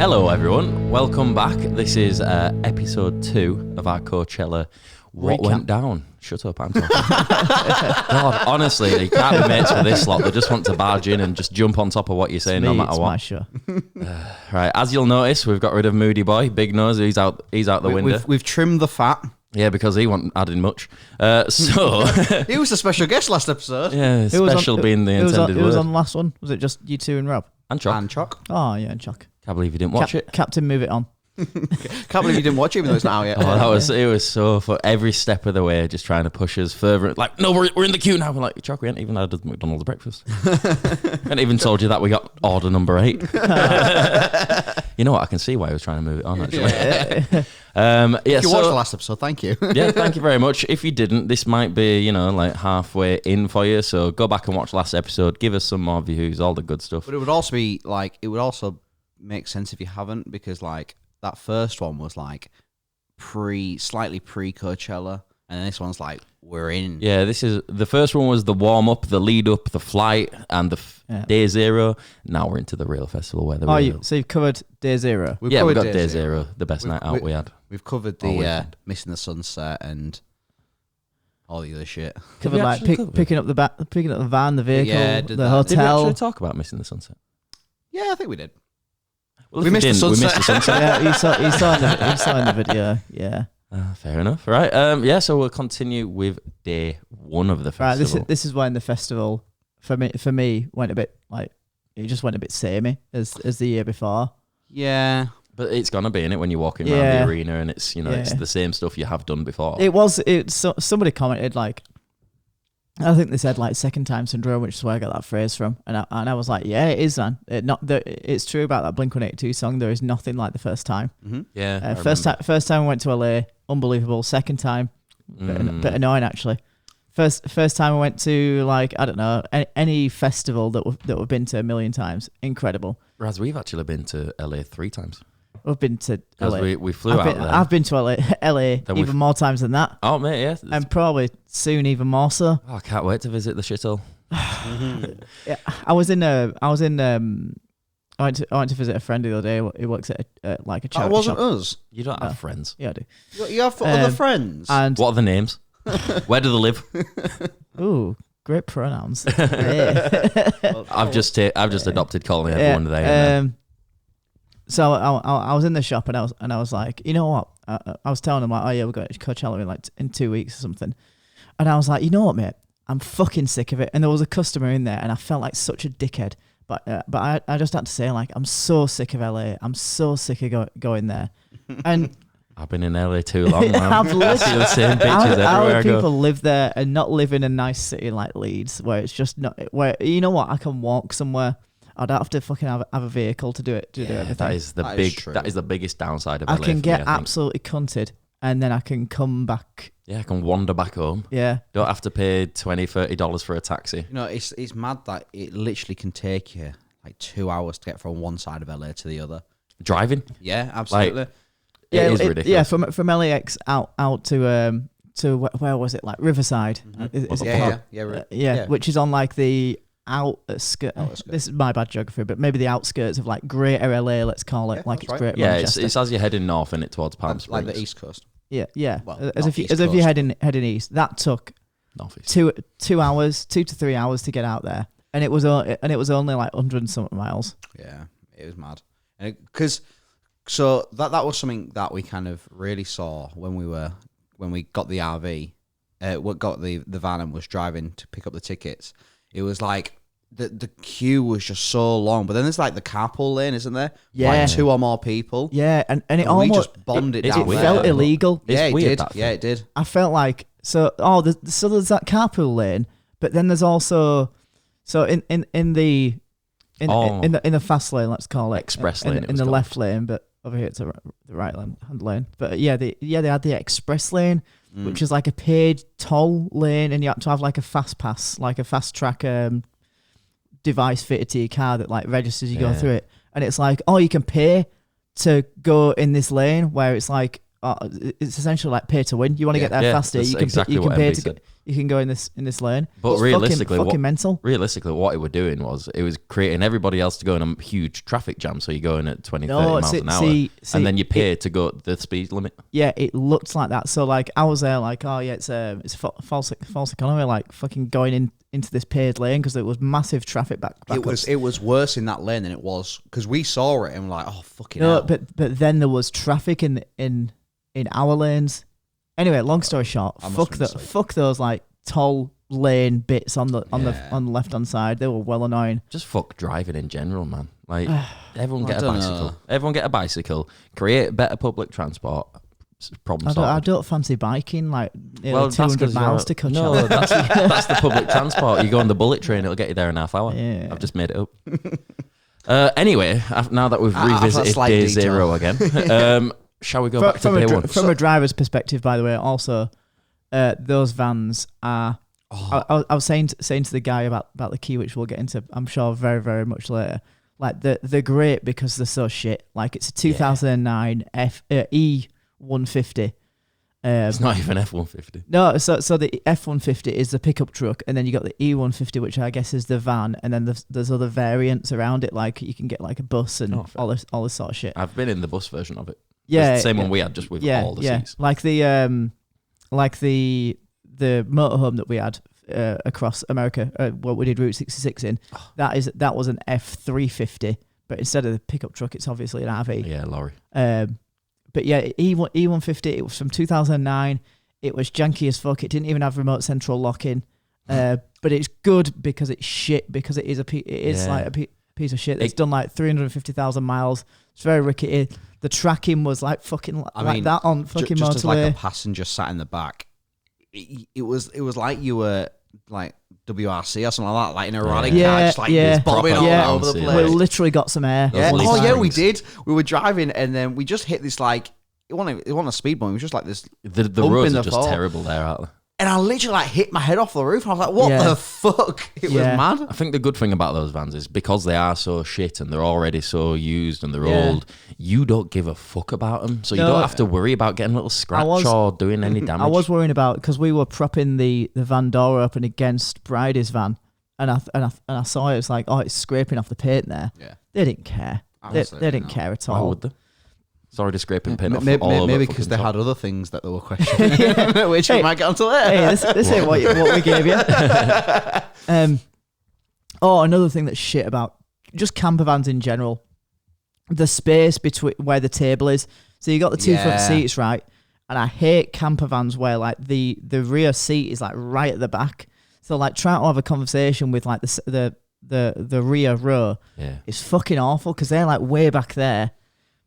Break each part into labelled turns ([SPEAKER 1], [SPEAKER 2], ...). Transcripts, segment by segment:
[SPEAKER 1] Hello everyone, welcome back. This is episode 2 of our Coachella What Went Down. Shut up, I'm talking. God, honestly, you can't be mates with this lot. They just want to barge in and just jump on top of what you're saying, no matter what.
[SPEAKER 2] It's my show.
[SPEAKER 1] Right, as you'll notice, we've got rid of Moody Boy, Big Nose. He's out the window.
[SPEAKER 3] We've trimmed the fat.
[SPEAKER 1] Yeah, because he wasn't adding much. So
[SPEAKER 3] he was a special guest last episode.
[SPEAKER 1] Yeah, special being the intended word.
[SPEAKER 2] Who was on the last one? Was it just you two and Rob?
[SPEAKER 1] And Choc.
[SPEAKER 2] Oh yeah, and Choc.
[SPEAKER 1] Can't believe you didn't watch it.
[SPEAKER 2] Captain, move it on.
[SPEAKER 3] Can't believe you didn't watch it even though it's not out yet.
[SPEAKER 1] Oh, it was so for every step of the way, just trying to push us further. Like, no, we're in the queue now. We're like, Choc, we ain't even had a McDonald's breakfast. And even told you that we got order number 8. You know what? I can see why he was trying to move it on, actually.
[SPEAKER 3] If you watched the last episode, thank you.
[SPEAKER 1] Yeah, thank you very much. If you didn't, this might be, like halfway in for you. So go back and watch last episode. Give us some more views, all the good stuff.
[SPEAKER 3] But it would also be like, it would also make sense if you haven't, because like that first one was like slightly pre Coachella, and this one's like we're in.
[SPEAKER 1] Yeah, the first one was the warm up, the lead up, the flight, and the day zero. Now we're into the real festival where
[SPEAKER 2] so you've covered day zero.
[SPEAKER 1] We've got day zero, the best night out we had.
[SPEAKER 3] We've covered the missing the sunset and all the other shit.
[SPEAKER 2] Covered like picking up the van, the vehicle, the hotel.
[SPEAKER 1] Did we actually talk about missing the sunset?
[SPEAKER 3] Yeah, I think we did.
[SPEAKER 1] Well, we missed the sunset.
[SPEAKER 2] Yeah, you saw in the video. Yeah.
[SPEAKER 1] Fair enough. Right. So we'll continue with day 1 of the festival.
[SPEAKER 2] Right. This is when the festival for me went a bit like it just went a bit samey as the year before.
[SPEAKER 3] Yeah.
[SPEAKER 1] But it's gonna be in it when you're walking around the arena, and it's it's the same stuff you have done before.
[SPEAKER 2] Somebody commented like, I think they said like second time syndrome, which is where I got that phrase from, and I was like, yeah, it is, man. It's true about that Blink-182 song. There is nothing like the first time.
[SPEAKER 1] Mm-hmm. Yeah.
[SPEAKER 2] First time I went to LA, unbelievable. Second time, bit annoying actually. First time I went to like I don't know any festival that we've been to a million times, incredible.
[SPEAKER 1] Raz, we've actually been to LA 3 times.
[SPEAKER 2] We've been to LA.
[SPEAKER 1] We flew out there.
[SPEAKER 2] I've been to LA even more times than that.
[SPEAKER 1] Oh mate, yeah.
[SPEAKER 2] And probably soon even more so.
[SPEAKER 1] Oh, I can't wait to visit the shithole.
[SPEAKER 2] Yeah, I went to visit a friend the other day who works at like a charity
[SPEAKER 3] That wasn't
[SPEAKER 2] shop.
[SPEAKER 3] us.
[SPEAKER 1] You don't have friends.
[SPEAKER 2] Yeah, I do.
[SPEAKER 3] You have other friends.
[SPEAKER 2] And
[SPEAKER 1] what are the names? Where do they live?
[SPEAKER 2] Ooh, great pronouns.
[SPEAKER 1] I've just adopted calling everyone they.
[SPEAKER 2] So I was in the shop and I was like, you know what? I was telling them like, oh yeah, we're going to Coachella in 2 weeks or something, and I was like, you know what, mate? I'm fucking sick of it. And there was a customer in there, and I felt like such a dickhead. But I just had to say like, I'm so sick of LA. I'm so sick of going there. And
[SPEAKER 1] I've been in LA too long, man.
[SPEAKER 2] I've
[SPEAKER 1] I see the same bitches everywhere
[SPEAKER 2] how
[SPEAKER 1] I go.
[SPEAKER 2] people live there and not live in a nice city like Leeds, where it's just not where you know what? I can walk somewhere. I don't have to fucking have a vehicle to do it. Do everything.
[SPEAKER 1] That is the biggest downside of LA.
[SPEAKER 2] I can get absolutely cunted, and then I can come back.
[SPEAKER 1] Yeah, I can wander back home.
[SPEAKER 2] Yeah,
[SPEAKER 1] don't have to pay $20-$30 for a taxi.
[SPEAKER 3] It's mad that it literally can take you like 2 hours to get from one side of LA to the other.
[SPEAKER 1] Driving?
[SPEAKER 3] Yeah, absolutely.
[SPEAKER 1] It is ridiculous.
[SPEAKER 2] Yeah, from LAX out to where was it? Like Riverside.
[SPEAKER 3] Mm-hmm.
[SPEAKER 2] Yeah, which is on like the outskirts. This is my bad geography, but maybe the outskirts of like Greater LA, let's call it. Yeah, like it's right. Greater Manchester.
[SPEAKER 1] It's as you're heading north and it towards Palm Springs,
[SPEAKER 3] like the East Coast.
[SPEAKER 2] Yeah.
[SPEAKER 3] Well,
[SPEAKER 2] as if you're heading east. That took
[SPEAKER 1] Northeast.
[SPEAKER 2] 2 hours, 2 to 3 hours to get out there, and it was only like 100 and something miles.
[SPEAKER 3] Yeah, it was mad, and so that was something that we kind of really saw when we got the RV, got the van and was driving to pick up the tickets. It was like the queue was just so long, but then there's like the carpool lane, isn't there?
[SPEAKER 2] Yeah,
[SPEAKER 3] like 2 or more people.
[SPEAKER 2] Yeah, and it almost
[SPEAKER 3] we just bombed it down.
[SPEAKER 2] It felt illegal.
[SPEAKER 3] Yeah, it
[SPEAKER 1] weird,
[SPEAKER 3] did. Yeah, it did.
[SPEAKER 2] I felt like so there's that carpool lane, but then there's also in the fast lane, let's call it
[SPEAKER 1] express lane,
[SPEAKER 2] in the left lane, but over here it's the right hand lane. But they had the express lane, which is like a paid toll lane, and you have to have like a fast pass, like a fast track device fitted to your car that like registers you go through it, and it's like, oh, you can pay to go in this lane where it's like it's essentially like pay to win. You want to get there faster, you You can go in this lane.
[SPEAKER 1] But
[SPEAKER 2] It's
[SPEAKER 1] realistically,
[SPEAKER 2] fucking mental.
[SPEAKER 1] Realistically, what it were doing was it was creating everybody else to go in a huge traffic jam. So you're going at 20, 30 miles an hour, and then you pay to go the speed limit.
[SPEAKER 2] Yeah, it looked like that. So like I was there, like, oh yeah, it's false economy, like fucking going into this paved lane because there was massive traffic back.
[SPEAKER 3] It was worse in that lane than it was because we saw it and we're like, oh fucking
[SPEAKER 2] no,
[SPEAKER 3] hell.
[SPEAKER 2] but then there was traffic in our lanes. Anyway, long story short, fuck those like toll lane bits on the left hand side. They were well annoying.
[SPEAKER 1] Just fuck driving in general, man. Like everyone get a bicycle.
[SPEAKER 3] know.
[SPEAKER 1] Everyone get a bicycle. Create better public transport. Problem solved.
[SPEAKER 2] I don't fancy biking like
[SPEAKER 1] Well,
[SPEAKER 2] 200 miles to Coachella.
[SPEAKER 1] No, that's the public transport. You go on the bullet train, it'll get you there in half hour.
[SPEAKER 2] Yeah.
[SPEAKER 1] I've just made it up. Anyway, now that we've revisited
[SPEAKER 3] slight
[SPEAKER 1] day
[SPEAKER 3] detail.
[SPEAKER 1] 0 again, shall we go back to day 1?
[SPEAKER 2] From a driver's perspective, by the way, also those vans are. I was saying to the guy about the key, which we'll get into, I'm sure, very, very much later. Like they're great because they're so shit. Like it's a 2009 E150.
[SPEAKER 1] It's not even F-150.
[SPEAKER 2] No, so the F-150 is the pickup truck, and then you got the E150, which I guess is the van, and then there's other variants around it, like you can get like a bus and all this sort of shit.
[SPEAKER 1] I've been in the bus version of it.
[SPEAKER 2] Yeah,
[SPEAKER 1] it's the same one we had, just with all the seats.
[SPEAKER 2] Like the motorhome that we had across America, what we did Route 66 in. That was an F350, but instead of the pickup truck, it's obviously an RV.
[SPEAKER 1] Yeah, lorry.
[SPEAKER 2] But yeah, E150, it was from 2009. It was janky as fuck. It didn't even have remote central locking. But it's good because it's shit, because it is like a piece of shit. It's done like 350,000 miles. It's very rickety. The tracking was like fucking that on fucking
[SPEAKER 3] just
[SPEAKER 2] motorway.
[SPEAKER 3] as like a passenger sat in the back. It was like you were like WRC or something like that, like in a rally car, just like this bobbing all over the place.
[SPEAKER 2] We literally got some air.
[SPEAKER 3] Yeah.
[SPEAKER 1] Those
[SPEAKER 3] Oh
[SPEAKER 1] leaf
[SPEAKER 3] yeah, we
[SPEAKER 1] springs.
[SPEAKER 3] did. We were driving and then we just hit this like it wasn't a speed bump. It was just like this.
[SPEAKER 1] The
[SPEAKER 3] bump
[SPEAKER 1] roads
[SPEAKER 3] in
[SPEAKER 1] are
[SPEAKER 3] the
[SPEAKER 1] just
[SPEAKER 3] fall.
[SPEAKER 1] terrible there, aren't they?
[SPEAKER 3] And I literally like hit my head off the roof. And I was like, "What the fuck?" It was mad.
[SPEAKER 1] I think the good thing about those vans is because they are so shit and they're already so used and they're old, you don't give a fuck about them. So you don't have to worry about getting a little scratch or doing any damage.
[SPEAKER 2] I was worrying about, because we were propping the van door open against Bridie's van, and I saw it was like, oh, it's scraping off the paint there.
[SPEAKER 3] Yeah.
[SPEAKER 2] They didn't care. They didn't care at all.
[SPEAKER 1] Why would they? Sorry to scraping paint off
[SPEAKER 3] Maybe,
[SPEAKER 1] all over
[SPEAKER 3] maybe because they
[SPEAKER 1] fucking
[SPEAKER 3] had
[SPEAKER 1] top.
[SPEAKER 3] other things that they were questioning, which we might get onto later.
[SPEAKER 2] Hey, this ain't what we gave you. Another thing that's shit about just camper vans in general, the space between where the table is. So you got the two front seats, right? And I hate camper vans where like the rear seat is like right at the back. So like trying to have a conversation with like the rear row is fucking awful because they're like way back there.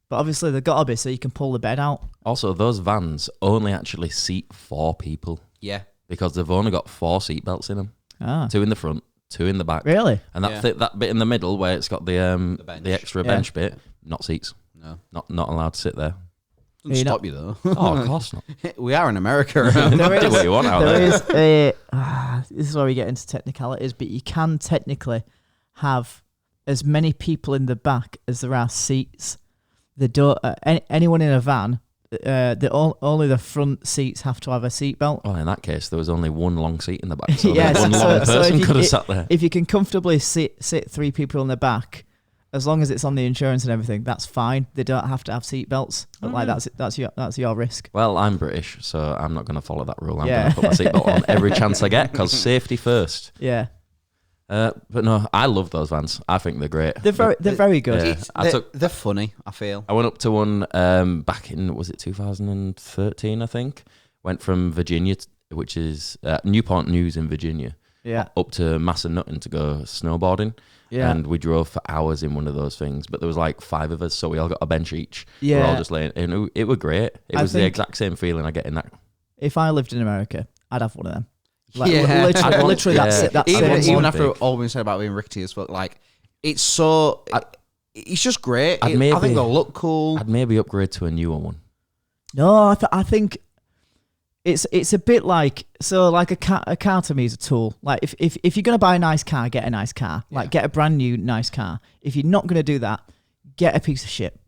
[SPEAKER 2] But obviously they've got to be so you can pull the bed out.
[SPEAKER 1] Also, those vans only actually seat 4 people.
[SPEAKER 3] Yeah.
[SPEAKER 1] Because they've only got 4 seat belts in them. 2 in the front, 2 in the back.
[SPEAKER 2] Really?
[SPEAKER 1] And that bit in the middle where it's got the extra bench bit, not not allowed to sit there.
[SPEAKER 3] Doesn't stop you though.
[SPEAKER 1] Oh, of course not.
[SPEAKER 3] We are in America.
[SPEAKER 1] Do what you want out there.
[SPEAKER 2] This is where we get into technicalities, but you can technically have as many people in the back as there are seats. They don't. Anyone in a van, only the front seats have to have a seatbelt.
[SPEAKER 1] Well, in that case, there was only one long seat in the back, so
[SPEAKER 2] Yes,
[SPEAKER 1] one long person could have sat there.
[SPEAKER 2] If you can comfortably sit 3 people in the back, as long as it's on the insurance and everything, that's fine. They don't have to have seatbelts. But like that's your risk.
[SPEAKER 1] Well, I'm British, so I'm not going to follow that rule. I'm going to put my seatbelt on every chance I get because safety first.
[SPEAKER 2] Yeah.
[SPEAKER 1] But no, I love those vans. I think they're great.
[SPEAKER 2] They're very good.
[SPEAKER 1] Yeah,
[SPEAKER 3] They're funny, I feel.
[SPEAKER 1] I went up to one back in, was it 2013, I think? Went from Virginia, which is Newport News in Virginia, up to Massanutten to go snowboarding. Yeah. And we drove for hours in one of those things. But there was like 5 of us, so we all got a bench each. Yeah. We're all just laying, and it was great. It was the exact same feeling I get in that.
[SPEAKER 2] If I lived in America, I'd have one of them. Like, literally that's it.
[SPEAKER 3] Even after all we said about being rickety as fuck, like it's so it's just great. I think they'll look cool.
[SPEAKER 1] I'd maybe upgrade to a newer one.
[SPEAKER 2] No, I think it's a bit like a car to me is a tool. Like if you're gonna buy a nice car, get a nice car. Like get a brand new nice car. If you're not gonna do that, get a piece of shit.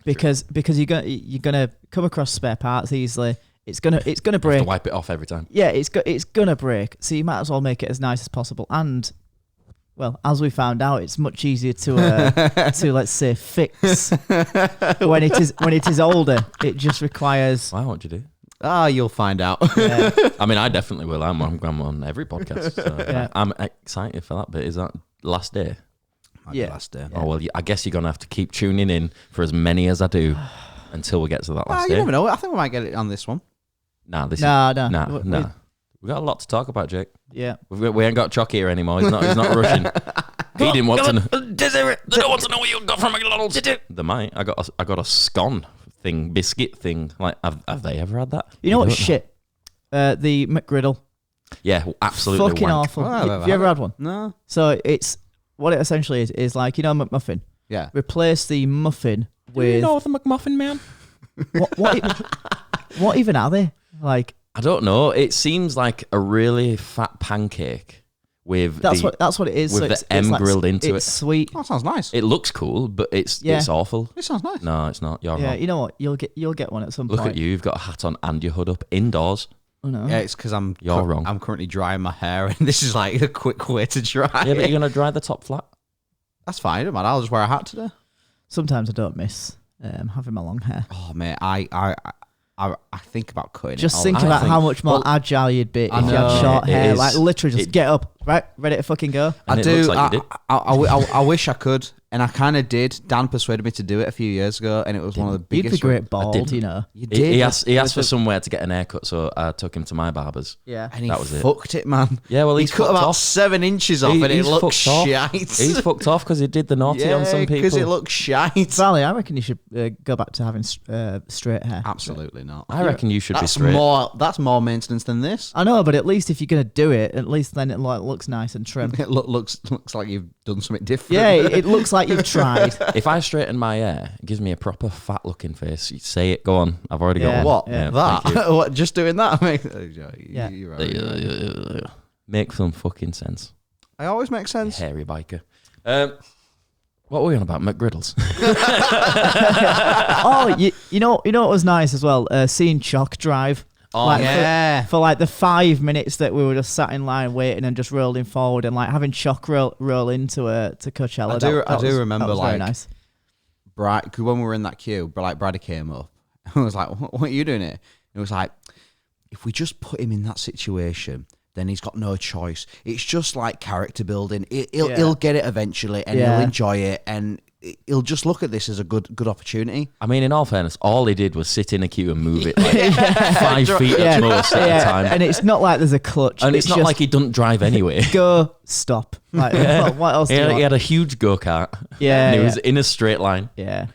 [SPEAKER 2] Because you're gonna come across spare parts easily. it's gonna
[SPEAKER 1] You have
[SPEAKER 2] break.
[SPEAKER 1] to wipe it off every time.
[SPEAKER 2] Yeah, it's gonna break. So you might as well make it as nice as possible. And well, as we found out, it's much easier to let's say fix when it is older. It just requires.
[SPEAKER 1] Why won't you do?
[SPEAKER 3] You'll find out.
[SPEAKER 2] Yeah.
[SPEAKER 1] I mean, I definitely will. I'm on every podcast. So
[SPEAKER 2] Yeah.
[SPEAKER 1] I'm excited for that bit. Is that last day?
[SPEAKER 3] Might be
[SPEAKER 2] Yeah.
[SPEAKER 3] last day.
[SPEAKER 1] Oh, well, I guess you're going to have to keep tuning in for as many as I do until we get to that last
[SPEAKER 3] You
[SPEAKER 1] day.
[SPEAKER 3] never know. I think we might get it on this one.
[SPEAKER 1] Nah, this
[SPEAKER 2] No.
[SPEAKER 1] is... Nah. We've got a lot to talk about, Jake.
[SPEAKER 2] Yeah.
[SPEAKER 1] We ain't got Chuck here anymore. He's not rushing. He didn't want to know. They don't want to know what you got from McDonald's. They might. I got a scone thing, biscuit thing. Like, have they ever had that?
[SPEAKER 2] You know what?
[SPEAKER 1] don't
[SPEAKER 2] Shit. The McGriddle.
[SPEAKER 1] Yeah, absolutely
[SPEAKER 2] Fucking
[SPEAKER 1] wank.
[SPEAKER 2] awful.
[SPEAKER 3] Oh, I've
[SPEAKER 2] Have
[SPEAKER 3] never
[SPEAKER 2] you ever
[SPEAKER 3] had
[SPEAKER 2] had one?
[SPEAKER 3] No.
[SPEAKER 2] So it's what it essentially is like, you know, McMuffin.
[SPEAKER 3] Yeah.
[SPEAKER 2] Replace the muffin with
[SPEAKER 1] the McMuffin man?
[SPEAKER 2] what even are they? Like
[SPEAKER 1] I don't know. It seems like a really fat pancake with
[SPEAKER 2] that's what it is.
[SPEAKER 1] with
[SPEAKER 2] So
[SPEAKER 1] the
[SPEAKER 2] it's
[SPEAKER 1] M
[SPEAKER 2] like,
[SPEAKER 1] grilled into
[SPEAKER 2] it's
[SPEAKER 1] it.
[SPEAKER 2] sweet.
[SPEAKER 3] Oh, that sounds nice.
[SPEAKER 1] It looks cool, but it's
[SPEAKER 2] Yeah.
[SPEAKER 1] awful.
[SPEAKER 3] It sounds nice.
[SPEAKER 1] No, it's not. You're
[SPEAKER 2] Yeah,
[SPEAKER 1] wrong.
[SPEAKER 2] you know what? You'll get one at some
[SPEAKER 1] Look
[SPEAKER 2] point.
[SPEAKER 1] at you. You've got a hat on and your hood up indoors.
[SPEAKER 2] Oh no.
[SPEAKER 3] Yeah, it's because
[SPEAKER 1] You're wrong.
[SPEAKER 3] I'm currently drying my hair, and this is like a quick way to dry.
[SPEAKER 1] Yeah, but you're going to dry the top flat.
[SPEAKER 3] That's fine, man. I'll just wear a hat today.
[SPEAKER 2] Sometimes I don't miss having my long hair.
[SPEAKER 3] Oh, mate, I think about cutting
[SPEAKER 2] Just
[SPEAKER 3] it.
[SPEAKER 2] think
[SPEAKER 1] I
[SPEAKER 2] about
[SPEAKER 1] think-
[SPEAKER 2] how much more
[SPEAKER 1] well,
[SPEAKER 2] agile you'd be if you
[SPEAKER 3] know,
[SPEAKER 2] had short
[SPEAKER 1] it
[SPEAKER 2] hair.
[SPEAKER 1] is.
[SPEAKER 2] Like literally, just
[SPEAKER 1] It-
[SPEAKER 2] get up, right, ready to fucking go.
[SPEAKER 1] And
[SPEAKER 3] I
[SPEAKER 1] it
[SPEAKER 3] do.
[SPEAKER 1] looks like you did.
[SPEAKER 3] I wish I could, and I kind of did. Dan persuaded me to do it a few years ago, and it was one of the
[SPEAKER 2] You'd be
[SPEAKER 3] biggest.
[SPEAKER 2] great bald,
[SPEAKER 1] didn't.
[SPEAKER 2] you know.
[SPEAKER 3] You
[SPEAKER 1] He,
[SPEAKER 3] did.
[SPEAKER 1] he asked for somewhere to get an haircut, so I took him to my barber's.
[SPEAKER 2] Yeah.
[SPEAKER 3] and he
[SPEAKER 1] that was it.
[SPEAKER 3] fucked it, man.
[SPEAKER 1] Yeah, well,
[SPEAKER 3] He
[SPEAKER 1] he's
[SPEAKER 3] cut
[SPEAKER 1] fucked
[SPEAKER 3] about
[SPEAKER 1] off.
[SPEAKER 3] 7 inches off, and it
[SPEAKER 1] He's
[SPEAKER 3] looks
[SPEAKER 1] fucked off.
[SPEAKER 3] shite.
[SPEAKER 1] He's fucked off because he did the naughty on some people.
[SPEAKER 3] because it looks shite.
[SPEAKER 2] Sally, I reckon you should go back to having straight hair.
[SPEAKER 3] Absolutely not.
[SPEAKER 1] I reckon you should be
[SPEAKER 3] That's
[SPEAKER 1] straight.
[SPEAKER 3] That's more maintenance than this.
[SPEAKER 2] I know, but at least if you're gonna do it, at least then it looks nice and trim.
[SPEAKER 3] It looks like you've done something different.
[SPEAKER 2] Yeah, it looks like you've tried.
[SPEAKER 1] If I straighten my hair, it gives me a proper fat looking face. You say it, go on. I've already
[SPEAKER 2] Yeah.
[SPEAKER 1] got one.
[SPEAKER 3] What?
[SPEAKER 1] Yeah,
[SPEAKER 3] that?
[SPEAKER 1] thank you.
[SPEAKER 3] What? Just doing that?
[SPEAKER 2] Yeah.
[SPEAKER 3] You're right.
[SPEAKER 1] Make some fucking sense.
[SPEAKER 3] I always make sense.
[SPEAKER 1] Hairy biker. What were we on about? McGriddles.
[SPEAKER 2] Oh, you know what was nice as well? Seeing Chalk drive.
[SPEAKER 1] Oh,
[SPEAKER 2] Like,
[SPEAKER 3] yeah.
[SPEAKER 2] For like the 5 minutes that we were just sat in line waiting and just rolling forward and like having Chalk roll into to Coachella.
[SPEAKER 3] I do remember,
[SPEAKER 2] that was very
[SPEAKER 3] like,
[SPEAKER 2] nice.
[SPEAKER 3] Because when we were in that queue, like Brady came up and was like, "What are you doing here?" And it was like, if we just put him in that situation, then he's got no choice. It's just like character building. He'll get it eventually, and
[SPEAKER 2] Yeah.
[SPEAKER 3] he'll enjoy it, and he'll just look at this as a good opportunity.
[SPEAKER 1] I mean, in all fairness, all he did was sit in a queue and move it like 5 feet
[SPEAKER 2] Yeah,
[SPEAKER 1] at most at a time.
[SPEAKER 2] and it's not like there's a clutch.
[SPEAKER 1] And it's not
[SPEAKER 2] just
[SPEAKER 1] like he doesn't drive anyway.
[SPEAKER 2] go stop. Like what else?
[SPEAKER 1] He
[SPEAKER 2] do you
[SPEAKER 1] had,
[SPEAKER 2] want?
[SPEAKER 1] he had a huge go-kart.
[SPEAKER 2] Yeah,
[SPEAKER 1] And he
[SPEAKER 2] yeah.
[SPEAKER 1] was in a straight line.
[SPEAKER 2] yeah.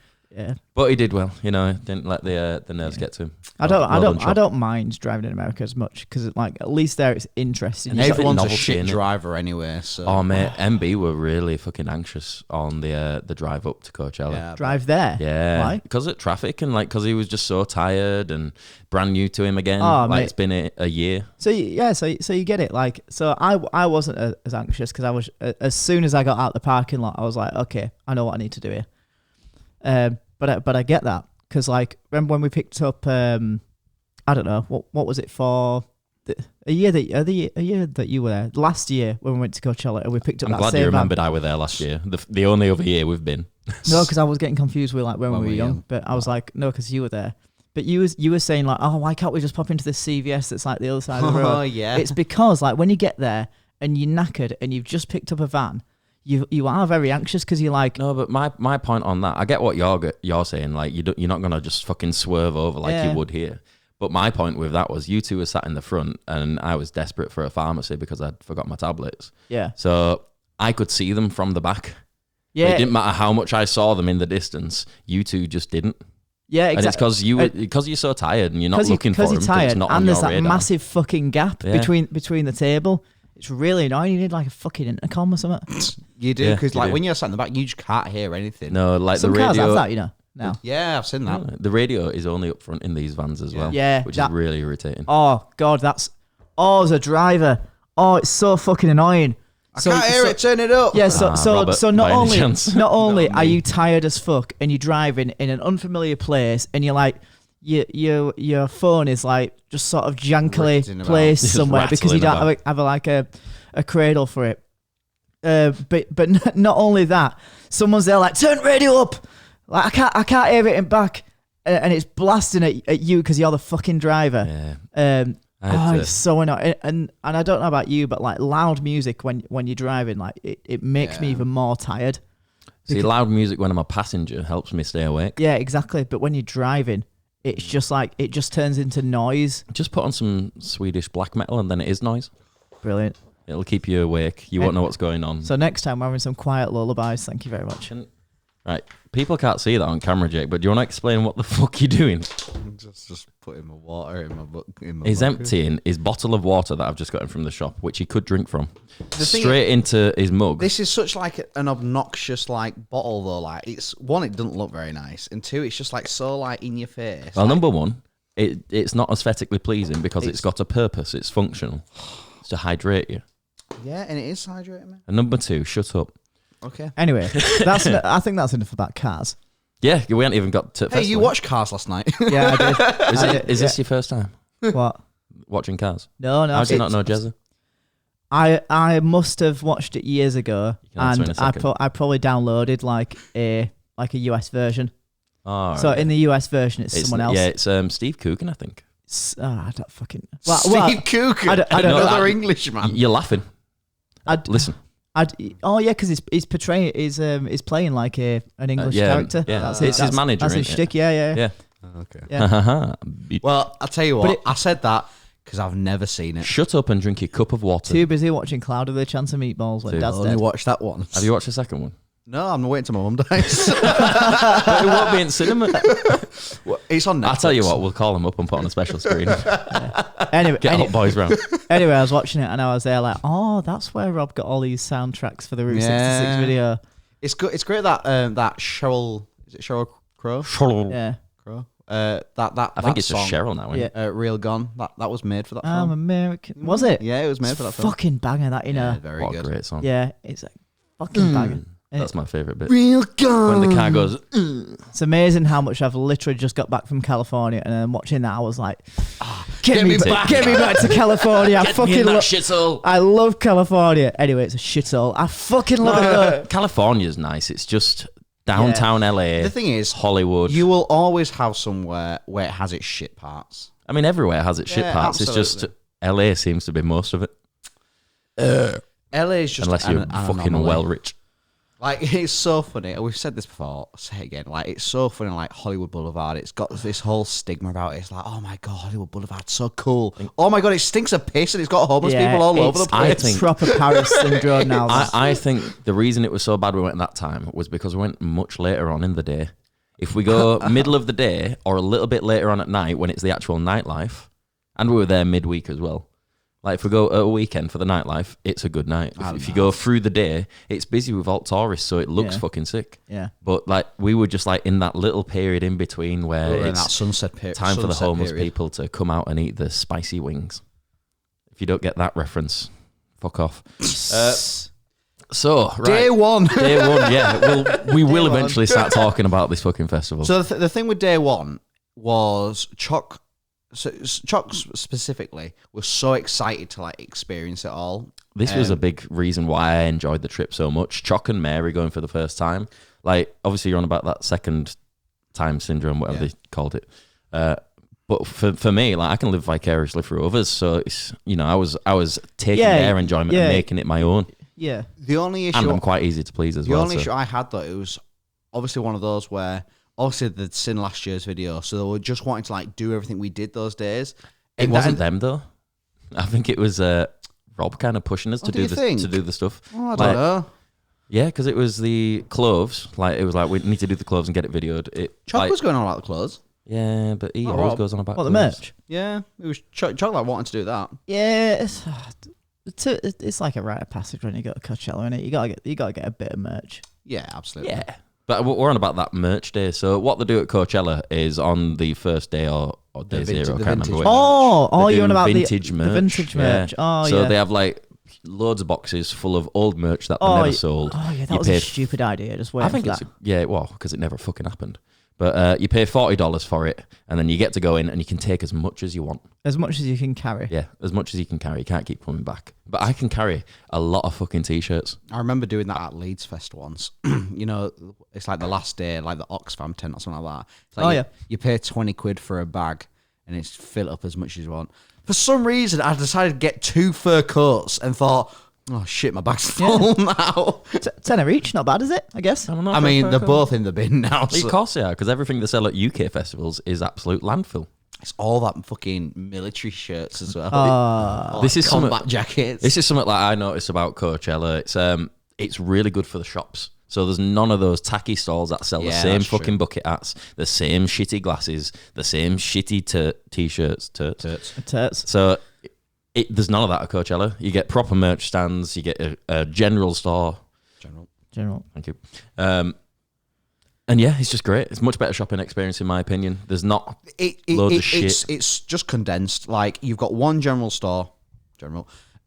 [SPEAKER 1] But he did well, didn't let the nerves get to him.
[SPEAKER 2] I
[SPEAKER 1] Well done,
[SPEAKER 2] I
[SPEAKER 1] Chop.
[SPEAKER 2] don't mind driving in America as much because like at least there it's interesting.
[SPEAKER 3] And
[SPEAKER 2] You got-
[SPEAKER 3] everyone's a
[SPEAKER 1] novelty,
[SPEAKER 3] shit
[SPEAKER 1] innit?
[SPEAKER 3] driver anyway. So
[SPEAKER 1] Oh mate, MB were really fucking anxious on the drive up to Coachella.
[SPEAKER 3] yeah,
[SPEAKER 2] drive there.
[SPEAKER 1] Yeah,
[SPEAKER 2] Why?
[SPEAKER 1] because of traffic and because he was just so tired and brand new to him again.
[SPEAKER 2] Oh,
[SPEAKER 1] like
[SPEAKER 2] mate.
[SPEAKER 1] it's been a year.
[SPEAKER 2] So you get it. Like so, I wasn't as anxious because I was as soon as I got out the parking lot, I was like, okay, I know what I need to do here. But I get that because like remember when we picked up I don't know what was it for a year that you were there last year when we went to Coachella and we picked up
[SPEAKER 1] I'm
[SPEAKER 2] that
[SPEAKER 1] glad
[SPEAKER 2] same
[SPEAKER 1] you
[SPEAKER 2] van.
[SPEAKER 1] remembered I were there last year. The only other year we've been.
[SPEAKER 2] No, because I was getting confused with like when we
[SPEAKER 3] When
[SPEAKER 2] were
[SPEAKER 3] we were
[SPEAKER 2] young.
[SPEAKER 3] young.
[SPEAKER 2] But I was like, no, because you were there. But you were saying like, oh, why can't we just pop into this CVS that's like the other side of the road?
[SPEAKER 3] Oh yeah.
[SPEAKER 2] It's because like when you get there and you're knackered and you've just picked up a van, you are very anxious because you're like,
[SPEAKER 1] No, but my point on that, I get what you're saying. Like you're not gonna just fucking swerve over like
[SPEAKER 2] Yeah.
[SPEAKER 1] you would here. But my point with that was you two were sat in the front and I was desperate for a pharmacy because I'd forgot my tablets.
[SPEAKER 2] yeah,
[SPEAKER 1] So I could see them from the back. But
[SPEAKER 2] yeah,
[SPEAKER 1] it didn't matter how much I saw them in the distance. You two just didn't.
[SPEAKER 2] yeah,
[SPEAKER 1] And it's
[SPEAKER 2] exactly.
[SPEAKER 1] because you're so tired and you're not looking for them.
[SPEAKER 2] you're tired,
[SPEAKER 1] it's not on
[SPEAKER 2] and
[SPEAKER 1] your
[SPEAKER 2] there's that
[SPEAKER 1] radar.
[SPEAKER 2] massive fucking gap
[SPEAKER 1] Yeah.
[SPEAKER 2] between the table. It's really annoying. You need like a fucking intercom or something.
[SPEAKER 3] You do
[SPEAKER 1] Yeah,
[SPEAKER 3] because
[SPEAKER 1] you
[SPEAKER 3] like
[SPEAKER 1] do.
[SPEAKER 3] when you're sat in the back, you just can't hear anything.
[SPEAKER 1] No, like
[SPEAKER 2] Some
[SPEAKER 1] the
[SPEAKER 2] cars
[SPEAKER 1] radio.
[SPEAKER 2] have that, you know. Now,
[SPEAKER 3] Yeah, I've seen that.
[SPEAKER 1] The radio is only up front in these vans as well.
[SPEAKER 2] Yeah,
[SPEAKER 1] which
[SPEAKER 2] that-
[SPEAKER 1] is really irritating.
[SPEAKER 2] oh god, as a driver, it's so fucking annoying.
[SPEAKER 3] I can't hear it. Turn it up.
[SPEAKER 2] Yeah,
[SPEAKER 1] Robert,
[SPEAKER 2] so
[SPEAKER 1] by any chance?
[SPEAKER 2] not only
[SPEAKER 3] Not
[SPEAKER 2] are
[SPEAKER 3] me.
[SPEAKER 2] you tired as fuck and you're driving in an unfamiliar place and you're like your phone is like just sort of jankily
[SPEAKER 3] Ripped in about.
[SPEAKER 2] placed
[SPEAKER 1] Just
[SPEAKER 2] somewhere because you
[SPEAKER 1] rattling
[SPEAKER 2] don't have like a cradle for it. But not only that, someone's there like, turn radio up. Like I can't hear it in back, and it's blasting at you because you're the fucking driver.
[SPEAKER 1] Yeah.
[SPEAKER 2] It's so annoying. And I don't know about you, but like loud music when you're driving, like it makes me even more tired.
[SPEAKER 1] See, loud music when I'm a passenger helps me stay awake.
[SPEAKER 2] Yeah, exactly. But when you're driving, it's just like it just turns into noise.
[SPEAKER 1] Just put on some Swedish black metal and then it is noise.
[SPEAKER 2] Brilliant.
[SPEAKER 1] It'll keep you awake. You won't know what's going on.
[SPEAKER 2] So next time we're having some quiet lullabies. Thank you very much.
[SPEAKER 1] Right. People can't see that on camera, Jake, but do you want to explain what the fuck you're doing?
[SPEAKER 3] Just putting my water in my book.
[SPEAKER 1] He's emptying his bottle of water that I've just got him from the shop, which he could drink from,
[SPEAKER 3] The thing
[SPEAKER 1] straight into his mug.
[SPEAKER 3] This is such like an obnoxious like bottle though. Like it's one, it doesn't look very nice, and two, it's just like so like in your face.
[SPEAKER 1] Well,
[SPEAKER 3] like,
[SPEAKER 1] number one, it's not aesthetically pleasing because it's got a purpose. It's functional. It's to hydrate you.
[SPEAKER 3] yeah, and it is hydrating me.
[SPEAKER 1] And number two, shut up.
[SPEAKER 3] Okay.
[SPEAKER 2] Anyway, I think that's enough about cars.
[SPEAKER 1] Yeah, we haven't even got to.
[SPEAKER 3] Hey, you
[SPEAKER 1] festival.
[SPEAKER 3] watched Cars last night?
[SPEAKER 2] Yeah, I did.
[SPEAKER 1] Is this your first time
[SPEAKER 2] What?
[SPEAKER 1] watching Cars?
[SPEAKER 2] No.
[SPEAKER 1] How do you not know Jezza?
[SPEAKER 2] I must have watched it years ago,
[SPEAKER 1] You can answer in
[SPEAKER 2] and
[SPEAKER 1] a second.
[SPEAKER 2] I probably downloaded like a US version.
[SPEAKER 1] Oh,
[SPEAKER 2] So
[SPEAKER 1] right.
[SPEAKER 2] in the US version, it's someone else.
[SPEAKER 1] Yeah, it's Steve Coogan, I think.
[SPEAKER 2] I don't fucking.
[SPEAKER 3] Steve Coogan,
[SPEAKER 2] I don't
[SPEAKER 3] another
[SPEAKER 1] know.
[SPEAKER 3] Englishman.
[SPEAKER 1] You're laughing. Listen.
[SPEAKER 2] Oh yeah, because he's portraying he's playing like an English character.
[SPEAKER 1] Yeah,
[SPEAKER 2] That's
[SPEAKER 1] it's his manager.
[SPEAKER 2] That's his
[SPEAKER 1] isn't
[SPEAKER 2] shtick. Yeah.
[SPEAKER 1] it?
[SPEAKER 3] Okay.
[SPEAKER 2] Yeah.
[SPEAKER 1] Yeah.
[SPEAKER 3] Well, I'll tell you what.
[SPEAKER 2] But
[SPEAKER 3] I said that because I've never seen it.
[SPEAKER 1] Shut up and drink your cup of water.
[SPEAKER 2] Too busy watching Cloud with a Chance of Meatballs when
[SPEAKER 1] Dude,
[SPEAKER 2] Dad's
[SPEAKER 3] I only
[SPEAKER 2] dead.
[SPEAKER 3] watched that once.
[SPEAKER 1] Have you watched the second one?
[SPEAKER 3] No, I'm waiting till my mum dies.
[SPEAKER 1] But it won't be in cinema.
[SPEAKER 3] It's on Netflix.
[SPEAKER 1] I'll tell you what, we'll call him up and put on a special screen.
[SPEAKER 2] Anyway,
[SPEAKER 1] Get Hot Boys round.
[SPEAKER 2] anyway, I was watching it and I was there like, oh, that's where Rob got all these soundtracks for the Route 66 video.
[SPEAKER 3] It's good. It's great that that Cheryl, is it Cheryl Crow?
[SPEAKER 2] Yeah.
[SPEAKER 3] Crow.
[SPEAKER 1] I think it's just Cheryl now, isn't it?
[SPEAKER 3] Real Gone. That was made for that
[SPEAKER 2] I'm
[SPEAKER 3] film.
[SPEAKER 2] American. Was it?
[SPEAKER 3] Yeah, it was made for that film.
[SPEAKER 2] Fucking banger that, you know.
[SPEAKER 3] Yeah, very
[SPEAKER 1] What a
[SPEAKER 3] good.
[SPEAKER 1] great song.
[SPEAKER 2] Yeah, it's a fucking banger.
[SPEAKER 1] That's my favourite bit.
[SPEAKER 3] Real Gone.
[SPEAKER 1] When the car goes,
[SPEAKER 2] It's amazing how much I've literally just got back from California, and then watching that, I was like, get me back to California. I fucking love
[SPEAKER 1] shithole.
[SPEAKER 2] I love California. Anyway, it's a shithole. I fucking love it though.
[SPEAKER 1] California's nice. It's just downtown LA.
[SPEAKER 3] The thing is,
[SPEAKER 1] Hollywood.
[SPEAKER 3] you will always have somewhere where it has its shit parts.
[SPEAKER 1] I mean, everywhere has its shit
[SPEAKER 3] Yeah,
[SPEAKER 1] parts. It's just LA seems to be most of it.
[SPEAKER 3] LA is just
[SPEAKER 1] Unless you're
[SPEAKER 3] an
[SPEAKER 1] fucking
[SPEAKER 3] anomaly.
[SPEAKER 1] well rich.
[SPEAKER 3] Like, it's so funny. We've said this before. I'll say it again. Like, it's so funny. Like Hollywood Boulevard, it's got this whole stigma about it. It's like, oh my god, Hollywood Boulevard's so cool. Oh my god, it stinks of piss and it's got homeless people all over the
[SPEAKER 2] it's
[SPEAKER 3] place.
[SPEAKER 2] proper Paris syndrome now.
[SPEAKER 1] I think the reason it was so bad we went that time was because we went much later on in the day. If we go middle of the day or a little bit later on at night when it's the actual nightlife, and we were there midweek as well. Like if we go at a weekend for the nightlife, it's a good night. If you go through the day, it's busy with all tourists, so it looks fucking sick.
[SPEAKER 2] Yeah.
[SPEAKER 1] But like we were just like in that little period in between where
[SPEAKER 3] We're in
[SPEAKER 1] it's
[SPEAKER 3] that sunset period.
[SPEAKER 1] time for the homeless people to come out and eat the spicy wings. If you don't get that reference, fuck off. So right.
[SPEAKER 3] Day one.
[SPEAKER 1] Day one, yeah. We will eventually start talking about this fucking festival.
[SPEAKER 3] So the thing with day one was Chuck. So Chuck specifically was so excited to like experience it all.
[SPEAKER 1] This was a big reason why I enjoyed the trip so much. Chuck and Mary going for the first time. Like, obviously you're on about that second time syndrome, whatever they called it. But for me, like I can live vicariously through others. So it's, you know, I was taking their enjoyment and making it my own.
[SPEAKER 2] Yeah.
[SPEAKER 3] The only issue,
[SPEAKER 1] And I'm quite easy to please as
[SPEAKER 3] the
[SPEAKER 1] well.
[SPEAKER 3] only issue I had though, it was obviously one of those where obviously they'd seen last year's video, so they were just wanting to like do everything we did those days.
[SPEAKER 1] It wasn't them though. I think it was Rob kind of pushing us to do the stuff.
[SPEAKER 3] Oh, I don't know.
[SPEAKER 1] Yeah, because it was the clothes. Like it was like we need to do the clothes and get it videoed.
[SPEAKER 3] Chuck was going on about the clothes.
[SPEAKER 1] Yeah, but he always
[SPEAKER 3] Rob.
[SPEAKER 1] goes on about
[SPEAKER 2] What, the
[SPEAKER 1] clothes.
[SPEAKER 2] merch?
[SPEAKER 3] Yeah, it was Chuck like wanting to do that.
[SPEAKER 2] Yeah, it's like a rite of passage when you go to Coachella, innit? You gotta get a bit of merch.
[SPEAKER 3] Yeah, absolutely.
[SPEAKER 1] Yeah. But we're on about that merch day. So what they do at Coachella is on the first day or day zero, I can't remember.
[SPEAKER 2] Oh, you're on about
[SPEAKER 1] vintage
[SPEAKER 2] the
[SPEAKER 1] merch.
[SPEAKER 2] vintage merch. Oh,
[SPEAKER 1] so
[SPEAKER 2] yeah.
[SPEAKER 1] they have like loads of boxes full of old merch that they never sold.
[SPEAKER 2] Oh, yeah, that
[SPEAKER 1] You
[SPEAKER 2] was
[SPEAKER 1] pay
[SPEAKER 2] a stupid idea. Just wait
[SPEAKER 1] I think
[SPEAKER 2] for
[SPEAKER 1] it's
[SPEAKER 2] that.
[SPEAKER 1] well because it never fucking happened. But you pay $40 for it, and then you get to go in and you can take as much as you want.
[SPEAKER 2] As much as you can carry.
[SPEAKER 1] Yeah, as much as you can carry. You can't keep coming back. But I can carry a lot of fucking t-shirts.
[SPEAKER 3] I remember doing that at Leeds Fest once. You know, it's like the last day, like the Oxfam tent or something like that. It's like you pay 20 quid for a bag and it's fill up as much as you want. For some reason, I decided to get 2 fur coats and thought, oh shit, my bag's full now.
[SPEAKER 2] Tenner each, not bad, is it? I guess.
[SPEAKER 3] I mean, they're both in the bin now.
[SPEAKER 1] Of course they are, because everything they sell at UK festivals is absolute landfill.
[SPEAKER 3] It's all that fucking military shirts as well.
[SPEAKER 1] This is
[SPEAKER 3] combat jackets.
[SPEAKER 1] This is something like I noticed about Coachella. It's really good for the shops. So there's none of those tacky stalls that sell the same fucking bucket hats, the same shitty glasses, the same shitty t-shirts.
[SPEAKER 2] Turts.
[SPEAKER 1] So there's none of that at Coachella. You get proper merch stands. You get a general store.
[SPEAKER 2] General.
[SPEAKER 1] Thank you. And yeah, it's just great. It's a much better shopping experience in my opinion. There's not loads of shit.
[SPEAKER 3] It's just condensed. Like you've got one general store,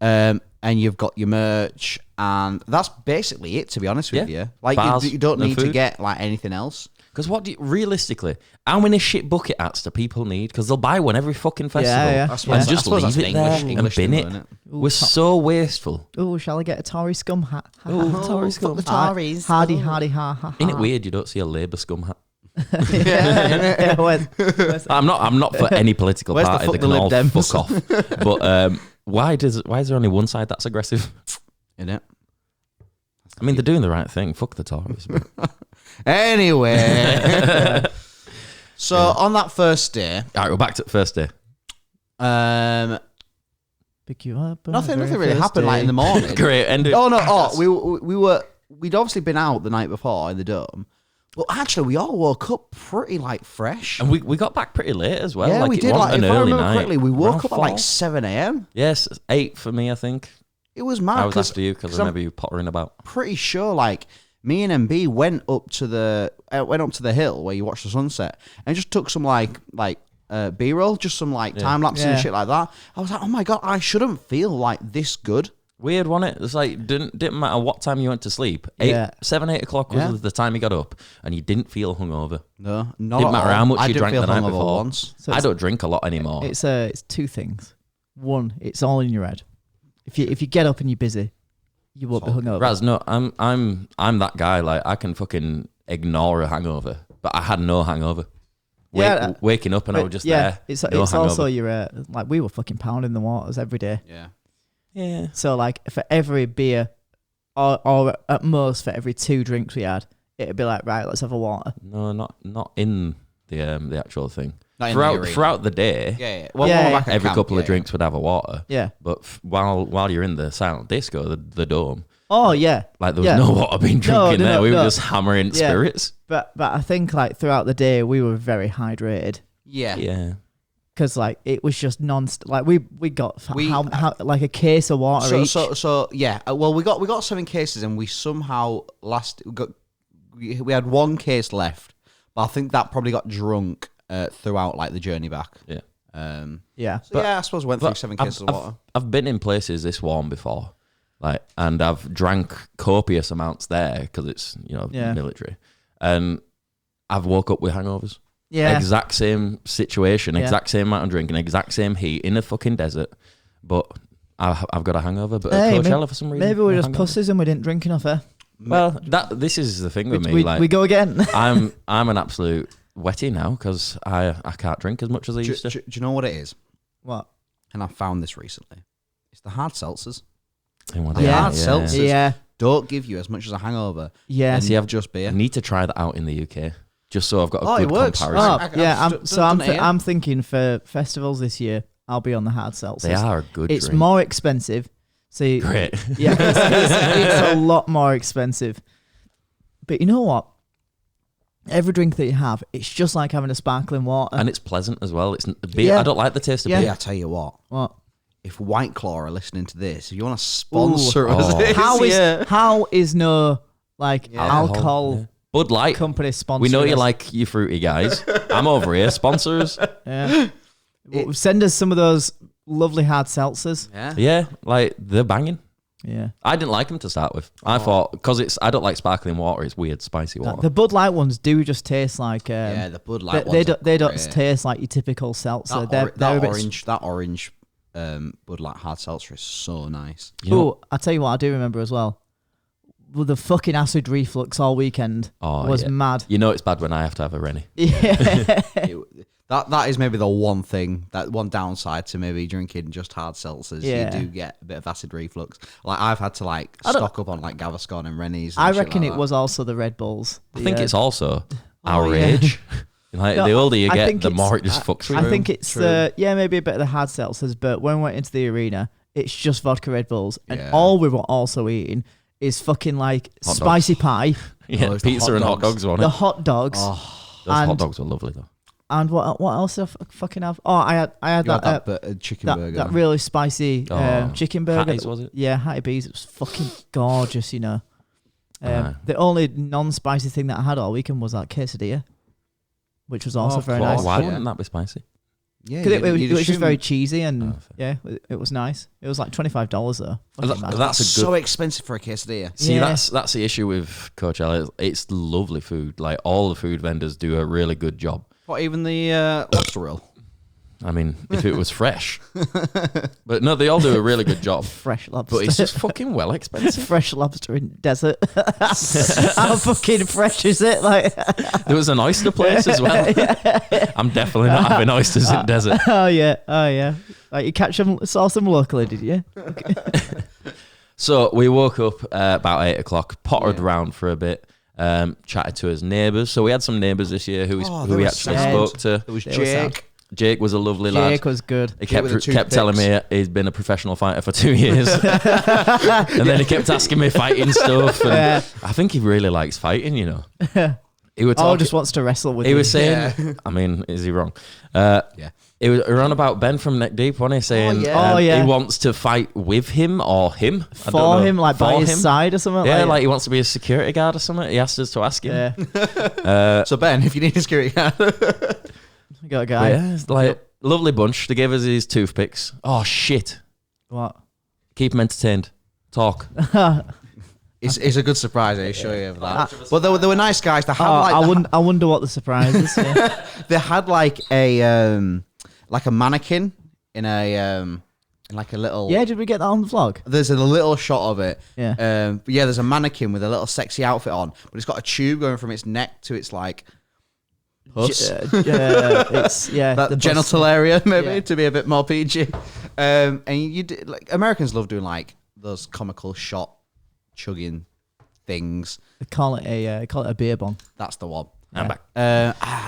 [SPEAKER 3] and you've got your merch, and that's basically it. To be honest with you, like you don't need to get like anything else.
[SPEAKER 1] Because realistically, how many shit bucket hats do people need? Because they'll buy one every fucking festival and just leave it there and bin it. We're so wasteful.
[SPEAKER 2] Oh, shall I get a Tory scum hat?
[SPEAKER 1] Oh, Tory scum.
[SPEAKER 2] The Tories. Hardy, ha, ha.
[SPEAKER 1] Isn't it weird you don't see a Labour scum hat?
[SPEAKER 2] Where's
[SPEAKER 1] I'm not for any political party. They can all fuck off. But why is there only one side that's aggressive?
[SPEAKER 3] Innit?
[SPEAKER 1] I mean, they're doing the right thing. Fuck the Tories.
[SPEAKER 3] Anyway. So on that first day.
[SPEAKER 1] All right, we're back to the first day.
[SPEAKER 2] Pick you up.
[SPEAKER 3] Nothing really happened like in the morning.
[SPEAKER 1] Great.
[SPEAKER 3] We'd obviously been out the night before in the Dome. Well, actually, we all woke up pretty like fresh.
[SPEAKER 1] And we got back pretty late as well.
[SPEAKER 3] Yeah,
[SPEAKER 1] like,
[SPEAKER 3] we
[SPEAKER 1] it
[SPEAKER 3] did.
[SPEAKER 1] wasn't
[SPEAKER 3] Like,
[SPEAKER 1] an
[SPEAKER 3] if I
[SPEAKER 1] early
[SPEAKER 3] remember
[SPEAKER 1] night.
[SPEAKER 3] correctly, we woke
[SPEAKER 1] Around
[SPEAKER 3] up at
[SPEAKER 1] 4.
[SPEAKER 3] like 7 a.m.
[SPEAKER 1] Yes, 8 for me, I think.
[SPEAKER 3] It was mad.
[SPEAKER 1] I was after you because I remember you pottering about.
[SPEAKER 3] Pretty sure, like me and MB went up to the hill where you watch the sunset and just took some like B-roll, just some like time lapses and shit like that. I was like, oh my god, I shouldn't feel like this good.
[SPEAKER 1] Weird, wasn't it? It's like didn't matter what time you went to sleep. 7, 8 o'clock was the time you got up, and you didn't feel hungover.
[SPEAKER 3] No, not
[SPEAKER 1] didn't matter how much you drank the night
[SPEAKER 3] hungover
[SPEAKER 1] before.
[SPEAKER 3] Once.
[SPEAKER 2] So
[SPEAKER 1] I don't drink a lot anymore.
[SPEAKER 2] It's 2 things. One, it's all in your head. If you get up and you're busy, you won't be hungover.
[SPEAKER 1] Raz, no, I'm that guy. Like I can fucking ignore a hangover, but I had no hangover. Waking up and I was just there.
[SPEAKER 2] It's
[SPEAKER 1] no hangover.
[SPEAKER 2] also your like we were fucking pounding the waters every day.
[SPEAKER 3] Yeah.
[SPEAKER 2] So like for every beer, or at most for every 2 drinks we had, it'd be like, right, let's have a water.
[SPEAKER 1] No, not in the actual thing.
[SPEAKER 3] Throughout
[SPEAKER 1] the day.
[SPEAKER 3] Yeah. Well,
[SPEAKER 1] every couple of drinks would have a water.
[SPEAKER 2] Yeah.
[SPEAKER 1] But while you're in the silent disco, the Dome.
[SPEAKER 2] Oh yeah.
[SPEAKER 1] Like there was no water being drunk in there. We were just hammering spirits.
[SPEAKER 2] But I think like throughout the day we were very hydrated.
[SPEAKER 1] Yeah.
[SPEAKER 2] Because like it was just non-stop. Like we got how like a case of water each.
[SPEAKER 3] So yeah. Well, we got 7 cases and we somehow we had 1 case left, but I think that probably got drunk throughout like the journey back.
[SPEAKER 1] Yeah.
[SPEAKER 3] I suppose went through 7 cases of water.
[SPEAKER 1] I've been in places this warm before, like, and I've drank copious amounts there because it's military, and I've woke up with hangovers.
[SPEAKER 2] Yeah.
[SPEAKER 1] Exact same situation, exact same amount of drinking, exact same heat in the fucking desert, but I've got a hangover. But at Coachella for some reason,
[SPEAKER 2] maybe we're just pussies and we didn't drink enough.
[SPEAKER 1] Well, this is the thing with me.
[SPEAKER 2] We go again.
[SPEAKER 1] I'm an absolute wetty now because I can't drink as much as I used to.
[SPEAKER 3] Do you know what it is?
[SPEAKER 2] What?
[SPEAKER 3] And I found this recently. It's the hard seltzers.
[SPEAKER 2] Hard
[SPEAKER 3] seltzers don't give you as much as a hangover.
[SPEAKER 2] Yeah.
[SPEAKER 3] See, I've just beer.
[SPEAKER 1] I need to try that out in the UK just so I've got a good
[SPEAKER 2] comparison. I'm thinking for festivals this year, I'll be on the hard seltzers.
[SPEAKER 1] They are a good
[SPEAKER 2] It's
[SPEAKER 1] drink.
[SPEAKER 2] more expensive. So
[SPEAKER 1] Great.
[SPEAKER 2] Yeah, it's a lot more expensive. But you know what? Every drink that you have, it's just like having a sparkling water.
[SPEAKER 1] And it's pleasant as well. It's beer. I don't like the taste of beer.
[SPEAKER 3] Yeah, I tell you what.
[SPEAKER 2] What?
[SPEAKER 3] If White Claw are listening to this, if you want to sponsor us,
[SPEAKER 2] how is no alcohol
[SPEAKER 1] Bud Light
[SPEAKER 2] company sponsor?
[SPEAKER 1] We know you like your fruity guys. I'm over here. Sponsors.
[SPEAKER 2] Yeah. Send us some of those lovely hard seltzers.
[SPEAKER 1] Yeah, like they're banging.
[SPEAKER 2] Yeah.
[SPEAKER 1] I didn't like them to start with. I thought, because I don't like sparkling water, it's weird, spicy water.
[SPEAKER 2] The Bud Light ones do just taste like.
[SPEAKER 3] The Bud Light
[SPEAKER 2] they
[SPEAKER 3] ones.
[SPEAKER 2] they don't taste like your typical seltzer.
[SPEAKER 3] That orange Bud Light hard seltzer is so nice.
[SPEAKER 2] Oh, I tell you what, I do remember as well. Well, the fucking acid reflux all weekend was mad.
[SPEAKER 1] You know it's bad when I have to have a Rennie.
[SPEAKER 2] Yeah.
[SPEAKER 3] That is maybe the one thing, that one downside to maybe drinking just hard seltzers.
[SPEAKER 2] Yeah.
[SPEAKER 3] You do get a bit of acid reflux. Like I've had to stock up on like Gaviscon and Rennies.
[SPEAKER 2] I reckon it was also the Red Bulls.
[SPEAKER 1] I think it's also our age. Like the older you get, the more it just fucks.
[SPEAKER 2] I think it's maybe a bit of the hard seltzers, but when we went into the arena, it's just vodka Red Bulls, and all we were also eating is fucking like
[SPEAKER 1] hot
[SPEAKER 2] spicy
[SPEAKER 1] dogs.
[SPEAKER 2] pie.
[SPEAKER 1] Yeah, pizza and hot dogs, wasn't it?
[SPEAKER 2] The hot dogs.
[SPEAKER 1] Oh, those hot dogs were lovely though.
[SPEAKER 2] And what else did I fucking have? Oh, I had that
[SPEAKER 3] chicken burger.
[SPEAKER 2] That really spicy chicken burger.
[SPEAKER 1] Hatties, was it?
[SPEAKER 2] Yeah, Hattie B's. It was fucking gorgeous, you know. The only non-spicy thing that I had all weekend was that quesadilla, which was also very nice.
[SPEAKER 1] Why wouldn't that be spicy?
[SPEAKER 3] Yeah,
[SPEAKER 2] it was just very cheesy and it was nice. It was like $25 though.
[SPEAKER 1] That's
[SPEAKER 3] so expensive for a quesadilla.
[SPEAKER 1] See, that's the issue with Coachella. It's lovely food. Like all the food vendors do a really good job.
[SPEAKER 3] What, even the lobster roll?
[SPEAKER 1] I mean, if it was fresh. But no, they all do a really good job.
[SPEAKER 2] Fresh lobster.
[SPEAKER 1] But it's just fucking well expensive.
[SPEAKER 2] Fresh lobster in desert. How fucking fresh is it? Like
[SPEAKER 1] there was an oyster place as well. I'm definitely not having oysters in desert.
[SPEAKER 2] Oh yeah. Like you catch them, source them locally, did you? Okay.
[SPEAKER 1] So we woke up about 8 o'clock, pottered around for a bit. Chatted to his neighbours. So we had some neighbours this year who we actually spoke to.
[SPEAKER 3] It was Jake.
[SPEAKER 1] Jake was a lovely lad.
[SPEAKER 2] Jake was good.
[SPEAKER 1] He kept telling me he's been a professional fighter for 2 years. And then he kept asking me fighting stuff. And I think he really likes fighting, you know. He was
[SPEAKER 2] just wants to wrestle with
[SPEAKER 1] He was saying, I mean, is he wrong? It was around about Ben from Neck Deep, wasn't he? Saying he wants to fight with him or him.
[SPEAKER 2] For him, like by his side or something?
[SPEAKER 1] Yeah, like he wants to be a security guard or something. He asked us to ask him.
[SPEAKER 2] Yeah.
[SPEAKER 3] So Ben, if you need a security guard.
[SPEAKER 2] We got a guy.
[SPEAKER 1] Yeah, it's like lovely bunch. They gave us these toothpicks. Oh, shit.
[SPEAKER 2] What?
[SPEAKER 1] Keep him entertained. Talk.
[SPEAKER 3] It's a good surprise, I assure you of that. But they were nice guys. They had
[SPEAKER 2] I wonder what the surprise is. Yeah.
[SPEAKER 3] They had like a mannequin in like a little.
[SPEAKER 2] Yeah, did we get that on the vlog?
[SPEAKER 3] There's a little shot of it.
[SPEAKER 2] Yeah.
[SPEAKER 3] But yeah, there's a mannequin with a little sexy outfit on, but it's got a tube going from its neck to its like puss. That genital area maybe to be a bit more PG. And you do, like Americans love doing like those comical shot chugging things.
[SPEAKER 2] They call it a beer bong.
[SPEAKER 3] That's the one.
[SPEAKER 1] I'm back.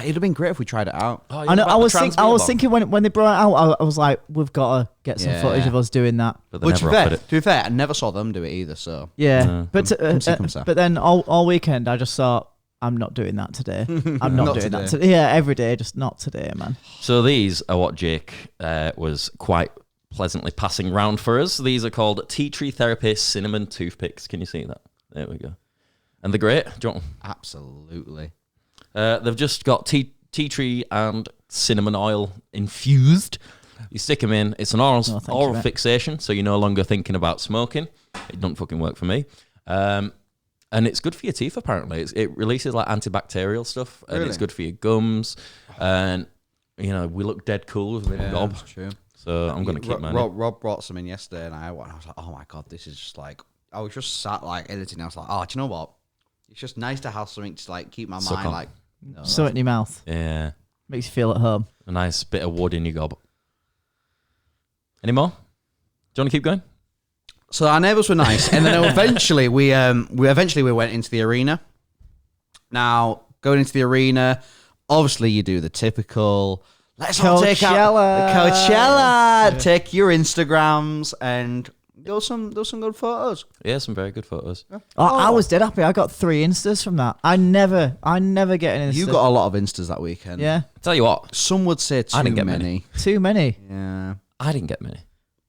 [SPEAKER 3] It'd have been great if we tried it out.
[SPEAKER 1] Oh,
[SPEAKER 2] I know. I was thinking when they brought it out, I was like, we've got to get some footage of us doing that.
[SPEAKER 1] But they never offered it.
[SPEAKER 3] To be fair, I never saw them do it either. So
[SPEAKER 2] yeah, but
[SPEAKER 3] come
[SPEAKER 2] then all weekend I just thought, I'm not doing that today. I'm not doing that today. Yeah, every day, just not today, man.
[SPEAKER 1] So these are what Jake was quite pleasantly passing round for us. These are called Tea Tree Therapy Cinnamon Toothpicks. Can you see that? There we go. And they're great. Do you want them?
[SPEAKER 3] Absolutely.
[SPEAKER 1] They've just got tea tree and cinnamon oil infused. You stick them in. It's an oral fixation, so you're no longer thinking about smoking. It doesn't fucking work for me. And it's good for your teeth, apparently. It releases like antibacterial stuff, and it's good for your gums. And, you know, we look dead cool with a gob.
[SPEAKER 3] That's true.
[SPEAKER 1] So I'm going to keep mine.
[SPEAKER 3] Rob brought some in yesterday, and I was like, oh my God, this is just like, I was just sat like editing. I was like, oh, do you know what? It's just nice to have something to like keep my mind like.
[SPEAKER 2] So in your mouth.
[SPEAKER 1] Yeah.
[SPEAKER 2] Makes you feel at home.
[SPEAKER 1] A nice bit of wood in your gob. Any more? Do you want to keep going?
[SPEAKER 3] So our neighbours were nice, and then eventually we went into the arena. Now going into the arena, obviously you do the typical. Let's all take out the Coachella. Take your Instagrams and those some good photos.
[SPEAKER 1] Yeah, some very good photos.
[SPEAKER 2] Yeah. I was dead happy. I got 3 Instas from that. I never get an Insta.
[SPEAKER 3] You got a lot of Instas that weekend.
[SPEAKER 2] Yeah.
[SPEAKER 1] Tell you what,
[SPEAKER 3] some would say too many.
[SPEAKER 2] Too many.
[SPEAKER 3] Yeah.
[SPEAKER 1] I didn't get many.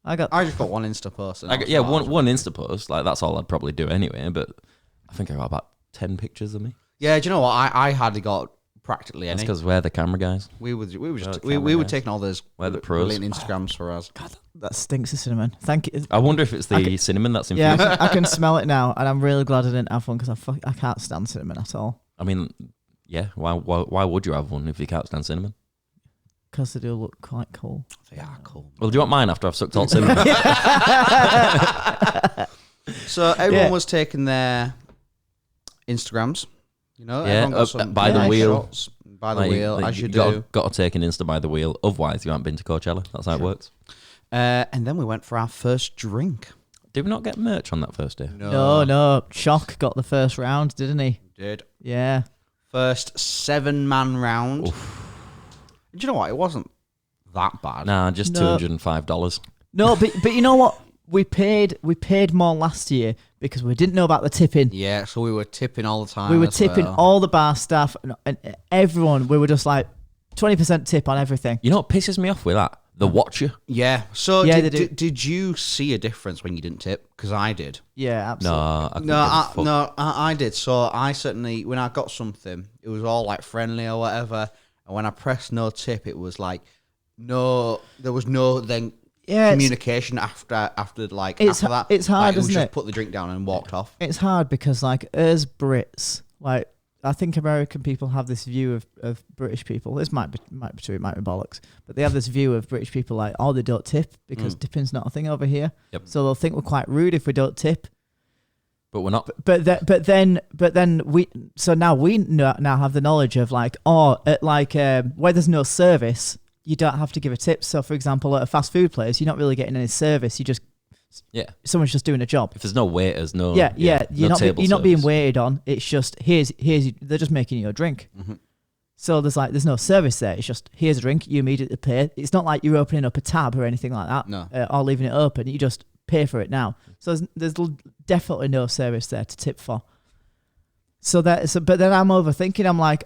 [SPEAKER 3] I just got one Insta post.
[SPEAKER 1] One Insta post. Like that's all I'd probably do anyway. But I think I got about 10 pictures of me.
[SPEAKER 3] Yeah, do you know what? I hardly got practically
[SPEAKER 1] That's
[SPEAKER 3] any.
[SPEAKER 1] because we're the camera guys.
[SPEAKER 3] We were
[SPEAKER 1] We're
[SPEAKER 3] just
[SPEAKER 1] the
[SPEAKER 3] we
[SPEAKER 1] camera
[SPEAKER 3] were
[SPEAKER 1] guys.
[SPEAKER 3] taking all those
[SPEAKER 1] We're the pros.
[SPEAKER 3] brilliant Instagrams for us.
[SPEAKER 2] God, that stinks of cinnamon. Thank you.
[SPEAKER 1] I wonder if it's the cinnamon that's infused.
[SPEAKER 2] Yeah, I can smell it now, and I'm really glad I didn't have one because I can't stand cinnamon at all.
[SPEAKER 1] I mean, yeah. Why would you have one if you can't stand cinnamon?
[SPEAKER 2] Because they do look quite cool.
[SPEAKER 3] They are cool.
[SPEAKER 1] Well, do you want mine after I've sucked all the cinnamon?
[SPEAKER 3] So everyone was taking their Instagrams. You know,
[SPEAKER 1] Yeah,
[SPEAKER 3] everyone got some
[SPEAKER 1] by the
[SPEAKER 3] nice
[SPEAKER 1] wheel.
[SPEAKER 3] shots by the wheel, as you do.
[SPEAKER 1] Got to take an Insta by the wheel. Otherwise, you haven't been to Coachella. That's how it works.
[SPEAKER 3] And then we went for our first drink.
[SPEAKER 1] Did we not get merch on that first day?
[SPEAKER 2] No. Shock got the first round, didn't he?
[SPEAKER 3] Did.
[SPEAKER 2] Yeah.
[SPEAKER 3] First 7-man round. Do you know what? It wasn't that bad.
[SPEAKER 1] Nah, just
[SPEAKER 2] No.
[SPEAKER 1] $205.
[SPEAKER 2] No, but you know what? We paid more last year because we didn't know about the tipping.
[SPEAKER 3] Yeah, so we were tipping all the time.
[SPEAKER 2] We were
[SPEAKER 3] as
[SPEAKER 2] tipping
[SPEAKER 3] well.
[SPEAKER 2] all the bar staff and everyone. We were just like 20% tip on everything.
[SPEAKER 1] You know what pisses me off with that? The watcher.
[SPEAKER 3] Yeah. So
[SPEAKER 2] Yeah,
[SPEAKER 3] did,
[SPEAKER 2] they do.
[SPEAKER 3] did you see a difference when you didn't tip? Because I did.
[SPEAKER 2] Yeah, absolutely.
[SPEAKER 1] No, I couldn't give a fuck.
[SPEAKER 3] I did. So I certainly, when I got something, it was all like friendly or whatever. And when I pressed no tip, it was like no. There was no then
[SPEAKER 2] Yeah,
[SPEAKER 3] communication after like
[SPEAKER 2] it's
[SPEAKER 3] after that.
[SPEAKER 2] it's hard,
[SPEAKER 3] like, was
[SPEAKER 2] isn't
[SPEAKER 3] just
[SPEAKER 2] it?
[SPEAKER 3] put the drink down and walked off.
[SPEAKER 2] It's hard because like as Brits, like I think American people have this view of British people. This might be true, it might be bollocks, but they have this view of British people like, oh, they don't tip because tipping's not a thing over here.
[SPEAKER 1] Yep.
[SPEAKER 2] So they'll think we're quite rude if we don't tip.
[SPEAKER 1] But we're not.
[SPEAKER 2] But then we now have the knowledge of like, at like where there's no service, you don't have to give a tip. So for example, at a fast food place, you're not really getting any service. You just someone's just doing a job.
[SPEAKER 1] If there's no waiters, no
[SPEAKER 2] You're
[SPEAKER 1] no
[SPEAKER 2] not
[SPEAKER 1] table
[SPEAKER 2] you're not being
[SPEAKER 1] service.
[SPEAKER 2] waited on. It's just here's they're just making you a drink.
[SPEAKER 3] Mm-hmm.
[SPEAKER 2] So there's no service there. It's just here's a drink. You immediately pay. It's not like you're opening up a tab or anything like that.
[SPEAKER 3] No.
[SPEAKER 2] Or leaving it open. You just pay for it now. So there's definitely no service there to tip for. But then I'm overthinking. I'm like,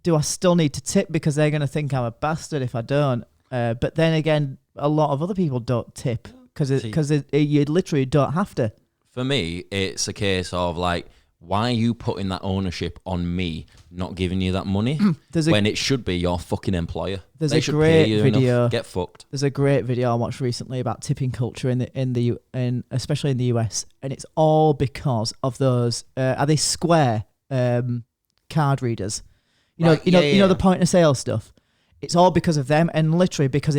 [SPEAKER 2] do I still need to tip because they're gonna think I'm a bastard if I don't? But then again, a lot of other people don't tip because you literally don't have to.
[SPEAKER 1] For me, it's a case of like, why are you putting that ownership on me, not giving you that money when it should be your fucking employer?
[SPEAKER 2] There's
[SPEAKER 1] They
[SPEAKER 2] a
[SPEAKER 1] should
[SPEAKER 2] great
[SPEAKER 1] pay you
[SPEAKER 2] video.
[SPEAKER 1] enough. Get fucked.
[SPEAKER 2] There's a great video I watched recently about tipping culture in especially in the US, and it's all because of those are they square card readers? You know the point of sale stuff. It's all because of them, and literally because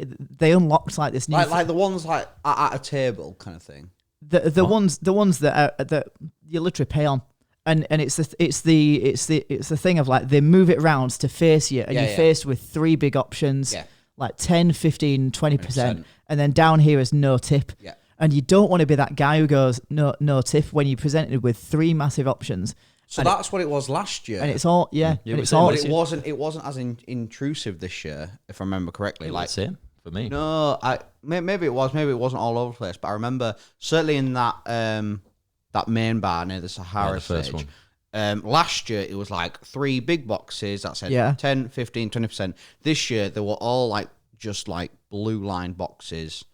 [SPEAKER 2] they unlocked like this new
[SPEAKER 3] Like the ones like at a table kind of thing.
[SPEAKER 2] the ones that you literally pay on. And it's the thing of like they move it around to face you, and you're faced with 3 big options, like 10, 15, 20%, and then down here is no tip.
[SPEAKER 3] Yeah.
[SPEAKER 2] And you don't want to be that guy who goes no tip when you're presented with 3 massive options.
[SPEAKER 3] So that's what it was last year.
[SPEAKER 2] And it's all and it's
[SPEAKER 1] same
[SPEAKER 2] all
[SPEAKER 1] as
[SPEAKER 3] But it wasn't as intrusive this year, if I remember correctly.
[SPEAKER 1] Like same for me.
[SPEAKER 3] No, maybe it was. Maybe it wasn't all over the place. But I remember certainly in that that main bar near the Sahara
[SPEAKER 1] the first
[SPEAKER 3] stage.
[SPEAKER 1] one.
[SPEAKER 3] Last year it was like 3 big boxes that said 10, 15, 20%. This year they were all like just like blue line boxes.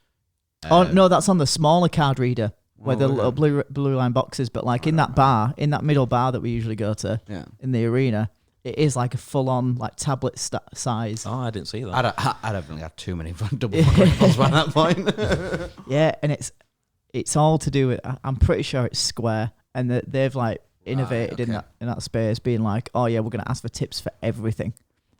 [SPEAKER 2] no, that's on the smaller card reader where the little blue line boxes. But like in that middle bar that we usually go to in the arena, it is like a full on like tablet size.
[SPEAKER 1] Oh, I didn't see that.
[SPEAKER 3] I definitely had too many double fucking by that point.
[SPEAKER 2] Yeah, and it's all to do with. I'm pretty sure it's square, and that they've like innovated in that space, being like, oh yeah, we're gonna ask for tips for everything.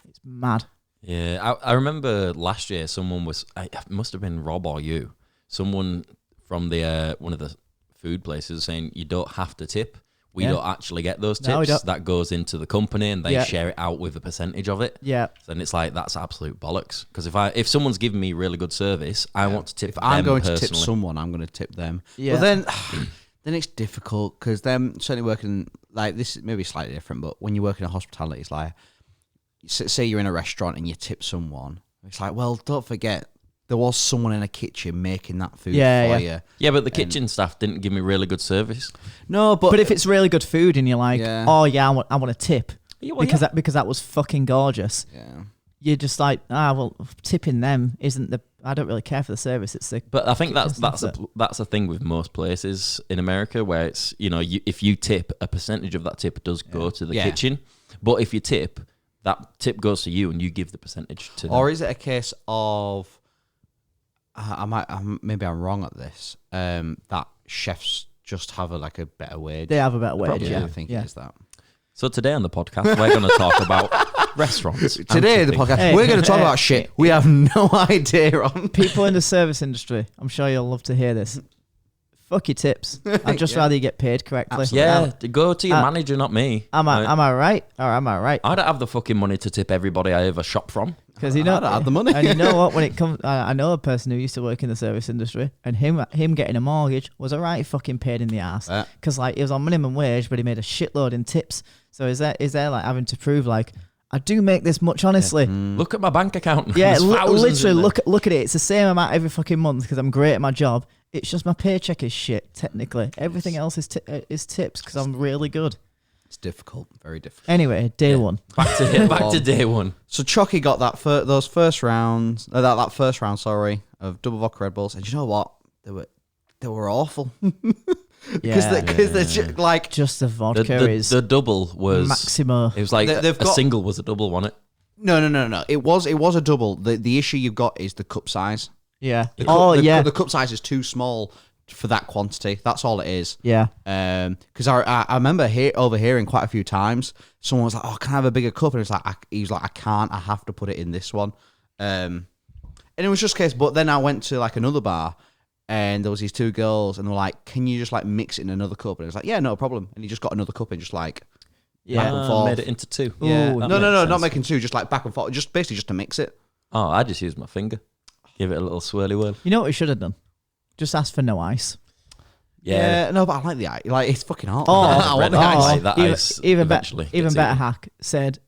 [SPEAKER 2] It's mad.
[SPEAKER 1] Yeah, I remember last year someone was. It must have been Rob or you. Someone from the one of the food places saying you don't have to tip. We don't actually get those
[SPEAKER 2] No, we
[SPEAKER 1] tips.
[SPEAKER 2] don't.
[SPEAKER 1] That goes into the company and they share it out with a percentage of it.
[SPEAKER 2] Yeah.
[SPEAKER 1] And it's like, that's absolute bollocks. Because if someone's giving me really good service, I want to tip
[SPEAKER 3] If
[SPEAKER 1] them
[SPEAKER 3] I'm going
[SPEAKER 1] personally.
[SPEAKER 3] to tip someone, I'm going to tip them.
[SPEAKER 2] Yeah.
[SPEAKER 3] But then it's difficult because them certainly working like this is maybe slightly different. But when you work in a hospitality, it's like say you're in a restaurant and you tip someone. It's like, well, don't forget there was someone in a kitchen making that food for you.
[SPEAKER 1] Yeah, but the kitchen staff didn't give me really good service.
[SPEAKER 3] No,
[SPEAKER 2] But if it's really good food and you're like, oh yeah, I want a tip because that was fucking gorgeous.
[SPEAKER 3] Yeah.
[SPEAKER 2] You're just like, well, tipping them isn't the. I don't really care for the service. It's the.
[SPEAKER 1] But I think that's a thing with most places in America where it's if you tip, a percentage of that tip does go to the kitchen. But if you tip, that tip goes to you and you give the percentage to them.
[SPEAKER 3] Or is it a case of maybe I'm wrong at this? That chefs just have a better wage.
[SPEAKER 2] They have a better wage.
[SPEAKER 1] Probably,
[SPEAKER 2] Yeah,
[SPEAKER 3] I think it is that.
[SPEAKER 1] So today on the podcast, we're going to talk about restaurants.
[SPEAKER 3] Today the podcast,
[SPEAKER 2] Hey,
[SPEAKER 3] we're going to talk
[SPEAKER 2] hey,
[SPEAKER 3] about shit we have no idea on.
[SPEAKER 2] People in the service industry, I'm sure you'll love to hear this. Fuck your tips. I'd just rather you get paid correctly.
[SPEAKER 1] Yeah, go to your manager, not me.
[SPEAKER 2] Am I right? Or am I right?
[SPEAKER 1] I don't have the fucking money to tip everybody I ever shop from.
[SPEAKER 2] Because you know,
[SPEAKER 3] I don't have the money.
[SPEAKER 2] And you know what? When it comes, I know a person who used to work in the service industry, and him getting a mortgage was a right fucking pain in the ass. Because like he was on minimum wage, but he made a shitload in tips. So is there like having to prove like I do make this much honestly?
[SPEAKER 1] Look at my bank account.
[SPEAKER 2] Yeah,
[SPEAKER 1] There's thousands
[SPEAKER 2] literally
[SPEAKER 1] in there.
[SPEAKER 2] look at it. It's the same amount every fucking month because I'm great at my job. It's just my paycheck is shit. Technically, everything else is tips because I'm really good.
[SPEAKER 3] It's difficult, very difficult.
[SPEAKER 2] Anyway, day one.
[SPEAKER 1] Back to day one.
[SPEAKER 3] So Chucky got that those first rounds, that first round, sorry, of double vodka Red Bulls, and you know what? They were awful. Because they're like
[SPEAKER 2] Just the vodka is
[SPEAKER 1] the double was
[SPEAKER 2] Maximo.
[SPEAKER 1] It was like
[SPEAKER 3] They've
[SPEAKER 1] a
[SPEAKER 3] got-
[SPEAKER 1] single was a double, wasn't it?
[SPEAKER 3] no. It was a double. The issue you've got is the cup size.
[SPEAKER 2] Yeah.
[SPEAKER 3] The cup size is too small for that quantity. That's all it is.
[SPEAKER 2] Yeah.
[SPEAKER 3] Because I remember overhearing quite a few times someone was like, "Oh, can I have a bigger cup?" And he was like, "I can't. I have to put it in this one." And it was just a case. But then I went to like another bar, and there was these two girls, and they were like, "Can you just like mix it in another cup?" And it was like, "Yeah, no problem." And he just got another cup and just like back and forth.
[SPEAKER 1] Made it into two.
[SPEAKER 3] Yeah.
[SPEAKER 2] Ooh,
[SPEAKER 3] No, not making two. Just like back and forth. Just basically just to mix it.
[SPEAKER 1] Oh, I just used my finger. Give it a little swirly whirl.
[SPEAKER 2] You know what we should have done? Just ask for no ice.
[SPEAKER 1] Yeah.
[SPEAKER 3] No, but I like the ice. Like it's fucking hot.
[SPEAKER 2] Oh,
[SPEAKER 3] I want the
[SPEAKER 1] red
[SPEAKER 3] ice.
[SPEAKER 1] ice. Like that
[SPEAKER 2] even,
[SPEAKER 1] ice
[SPEAKER 2] even
[SPEAKER 1] eventually
[SPEAKER 2] better, even
[SPEAKER 1] gets
[SPEAKER 2] better
[SPEAKER 1] eaten.
[SPEAKER 2] hack said,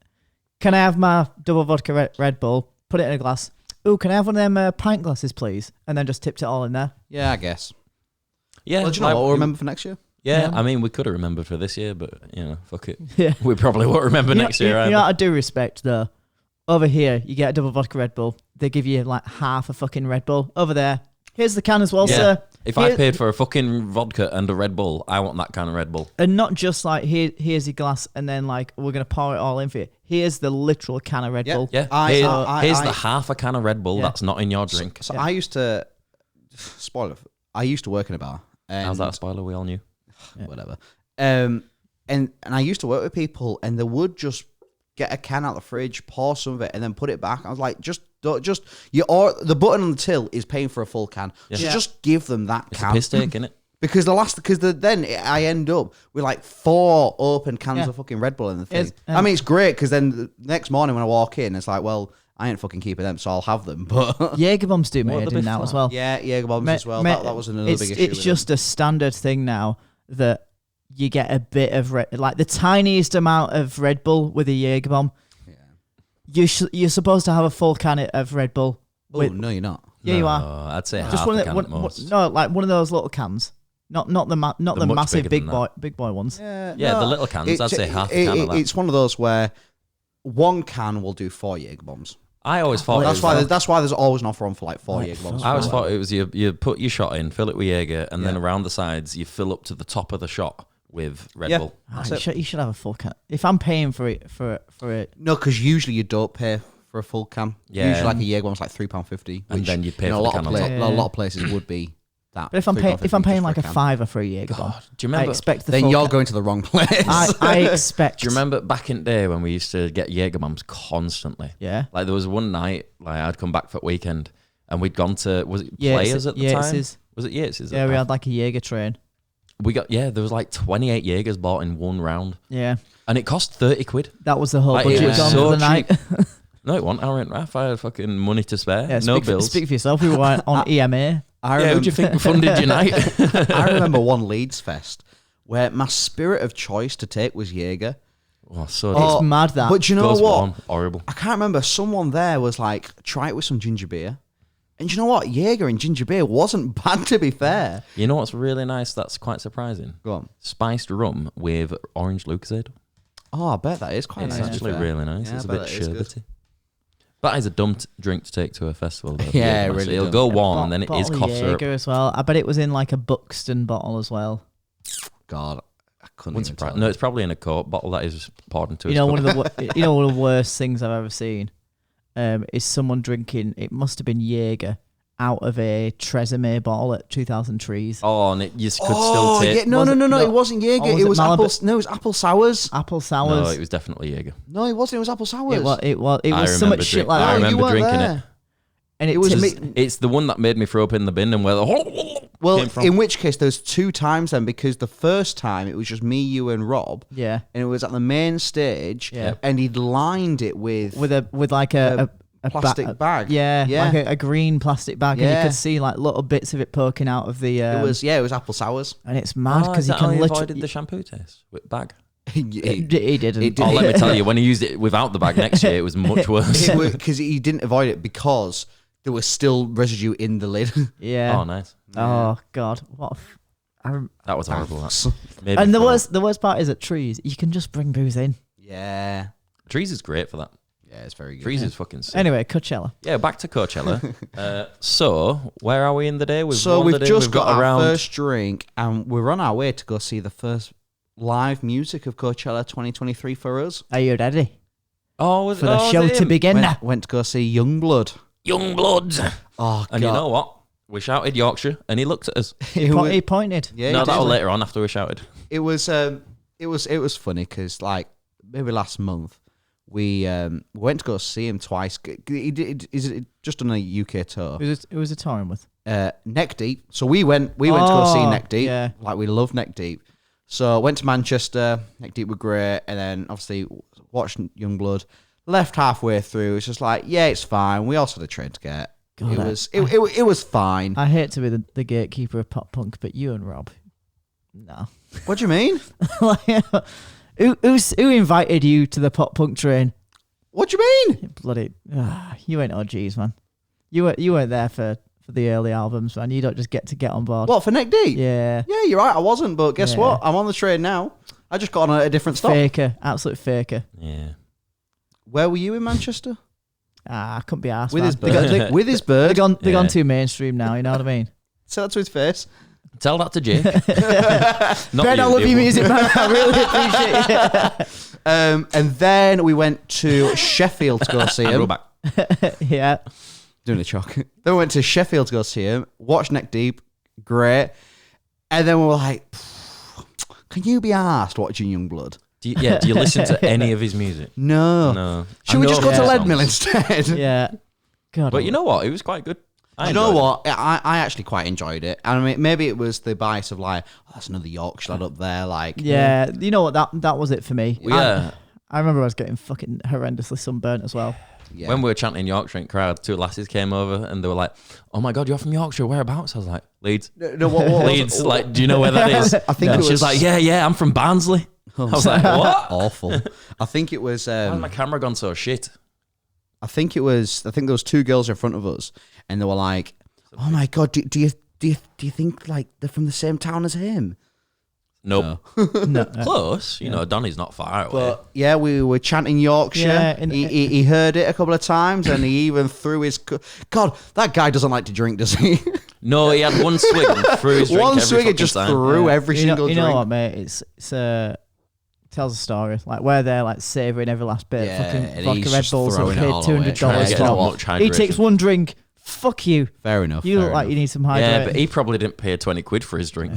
[SPEAKER 2] "Can I have my double vodka Red Bull? Put it in a glass. Ooh, can I have one of them pint glasses, please?" And then just tipped it all in there.
[SPEAKER 3] Yeah, I guess.
[SPEAKER 1] Yeah.
[SPEAKER 3] Well, do you know
[SPEAKER 1] like,
[SPEAKER 3] what we'll remember for next year?
[SPEAKER 1] Yeah,
[SPEAKER 2] Yeah.
[SPEAKER 1] I mean, we could have remembered for this year, but fuck it.
[SPEAKER 2] Yeah.
[SPEAKER 1] We probably won't remember next year
[SPEAKER 2] You
[SPEAKER 1] either.
[SPEAKER 2] know what I do respect though? Over here, you get a double vodka Red Bull. They give you like half a fucking Red Bull. Over there, here's the can as well,
[SPEAKER 1] Yeah.
[SPEAKER 2] sir.
[SPEAKER 1] If I paid for a fucking vodka and a Red Bull, I want that kind of Red Bull.
[SPEAKER 2] And not just like here's your glass, and then like we're gonna pour it all in for you. Here's the literal can of Red
[SPEAKER 3] Yeah.
[SPEAKER 2] Bull.
[SPEAKER 1] Yeah, here's the half a can of Red Bull that's not in your drink.
[SPEAKER 3] So I used to spoiler. I used to work in a bar. And
[SPEAKER 1] How's that a spoiler? We all knew.
[SPEAKER 3] Whatever. And I used to work with people, and they would just get a can out of the fridge, pour some of it, and then put it back. I was like, the button on the till is paying for a full can. So just give them that
[SPEAKER 1] It's
[SPEAKER 3] can.
[SPEAKER 1] a piss take, innit?
[SPEAKER 3] Because then I end up with like 4 open cans of fucking Red Bull in the thing. I mean, it's great because then the next morning when I walk in, it's like, well, I ain't fucking keeping them, so I'll have them. But
[SPEAKER 2] Jaeger bombs do
[SPEAKER 1] What,
[SPEAKER 2] made
[SPEAKER 1] they're
[SPEAKER 2] in now
[SPEAKER 1] flat?
[SPEAKER 2] as well.
[SPEAKER 3] yeah, bombs as well. That was another
[SPEAKER 2] it's,
[SPEAKER 3] big issue.
[SPEAKER 2] It's
[SPEAKER 3] with
[SPEAKER 2] just a standard thing now that you get a bit of like the tiniest amount of Red Bull with a Jaeger bomb.
[SPEAKER 3] Yeah.
[SPEAKER 2] You're supposed to have a full can of Red Bull.
[SPEAKER 3] Oh no, you're not.
[SPEAKER 2] Yeah, you are.
[SPEAKER 1] No, I'd say
[SPEAKER 2] Just
[SPEAKER 1] half
[SPEAKER 2] one
[SPEAKER 1] a
[SPEAKER 2] of
[SPEAKER 1] can
[SPEAKER 2] the,
[SPEAKER 1] at most.
[SPEAKER 2] no, like one of those little cans. Not the
[SPEAKER 1] much
[SPEAKER 2] massive
[SPEAKER 1] bigger than
[SPEAKER 2] big boy ones.
[SPEAKER 1] Yeah, the little cans, I'd say half a can of that.
[SPEAKER 3] It's one of those where one can will do 4 Jaeger bombs.
[SPEAKER 1] I always thought
[SPEAKER 3] That's why there's always an offer on for like 4 Jaeger bombs.
[SPEAKER 1] I always thought it was you put your shot in, fill it with Jaeger, and then around the sides you fill up to the top of the shot with Red Bull.
[SPEAKER 2] You should have a full can. If I'm paying for it,
[SPEAKER 3] No, because usually you don't pay for a full can.
[SPEAKER 1] Yeah.
[SPEAKER 3] Usually like a Jaeger bomb's like £3.50.
[SPEAKER 1] And
[SPEAKER 3] which,
[SPEAKER 1] then you'd pay
[SPEAKER 3] in
[SPEAKER 1] for
[SPEAKER 3] a
[SPEAKER 1] the
[SPEAKER 3] lot
[SPEAKER 1] can
[SPEAKER 3] of
[SPEAKER 1] on top.
[SPEAKER 3] A lot of places would be that.
[SPEAKER 2] but if I'm
[SPEAKER 3] £3.50
[SPEAKER 2] paying
[SPEAKER 3] just
[SPEAKER 2] like
[SPEAKER 3] for
[SPEAKER 2] a
[SPEAKER 3] can.
[SPEAKER 2] fiver for a Jaeger bomb,
[SPEAKER 1] Do you
[SPEAKER 2] I
[SPEAKER 1] remember?
[SPEAKER 2] expect the
[SPEAKER 3] Then
[SPEAKER 2] full
[SPEAKER 3] you're
[SPEAKER 2] can.
[SPEAKER 3] going to the wrong place.
[SPEAKER 2] I expect.
[SPEAKER 1] Do you remember back in the day when we used to get Jaeger bombs constantly?
[SPEAKER 2] Yeah.
[SPEAKER 1] Like there was one night, like I'd come back for weekend, and we'd gone to was it
[SPEAKER 2] Yeah,
[SPEAKER 1] Players at the time?
[SPEAKER 2] Yates's.
[SPEAKER 1] Was it Yates's?
[SPEAKER 2] Yeah, we had like a Jaeger train.
[SPEAKER 1] We got there was like 28 Jaegers bought in one round,
[SPEAKER 2] Yeah,
[SPEAKER 1] and it cost 30 quid.
[SPEAKER 2] that was the whole
[SPEAKER 1] Like,
[SPEAKER 2] budget
[SPEAKER 1] it was
[SPEAKER 2] gone
[SPEAKER 1] so
[SPEAKER 2] for the night.
[SPEAKER 1] No, it wasn't. I went Raf. I had fucking money to spare.
[SPEAKER 2] Yeah,
[SPEAKER 1] no bills.
[SPEAKER 2] Speak for yourself. We were on EMA.
[SPEAKER 1] Who do you think funded your night?
[SPEAKER 3] I remember one Leeds Fest where my spirit of choice to take was Jaeger.
[SPEAKER 1] Oh, so
[SPEAKER 2] It's mad that.
[SPEAKER 3] But do you know
[SPEAKER 1] goes
[SPEAKER 3] what?
[SPEAKER 1] on. Horrible.
[SPEAKER 3] I can't remember. Someone there was like, try it with some ginger beer. And do you know what? Jaeger and ginger beer wasn't bad, to be fair.
[SPEAKER 1] You know what's really nice? That's quite surprising.
[SPEAKER 3] Go on.
[SPEAKER 1] Spiced rum with orange Lucozade.
[SPEAKER 3] Oh, I bet that is quite
[SPEAKER 1] It's
[SPEAKER 3] nice. to be
[SPEAKER 1] actually
[SPEAKER 3] fair.
[SPEAKER 1] really nice.
[SPEAKER 3] Yeah,
[SPEAKER 1] It's a
[SPEAKER 3] I bet
[SPEAKER 1] bit
[SPEAKER 3] that is good.
[SPEAKER 1] sherbety. That is a dumb drink to take to a festival. Though,
[SPEAKER 3] Yeah,
[SPEAKER 1] Jaeger,
[SPEAKER 3] really
[SPEAKER 1] It'll
[SPEAKER 3] dumb.
[SPEAKER 1] go warm, and then it is
[SPEAKER 2] Bottle of
[SPEAKER 1] cough syrup.
[SPEAKER 2] Jaeger as well. I bet it was in like a Buxton bottle as well.
[SPEAKER 3] God, couldn't
[SPEAKER 1] Wouldn't
[SPEAKER 3] even
[SPEAKER 1] surprise.
[SPEAKER 3] tell.
[SPEAKER 1] No, it's probably in a Coke bottle that is poured into
[SPEAKER 2] You
[SPEAKER 1] his
[SPEAKER 2] know,
[SPEAKER 1] cup.
[SPEAKER 2] one of the worst things I've ever seen is someone drinking. It must have been Jaeger out of a Tresemme bottle at 2000 Trees.
[SPEAKER 1] Oh, and you could still take...
[SPEAKER 3] Yeah, no, it wasn't Jaeger.
[SPEAKER 2] Oh, was
[SPEAKER 3] it
[SPEAKER 2] it
[SPEAKER 3] was
[SPEAKER 2] Malibu?
[SPEAKER 3] it was apple sours.
[SPEAKER 2] Apple
[SPEAKER 1] No,
[SPEAKER 2] sours.
[SPEAKER 1] it was definitely Jaeger.
[SPEAKER 3] No, it wasn't. It was apple sours.
[SPEAKER 2] It was
[SPEAKER 1] I
[SPEAKER 2] so much shit like
[SPEAKER 1] I
[SPEAKER 2] that.
[SPEAKER 1] remember
[SPEAKER 3] you weren't
[SPEAKER 1] drinking
[SPEAKER 3] there.
[SPEAKER 1] it.
[SPEAKER 2] And
[SPEAKER 3] It was
[SPEAKER 2] tipped-
[SPEAKER 1] It's the one that made me throw up in the bin and where the...
[SPEAKER 3] Well,
[SPEAKER 1] came from.
[SPEAKER 3] in which case, there's 2 times then, because the first time it was just me, you, and Rob,
[SPEAKER 2] yeah,
[SPEAKER 3] and it was at the main stage,
[SPEAKER 2] Yeah.
[SPEAKER 3] and he'd lined it with
[SPEAKER 2] like a
[SPEAKER 3] plastic bag.
[SPEAKER 2] Yeah,
[SPEAKER 3] Yeah.
[SPEAKER 2] like a green plastic bag, and you
[SPEAKER 3] Yeah.
[SPEAKER 2] could see like little bits of it poking out of the.
[SPEAKER 3] It was apple sours.
[SPEAKER 2] and it's mad because you can
[SPEAKER 1] avoided
[SPEAKER 2] literally.
[SPEAKER 1] the shampoo taste with bag.
[SPEAKER 2] He didn't.
[SPEAKER 3] It did.
[SPEAKER 1] Oh, let me tell you, when he used it without the bag next year, it was much worse.
[SPEAKER 3] Because he didn't avoid it because there was still residue in the lid.
[SPEAKER 2] Yeah.
[SPEAKER 1] Oh, nice.
[SPEAKER 2] Oh God, what?
[SPEAKER 1] That was horrible. That. Made
[SPEAKER 2] And
[SPEAKER 1] me throw up.
[SPEAKER 2] the worst part is at Trees, you can just bring booze in.
[SPEAKER 3] Yeah.
[SPEAKER 1] Trees is great for that.
[SPEAKER 3] Yeah, it's very good.
[SPEAKER 1] Trees is fucking sick.
[SPEAKER 2] Anyway, Coachella.
[SPEAKER 1] Yeah, back to Coachella. So, where are we in the day? We've
[SPEAKER 3] We've just got our
[SPEAKER 1] around.
[SPEAKER 3] first drink, and we're on our way to go see the first live music of Coachella 2023 for us.
[SPEAKER 2] Are you ready
[SPEAKER 1] Oh,
[SPEAKER 2] for the show to begin?
[SPEAKER 3] Went to go see Youngblood.
[SPEAKER 1] Young Bloods.
[SPEAKER 3] Oh,
[SPEAKER 1] And
[SPEAKER 3] God.
[SPEAKER 1] you know what? We shouted Yorkshire, and he looked at us.
[SPEAKER 3] It was,
[SPEAKER 2] He pointed.
[SPEAKER 3] yeah,
[SPEAKER 1] No,
[SPEAKER 3] he
[SPEAKER 1] that was
[SPEAKER 3] did.
[SPEAKER 1] later on after we shouted.
[SPEAKER 3] It was funny because like maybe last month we went to go see him twice. He's just done a UK tour.
[SPEAKER 2] It was a touring with.
[SPEAKER 3] Neck Deep. So we went to go see
[SPEAKER 2] Oh,
[SPEAKER 3] Neck Deep.
[SPEAKER 2] yeah.
[SPEAKER 3] Like we love Neck Deep. So went to Manchester. Neck Deep were great, and then obviously watched Youngblood. Left halfway through. It's just like, yeah, it's fine. We also had a train to get.
[SPEAKER 2] God,
[SPEAKER 3] It was fine.
[SPEAKER 2] I hate to be the gatekeeper of pop punk, but you and Rob, no.
[SPEAKER 3] What do you mean?
[SPEAKER 2] Like, who invited you to the pop punk train?
[SPEAKER 3] What do you mean?
[SPEAKER 2] Bloody, you ain't OGs, man. You weren't there for the early albums, man. You don't just get on board.
[SPEAKER 3] What, for Neck Deep?
[SPEAKER 2] Yeah,
[SPEAKER 3] Yeah, you're right. I wasn't, but guess
[SPEAKER 2] Yeah.
[SPEAKER 3] what? I'm on the train now. I just got on a different stop.
[SPEAKER 2] faker, absolute faker.
[SPEAKER 1] Yeah.
[SPEAKER 3] Where were you in Manchester?
[SPEAKER 2] I couldn't be asked.
[SPEAKER 3] With his
[SPEAKER 2] They got-
[SPEAKER 3] bird. With his
[SPEAKER 2] They're
[SPEAKER 3] bird.
[SPEAKER 2] gone. They're
[SPEAKER 1] Yeah.
[SPEAKER 2] gone too mainstream now. You know what I mean?
[SPEAKER 3] Say that to his face.
[SPEAKER 1] Tell that to Jake.
[SPEAKER 2] Ben, I love your music, man. I really appreciate it.
[SPEAKER 3] And then we went to Sheffield to go see
[SPEAKER 1] And go
[SPEAKER 3] him.
[SPEAKER 1] back.
[SPEAKER 2] Yeah.
[SPEAKER 3] Doing a chalk. Then we went to Sheffield to go see him. Watched Neck Deep. Great. And then we were like, can you be asked watching Youngblood?
[SPEAKER 1] Do you listen to any of his music?
[SPEAKER 3] No.
[SPEAKER 1] No.
[SPEAKER 3] Should
[SPEAKER 1] I
[SPEAKER 3] we
[SPEAKER 1] know
[SPEAKER 3] just go
[SPEAKER 1] a
[SPEAKER 3] to
[SPEAKER 1] few
[SPEAKER 3] Leadmill
[SPEAKER 1] songs.
[SPEAKER 3] instead?
[SPEAKER 2] Yeah. God.
[SPEAKER 1] But you know what? It was quite good. I
[SPEAKER 3] You know
[SPEAKER 1] enjoyed it.
[SPEAKER 3] what? I actually quite enjoyed it. And I mean, maybe it was the bias of like, oh, that's another Yorkshire lad up there. Like,
[SPEAKER 2] Yeah. You know what? That was it for me.
[SPEAKER 1] Yeah.
[SPEAKER 2] I remember I was getting fucking horrendously sunburnt as well.
[SPEAKER 3] yeah.
[SPEAKER 1] When we were chanting Yorkshire in crowd, 2 lasses came over and they were like, "Oh my god, you're from Yorkshire? Whereabouts?" I was like, "Leeds."
[SPEAKER 3] No, what was
[SPEAKER 1] Leeds.
[SPEAKER 3] it?
[SPEAKER 1] Like, do you know where that is?
[SPEAKER 3] I think
[SPEAKER 1] And
[SPEAKER 3] it
[SPEAKER 1] she was
[SPEAKER 3] was
[SPEAKER 1] like, "Yeah, I'm from Barnsley." I was like, "What?
[SPEAKER 3] awful. I think it was.
[SPEAKER 1] Why's my camera gone so shit?"
[SPEAKER 3] I think there was 2 girls in front of us, and they were like, "Oh my god, do you think like they're from the same town as him?"
[SPEAKER 1] Nope.
[SPEAKER 2] No.
[SPEAKER 1] Close. You know, Donny's not far away.
[SPEAKER 3] But yeah, we were chanting Yorkshire.
[SPEAKER 2] Yeah, and-
[SPEAKER 3] he heard it a couple of times, and he even threw his. God, that guy doesn't like to drink, does he?
[SPEAKER 1] No, he had one swig and threw his drink
[SPEAKER 3] One
[SPEAKER 1] every
[SPEAKER 3] swig and
[SPEAKER 1] fucking
[SPEAKER 3] just
[SPEAKER 1] time.
[SPEAKER 3] threw every
[SPEAKER 2] you know,
[SPEAKER 3] single
[SPEAKER 2] you
[SPEAKER 3] drink.
[SPEAKER 2] know what, mate? It's tells a story. Like where they're like savouring every last bit.
[SPEAKER 3] Yeah,
[SPEAKER 2] Fucking
[SPEAKER 3] and
[SPEAKER 2] vodka
[SPEAKER 3] he's
[SPEAKER 2] Red
[SPEAKER 3] just
[SPEAKER 2] Bulls
[SPEAKER 3] throwing
[SPEAKER 2] that
[SPEAKER 3] it
[SPEAKER 2] paid
[SPEAKER 3] all away,
[SPEAKER 2] $200
[SPEAKER 3] trying
[SPEAKER 1] to get
[SPEAKER 2] for.
[SPEAKER 1] that much
[SPEAKER 2] He
[SPEAKER 1] hydration.
[SPEAKER 2] takes one drink. Fuck you.
[SPEAKER 3] Fair enough.
[SPEAKER 2] You
[SPEAKER 3] fair
[SPEAKER 2] look like
[SPEAKER 3] enough.
[SPEAKER 2] you need some hydration.
[SPEAKER 1] Yeah, but he probably didn't pay 20 quid for his drink.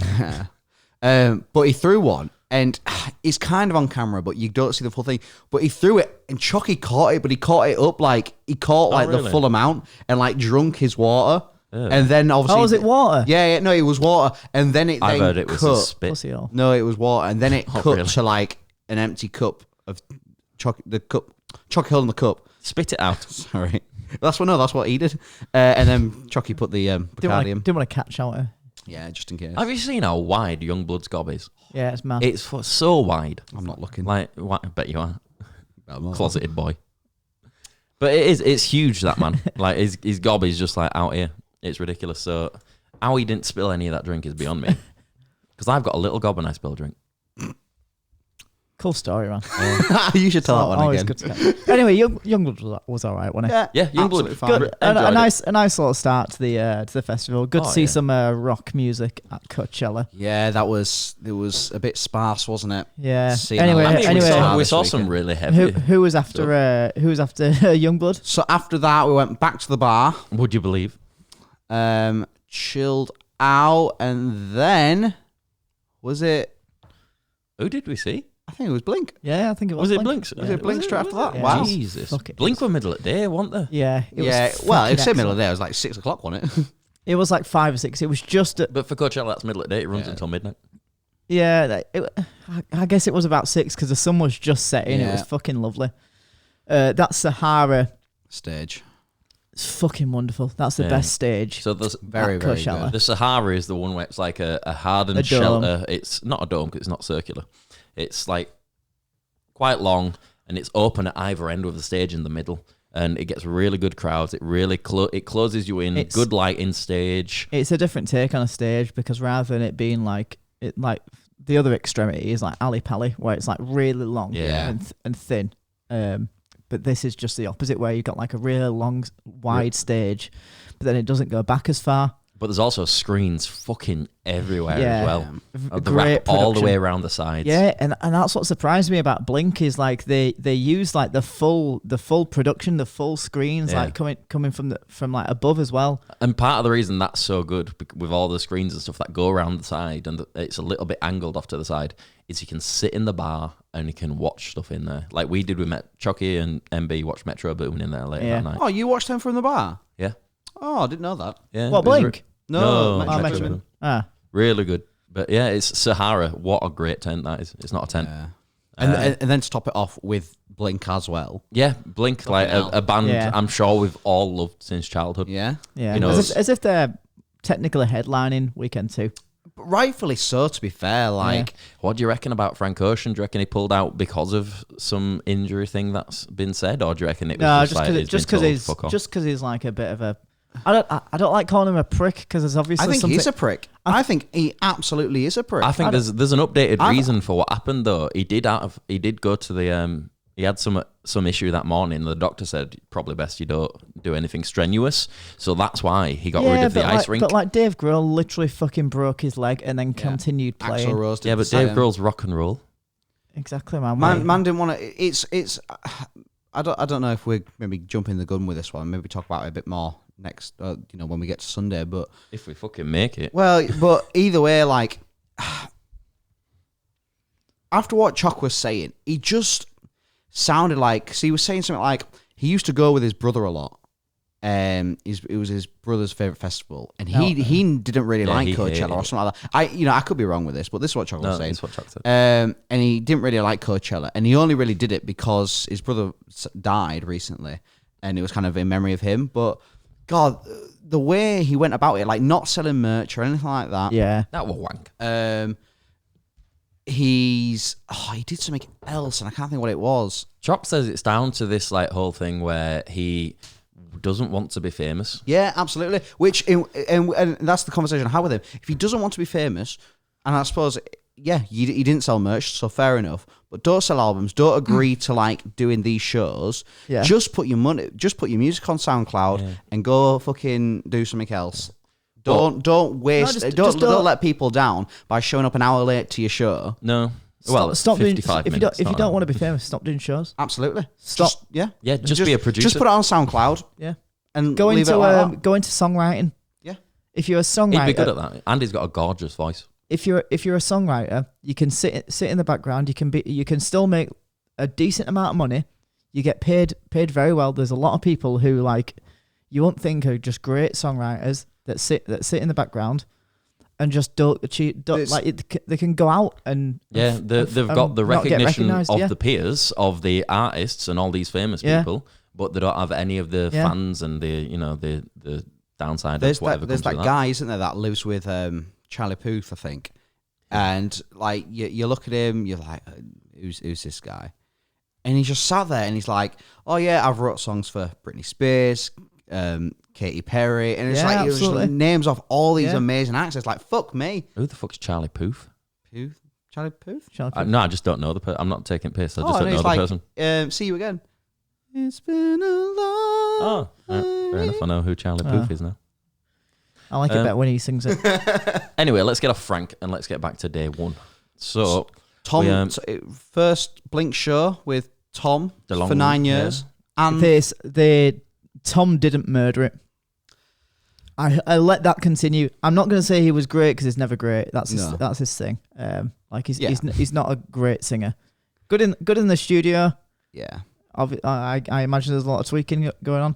[SPEAKER 3] But he threw one, and it's kind of on camera, but you don't see the full thing. But he threw it, and Chucky caught it, but he caught it up like he caught like the
[SPEAKER 1] really?
[SPEAKER 3] full amount, and like drunk his water,
[SPEAKER 1] Ew.
[SPEAKER 3] and then obviously,
[SPEAKER 2] Oh, was it water?
[SPEAKER 3] Yeah, no, it was water, and then it.
[SPEAKER 1] I've
[SPEAKER 3] then
[SPEAKER 1] heard it was
[SPEAKER 3] cut.
[SPEAKER 1] his spit.
[SPEAKER 2] Pussy hole.
[SPEAKER 3] No, it was water, and then it cut
[SPEAKER 1] really?
[SPEAKER 3] to like an empty cup of Chucky hole in the cup.
[SPEAKER 1] Spit it out.
[SPEAKER 3] Sorry, that's what he did, and then Chucky put the Bacardi in.
[SPEAKER 2] Didn't want to catch out her.
[SPEAKER 3] Yeah, just in case.
[SPEAKER 1] Have you seen how wide Youngblood's gob is?
[SPEAKER 2] Yeah, it's mad.
[SPEAKER 1] It's so wide.
[SPEAKER 3] I'm not looking.
[SPEAKER 1] Like, I bet you are.
[SPEAKER 3] I'm not.
[SPEAKER 1] Closeted boy. But it's huge, that man. Like, his gob is just like out here. It's ridiculous. So, how he didn't spill any of that drink is beyond me. Because I've got a little gob and I spill drink.
[SPEAKER 2] Cool story, man.
[SPEAKER 3] You should tell that one
[SPEAKER 2] Always
[SPEAKER 3] again.
[SPEAKER 2] good to get. Anyway, Youngblood was all right, wasn't it?
[SPEAKER 1] Yeah, Youngblood,
[SPEAKER 3] absolutely fine.
[SPEAKER 2] Good.
[SPEAKER 1] Enjoyed
[SPEAKER 2] A
[SPEAKER 1] it.
[SPEAKER 2] nice little start to the festival. Good to see some rock music at Coachella.
[SPEAKER 3] Yeah, it was a bit sparse, wasn't it?
[SPEAKER 2] Yeah.
[SPEAKER 3] Seeing
[SPEAKER 2] Anyway,
[SPEAKER 3] a lot of
[SPEAKER 1] we
[SPEAKER 3] stars
[SPEAKER 1] saw
[SPEAKER 3] this
[SPEAKER 1] some
[SPEAKER 3] weekend.
[SPEAKER 1] really heavy.
[SPEAKER 2] who was after Youngblood?
[SPEAKER 3] So after that, we went back to the bar,
[SPEAKER 1] Would you believe?
[SPEAKER 3] chilled out, and then was it?
[SPEAKER 1] Who did we see?
[SPEAKER 3] I think it was Blink.
[SPEAKER 2] Yeah, I think it was.
[SPEAKER 1] Was it Blink?
[SPEAKER 3] Was it Blink straight after that?
[SPEAKER 2] Yeah.
[SPEAKER 3] Wow.
[SPEAKER 1] Jesus.
[SPEAKER 2] Fuck it.
[SPEAKER 1] Blink were middle of the day, weren't they?
[SPEAKER 2] Yeah. It
[SPEAKER 3] Yeah,
[SPEAKER 2] was
[SPEAKER 3] well, it
[SPEAKER 2] fucking
[SPEAKER 3] said middle of
[SPEAKER 2] excellent.
[SPEAKER 3] the day. It was like 6 o'clock, wasn't it?
[SPEAKER 2] It was like 5 or 6. It was just at,
[SPEAKER 1] But for Coachella, that's middle of the day. It runs until midnight.
[SPEAKER 2] yeah. I guess it was about 6 because the sun was just setting. It was
[SPEAKER 3] Yeah.
[SPEAKER 2] fucking lovely. That Sahara,
[SPEAKER 3] Stage.
[SPEAKER 2] it's fucking wonderful. That's the
[SPEAKER 1] Yeah.
[SPEAKER 2] best stage.
[SPEAKER 1] So there's
[SPEAKER 3] Very,
[SPEAKER 2] at
[SPEAKER 3] very
[SPEAKER 2] Coachella.
[SPEAKER 3] good.
[SPEAKER 1] the Sahara is the one where it's like a hardened
[SPEAKER 2] A dome.
[SPEAKER 1] shelter. It's not a dome because it's not circular. It's like quite long and it's open at either end with the stage in the middle. And it gets really good crowds. It really it closes you in. Good lighting stage.
[SPEAKER 2] It's a different take on a stage because rather than it being like the other extremity is like Ali Pali, where it's like really long
[SPEAKER 1] Yeah.
[SPEAKER 2] and thin. But this is just the opposite, where you've got like a really long, wide stage, but then it doesn't go back as far.
[SPEAKER 1] But there's also screens fucking everywhere
[SPEAKER 2] Yeah.
[SPEAKER 1] as well.
[SPEAKER 2] A
[SPEAKER 1] The
[SPEAKER 2] great
[SPEAKER 1] wrap all the
[SPEAKER 2] production.
[SPEAKER 1] way around the sides.
[SPEAKER 2] Yeah, and that's what surprised me about Blink is like they use like the full production, the full screens,
[SPEAKER 1] Yeah.
[SPEAKER 2] like coming from like above as well.
[SPEAKER 1] And part of the reason that's so good with all the screens and stuff that go around the side and it's a little bit angled off to the side is you can sit in the bar and you can watch stuff in there. Like we did with Chucky and MB watched Metro Boomin in there later
[SPEAKER 2] Yeah.
[SPEAKER 1] that night.
[SPEAKER 3] Oh, you watched them from the bar?
[SPEAKER 1] Yeah.
[SPEAKER 3] Oh, I didn't know that.
[SPEAKER 1] Yeah.
[SPEAKER 2] What,
[SPEAKER 1] it was
[SPEAKER 2] Blink?
[SPEAKER 3] No,
[SPEAKER 1] Metro
[SPEAKER 3] Metro
[SPEAKER 1] Boomin.
[SPEAKER 2] Really?
[SPEAKER 1] Really good. But yeah, it's Sahara. What a great tent that is. It's not a tent.
[SPEAKER 3] Yeah. And then to top it off with Blink as well.
[SPEAKER 1] Yeah, Blink, like
[SPEAKER 3] hell.
[SPEAKER 1] a band
[SPEAKER 2] Yeah.
[SPEAKER 1] I'm sure we've all loved since childhood.
[SPEAKER 3] Yeah.
[SPEAKER 2] Yeah,
[SPEAKER 1] You know,
[SPEAKER 2] as if they're technically headlining weekend 2.
[SPEAKER 3] But rightfully so, to be fair. Like,
[SPEAKER 1] What do you reckon about Frank Ocean? Do you reckon he pulled out because of some injury thing that's been said, or do you reckon it was
[SPEAKER 2] No,
[SPEAKER 1] just because
[SPEAKER 2] he's like a bit of a. I don't like calling him a prick because there's obviously
[SPEAKER 3] I think
[SPEAKER 2] something.
[SPEAKER 3] he's a prick. I think he absolutely is a prick.
[SPEAKER 1] I think there's an updated reason for what happened though. He did go to the he had some issue that morning. The doctor said probably best you don't do anything strenuous. So that's why he got rid of the ice rink.
[SPEAKER 2] But like Dave Grohl literally fucking broke his leg and then continued playing.
[SPEAKER 3] Axl Rose did
[SPEAKER 1] Yeah,
[SPEAKER 3] the
[SPEAKER 1] but Dave
[SPEAKER 3] same.
[SPEAKER 1] Grohl's rock and roll.
[SPEAKER 2] Exactly, man.
[SPEAKER 3] Man didn't want to. It's. I don't know if we're maybe jumping the gun with this one. Maybe talk about it a bit more next. When we get to Sunday. But
[SPEAKER 1] If we fucking make it.
[SPEAKER 3] well, but either way, like after what Choc was saying, he just sounded like. So he was saying something like he used to go with his brother a lot. It was his brother's favorite festival, and he didn't really like
[SPEAKER 1] he
[SPEAKER 3] Coachella
[SPEAKER 1] hated
[SPEAKER 3] or
[SPEAKER 1] it.
[SPEAKER 3] something like that. I could be wrong with this, but this is what Choc was
[SPEAKER 1] No,
[SPEAKER 3] saying.
[SPEAKER 1] that's what Chuck said.
[SPEAKER 3] And he didn't really like Coachella, and he only really did it because his brother died recently, and it was kind of in memory of him. But God, the way he went about it, like not selling merch or anything like that.
[SPEAKER 2] Yeah.
[SPEAKER 1] That was wank.
[SPEAKER 3] He did something else, and I can't think what it was.
[SPEAKER 1] Chop says it's down to this like whole thing where he doesn't want to be famous.
[SPEAKER 3] Yeah, absolutely. And that's the conversation I had with him. If he doesn't want to be famous, and I suppose, yeah, he didn't sell merch, so fair enough. But don't sell albums. Don't agree to like doing these shows.
[SPEAKER 2] Yeah.
[SPEAKER 3] Just put your music on SoundCloud and go fucking do something else. Don't waste. Don't let people down by showing up an hour late to your show.
[SPEAKER 1] No.
[SPEAKER 2] Stop doing.
[SPEAKER 1] 55
[SPEAKER 2] If
[SPEAKER 1] minutes.
[SPEAKER 2] you don't want to be famous, stop doing shows.
[SPEAKER 3] Absolutely.
[SPEAKER 2] Stop.
[SPEAKER 1] Yeah, just be a producer.
[SPEAKER 3] Just put it on SoundCloud.
[SPEAKER 2] Yeah.
[SPEAKER 3] And
[SPEAKER 2] Go
[SPEAKER 3] leave
[SPEAKER 2] into
[SPEAKER 3] it like that.
[SPEAKER 2] go into songwriting.
[SPEAKER 3] Yeah.
[SPEAKER 2] If you're a songwriter,
[SPEAKER 1] He'd be good at that. Andy's got a gorgeous voice.
[SPEAKER 2] if you're a songwriter, you can sit in the background. You can still make a decent amount of money. You get paid very well. There's a lot of people who like you won't think are just great songwriters that sit in the background and just don't achieve. They can go out and
[SPEAKER 1] They've got the
[SPEAKER 2] not get
[SPEAKER 1] recognition
[SPEAKER 2] recognised,
[SPEAKER 1] of
[SPEAKER 2] yeah.
[SPEAKER 1] the peers of the artists and all these famous
[SPEAKER 2] Yeah.
[SPEAKER 1] people, but they don't have any of the
[SPEAKER 2] Yeah.
[SPEAKER 1] fans and the downside
[SPEAKER 3] There's
[SPEAKER 1] of whatever
[SPEAKER 3] there's
[SPEAKER 1] comes
[SPEAKER 3] that
[SPEAKER 1] with
[SPEAKER 3] guy, isn't there, that lives with Charlie Puth, I think. And like you look at him, you're like, who's this guy? And he's just sat there and he's like, oh yeah, I've wrote songs for Britney Spears, Katy Perry, and it's
[SPEAKER 2] Yeah,
[SPEAKER 3] like it was just
[SPEAKER 2] absolutely.
[SPEAKER 3] names off all these
[SPEAKER 2] Yeah.
[SPEAKER 3] amazing acts. It's like, fuck me.
[SPEAKER 1] Who the fuck's Charlie Puth?
[SPEAKER 3] Puth? Charlie Puth?
[SPEAKER 2] Charlie Puth.
[SPEAKER 1] No, I just don't know the person. I'm not taking piss. I just
[SPEAKER 3] Oh,
[SPEAKER 1] don't
[SPEAKER 3] and
[SPEAKER 1] know
[SPEAKER 3] it's
[SPEAKER 1] the
[SPEAKER 3] like,
[SPEAKER 1] person.
[SPEAKER 3] See you again. It's been a long
[SPEAKER 1] Oh, fair enough. I know who Charlie Puth is now.
[SPEAKER 2] I like it better when he sings it.
[SPEAKER 1] Anyway, let's get off Frank and let's get back to day one. So,
[SPEAKER 3] Tom, first Blink show with Tom
[SPEAKER 1] DeLonge,
[SPEAKER 3] for 9 years. And
[SPEAKER 2] Tom didn't murder it. I let that continue. I'm not going to say he was great because he's never great. That's his thing. He's not a great singer. Good in the studio.
[SPEAKER 3] Yeah.
[SPEAKER 2] I imagine there's a lot of tweaking going on.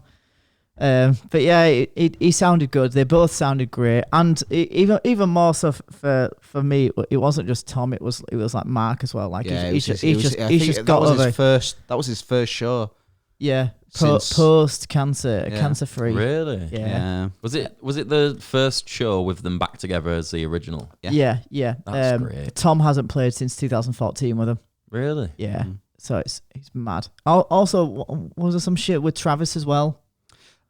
[SPEAKER 2] But yeah, he sounded good. They both sounded great, and even more so for me, it wasn't just Tom. It was like Mark as well. Like he's just got over.
[SPEAKER 3] That was his first show.
[SPEAKER 2] Yeah, post cancer, cancer free.
[SPEAKER 1] Really?
[SPEAKER 2] Yeah.
[SPEAKER 1] Was it the first show with them back together as the original?
[SPEAKER 2] Yeah.
[SPEAKER 1] That's great.
[SPEAKER 2] Tom hasn't played since 2014 with them.
[SPEAKER 1] Really?
[SPEAKER 2] Yeah. So he's mad. Also, was there some shit with Travis as well?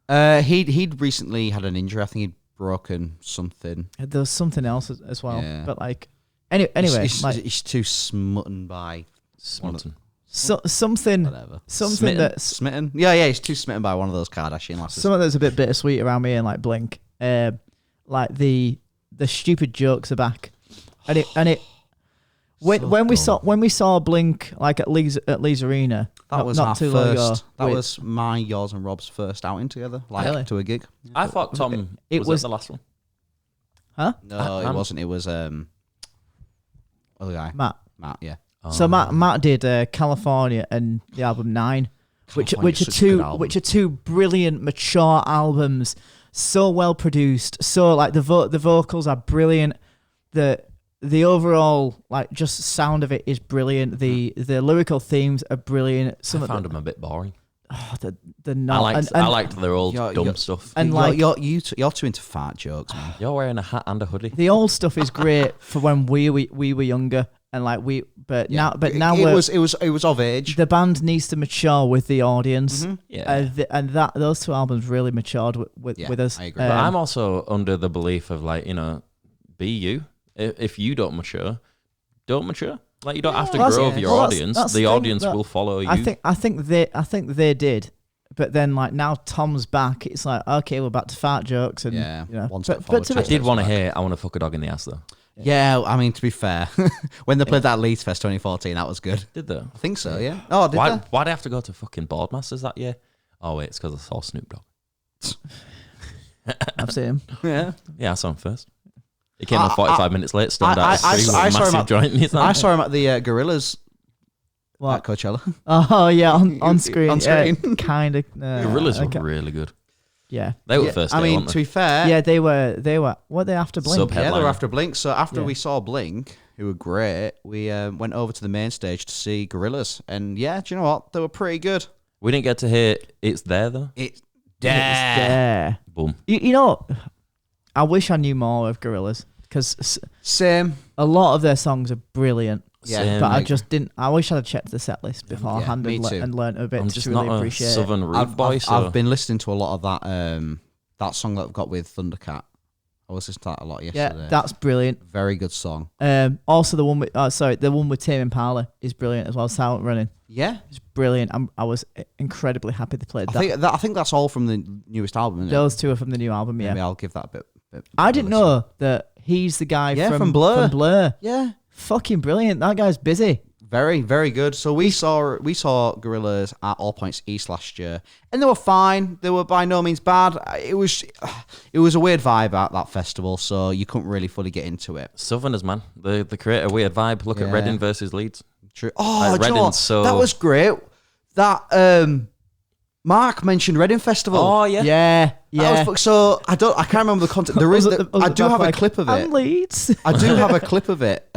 [SPEAKER 3] He'd recently had an injury. I think he'd broken something.
[SPEAKER 2] There was something else as well.
[SPEAKER 3] Yeah.
[SPEAKER 2] But like, anyway,
[SPEAKER 3] he's too smitten by
[SPEAKER 1] Smitten.
[SPEAKER 2] Something
[SPEAKER 1] Smitten?
[SPEAKER 2] that's
[SPEAKER 3] smitten. Yeah, he's too smitten by one of those Kardashian lasses.
[SPEAKER 2] something that's a bit bittersweet around me and like Blink. Like the stupid jokes are back, and it. When we saw Blink like at Lee's Arena,
[SPEAKER 3] that was
[SPEAKER 2] not
[SPEAKER 3] our
[SPEAKER 2] too long ago.
[SPEAKER 3] first. That was yours, and Rob's first outing together, like
[SPEAKER 2] Really?
[SPEAKER 3] to a gig.
[SPEAKER 1] I thought Tom was the last one.
[SPEAKER 2] Huh?
[SPEAKER 3] No, it wasn't. It was other guy,
[SPEAKER 2] Matt.
[SPEAKER 3] Yeah.
[SPEAKER 2] So Matt did California and the album 9, which are two brilliant mature albums, so well produced, so like the vocals are brilliant, the overall like just sound of it is brilliant, the lyrical themes are brilliant.
[SPEAKER 1] I found them a bit boring.
[SPEAKER 2] Oh, they're not.
[SPEAKER 1] I liked their old dumb stuff.
[SPEAKER 3] And
[SPEAKER 2] like
[SPEAKER 3] you're too into fart jokes, man.
[SPEAKER 1] You're wearing a hat and a hoodie.
[SPEAKER 2] the old stuff is great for when we were younger. And like now
[SPEAKER 3] it was of age.
[SPEAKER 2] The band needs to mature with the audience.
[SPEAKER 3] Mm-hmm.
[SPEAKER 2] And those two albums really matured with us.
[SPEAKER 3] I agree.
[SPEAKER 1] But I'm also under the belief of like, be you. If you don't mature, don't mature. Like you don't have to grow with your audience.
[SPEAKER 2] That's
[SPEAKER 1] the
[SPEAKER 2] thing,
[SPEAKER 1] audience will follow you.
[SPEAKER 2] I think they did. But then like now Tom's back, it's like okay, we're back to fart jokes and
[SPEAKER 3] one step forward.
[SPEAKER 1] I did want to hear I want to fuck a dog in the ass though.
[SPEAKER 3] Yeah, I mean, to be fair, when they played that Leeds Fest 2014, that was good.
[SPEAKER 1] Did they?
[SPEAKER 3] I think so, yeah. Oh, did they?
[SPEAKER 1] Why'd I have to go to fucking Boardmasters that year? Oh, wait, it's because I saw Snoop Dogg.
[SPEAKER 2] I've seen him.
[SPEAKER 3] Yeah.
[SPEAKER 1] Yeah, I saw him first. He came on 45 minutes late, stoned out of the street with a
[SPEAKER 3] I saw him
[SPEAKER 1] massive joint in his hand.
[SPEAKER 3] I saw him at the Gorillas at Coachella.
[SPEAKER 2] Oh yeah, on screen.
[SPEAKER 3] On screen.
[SPEAKER 2] Kind of.
[SPEAKER 1] Gorillas were really good.
[SPEAKER 2] Yeah.
[SPEAKER 1] They were first day,
[SPEAKER 3] I mean,
[SPEAKER 1] weren't
[SPEAKER 3] to
[SPEAKER 1] they?
[SPEAKER 3] be fair...
[SPEAKER 2] Yeah, they were. What they after Blink?
[SPEAKER 1] Sub-
[SPEAKER 3] Yeah, they
[SPEAKER 1] Headliner.
[SPEAKER 3] were after Blink. So after we saw Blink, who were great, we went over to the main stage to see Gorillas. And yeah, do you know what? They were pretty good.
[SPEAKER 1] We didn't get to hear It's There, though.
[SPEAKER 3] It's
[SPEAKER 2] there.
[SPEAKER 1] Boom.
[SPEAKER 2] You know, I wish I knew more of Gorillaz because
[SPEAKER 3] Same.
[SPEAKER 2] a lot of their songs are brilliant.
[SPEAKER 3] Yeah,
[SPEAKER 1] Same.
[SPEAKER 2] But I just didn't. I wish I'd have checked the set list beforehand
[SPEAKER 3] me too.
[SPEAKER 2] and learned a bit
[SPEAKER 1] I'm
[SPEAKER 2] to
[SPEAKER 1] just
[SPEAKER 2] really
[SPEAKER 1] not a
[SPEAKER 2] appreciate it.
[SPEAKER 1] Southern rude boy, so...
[SPEAKER 3] I've been listening to a lot of that song that I've got with Thundercat. I was listening to that a lot yesterday.
[SPEAKER 2] Yeah, that's brilliant.
[SPEAKER 3] Very good song.
[SPEAKER 2] Also, the one with Tame Impala is brilliant as well. Silent Running.
[SPEAKER 3] Yeah,
[SPEAKER 2] It's brilliant. I was incredibly happy they played that.
[SPEAKER 3] I think that's all from the newest album. Isn't
[SPEAKER 2] Those two are from the new album.
[SPEAKER 3] it?
[SPEAKER 2] Yeah,
[SPEAKER 3] Maybe I'll give that a bit.
[SPEAKER 2] I didn't know that he's the guy from
[SPEAKER 3] Blur.
[SPEAKER 2] From Blur.
[SPEAKER 3] Yeah,
[SPEAKER 2] Fucking brilliant. That guy's busy.
[SPEAKER 3] very very good. So we saw Gorillaz at All Points East last year, and they were fine. They were by no means bad. It was a weird vibe at that festival, so you couldn't really fully get into it.
[SPEAKER 1] Southerners, man. They create a weird vibe. Look at Reading versus Leeds.
[SPEAKER 3] True. Oh,
[SPEAKER 1] Like,
[SPEAKER 3] do you know what?
[SPEAKER 1] Reading's
[SPEAKER 3] That was great. That Mark mentioned Reading Festival.
[SPEAKER 1] Oh, yeah.
[SPEAKER 2] Yeah.
[SPEAKER 3] That was so I can't remember the content. There is I do have a clip of it.
[SPEAKER 2] And Leeds.
[SPEAKER 3] I do have a clip of it.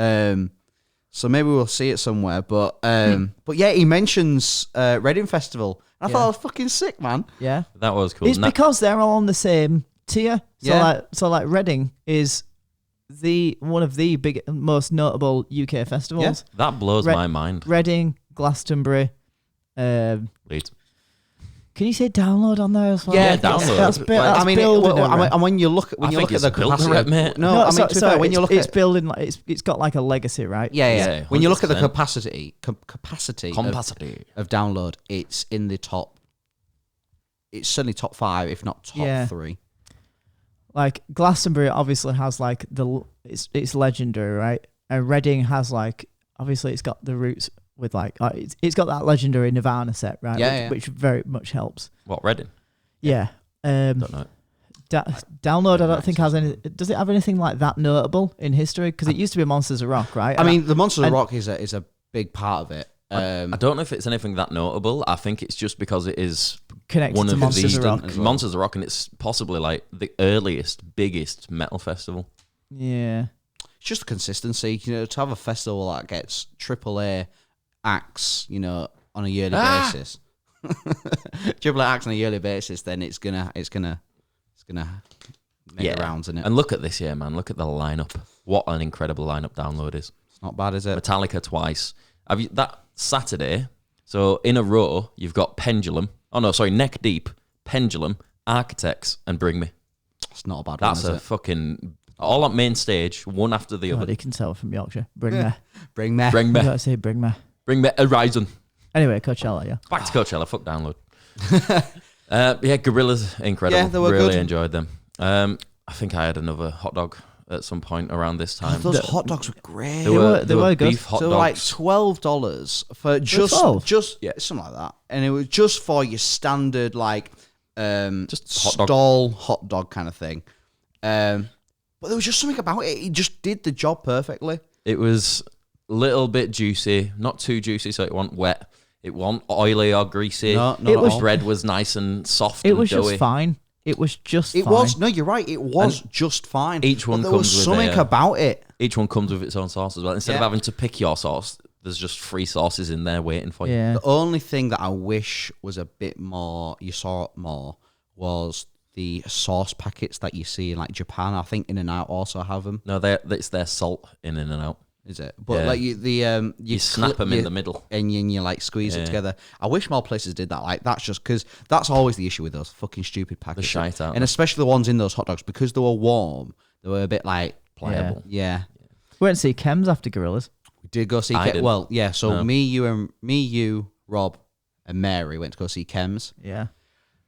[SPEAKER 3] So maybe we'll see it somewhere. But yeah, he mentions Reading Festival. And I thought that was fucking sick, man.
[SPEAKER 2] Yeah.
[SPEAKER 1] That was cool.
[SPEAKER 2] It's because they're all on the same tier. So like Reading is one of the most notable UK festivals.
[SPEAKER 1] That blows my mind.
[SPEAKER 2] Reading, Glastonbury,
[SPEAKER 1] Leeds.
[SPEAKER 2] Can you say download on there as well?
[SPEAKER 3] Yeah,
[SPEAKER 1] download.
[SPEAKER 2] That's
[SPEAKER 3] I mean, and when you look at
[SPEAKER 1] I think
[SPEAKER 3] the
[SPEAKER 1] it's built
[SPEAKER 3] capacity,
[SPEAKER 1] right, mate.
[SPEAKER 3] no, I mean, to be fair, when you look
[SPEAKER 2] it's
[SPEAKER 3] at
[SPEAKER 2] building like it's got like a legacy, right?
[SPEAKER 3] yeah. When you look at the
[SPEAKER 1] 100%.
[SPEAKER 3] capacity of download, it's in the top. It's certainly top 5, if not top 3.
[SPEAKER 2] Like Glastonbury obviously has like it's legendary, right? And Reading has like obviously it's got the roots with like it's got that legendary Nirvana set, right? Which very much helps.
[SPEAKER 1] What, Reading?
[SPEAKER 2] Yeah.
[SPEAKER 1] Don't know.
[SPEAKER 2] Download, I don't think has any. Does it have anything like that notable in history? Because it used to be Monsters of Rock, right?
[SPEAKER 3] I mean, the Monsters of Rock is a big part of it.
[SPEAKER 1] I don't know if it's anything that notable. I think it's just because it is
[SPEAKER 2] connected
[SPEAKER 1] one
[SPEAKER 2] to
[SPEAKER 1] of
[SPEAKER 2] Monsters
[SPEAKER 1] the
[SPEAKER 2] of Rock.
[SPEAKER 1] Monsters of Rock, and it's possibly like the earliest, biggest metal festival.
[SPEAKER 2] Yeah.
[SPEAKER 3] It's just consistency, to have a festival that gets AAA acts, on a yearly basis. AAA acts on a yearly basis, then it's gonna make rounds, isn't it?
[SPEAKER 1] And look at this year, man. Look at the lineup. What an incredible lineup Download is.
[SPEAKER 3] It's not bad, is it?
[SPEAKER 1] Metallica twice. Have you that Saturday? So in a row, you've got Pendulum. Oh no, sorry, Neck Deep, Pendulum, Architects, and Bring Me.
[SPEAKER 3] It's not a bad
[SPEAKER 1] That's
[SPEAKER 3] one, is
[SPEAKER 1] a
[SPEAKER 3] it?
[SPEAKER 1] fucking all on main stage, one after the other.
[SPEAKER 2] You can tell from Yorkshire. Bring me.
[SPEAKER 3] Bring me.
[SPEAKER 1] Bring
[SPEAKER 2] You
[SPEAKER 1] me,
[SPEAKER 2] gotta say bring me.
[SPEAKER 1] bring me Horizon.
[SPEAKER 2] Anyway, Coachella, yeah.
[SPEAKER 1] Back to Coachella. Fuck Download. Gorillas, incredible.
[SPEAKER 3] Yeah, they were
[SPEAKER 1] really
[SPEAKER 3] good.
[SPEAKER 1] enjoyed them. I think I had another hot dog at some point around this time.
[SPEAKER 3] Those hot dogs were great.
[SPEAKER 1] They
[SPEAKER 2] were good.
[SPEAKER 1] beef hot
[SPEAKER 3] So
[SPEAKER 1] dogs.
[SPEAKER 3] like $12 for just
[SPEAKER 2] 12?
[SPEAKER 3] something like that, and it was just for your standard like
[SPEAKER 1] Just hot dog.
[SPEAKER 3] stall hot dog kind of thing. But there was just something about it. It just did the job perfectly.
[SPEAKER 1] It was a little bit juicy, not too juicy, so it wasn't wet. It wasn't oily or greasy.
[SPEAKER 3] No,
[SPEAKER 2] It was-
[SPEAKER 1] bread was nice and soft.
[SPEAKER 2] It
[SPEAKER 1] and
[SPEAKER 2] was
[SPEAKER 1] doughy.
[SPEAKER 2] just fine. It was just
[SPEAKER 3] It
[SPEAKER 2] fine.
[SPEAKER 3] was no, you're right. It was just fine.
[SPEAKER 1] each one
[SPEAKER 3] but there was
[SPEAKER 1] comes with
[SPEAKER 3] something
[SPEAKER 1] a-
[SPEAKER 3] about it.
[SPEAKER 1] Each one comes with its own sauce as well. Instead of
[SPEAKER 3] Yeah.
[SPEAKER 1] having to pick your sauce, there's just 3 sauces in there waiting for you.
[SPEAKER 2] Yeah.
[SPEAKER 3] The only thing that I wish was a bit more, you saw it more, was the sauce packets that you see in like Japan. I think In-N-Out also have them.
[SPEAKER 1] No, it's their salt in and out.
[SPEAKER 3] Is it? But
[SPEAKER 1] Yeah.
[SPEAKER 3] like you
[SPEAKER 1] snap them in the middle.
[SPEAKER 3] and you like squeeze it
[SPEAKER 1] Yeah.
[SPEAKER 3] together. I wish more places did that. Like that's just because that's always the issue with those fucking stupid packets.
[SPEAKER 1] shite, aren't
[SPEAKER 3] and
[SPEAKER 1] they?
[SPEAKER 3] especially the ones in those hot dogs because they were warm. They were a bit like
[SPEAKER 1] Pliable.
[SPEAKER 3] Yeah.
[SPEAKER 2] We went to see Chems after Gorillas.
[SPEAKER 3] We did go see.
[SPEAKER 1] I didn't.
[SPEAKER 3] Well, yeah. So
[SPEAKER 1] No.
[SPEAKER 3] you, Rob, and Mary went to go see Chems.
[SPEAKER 2] Yeah.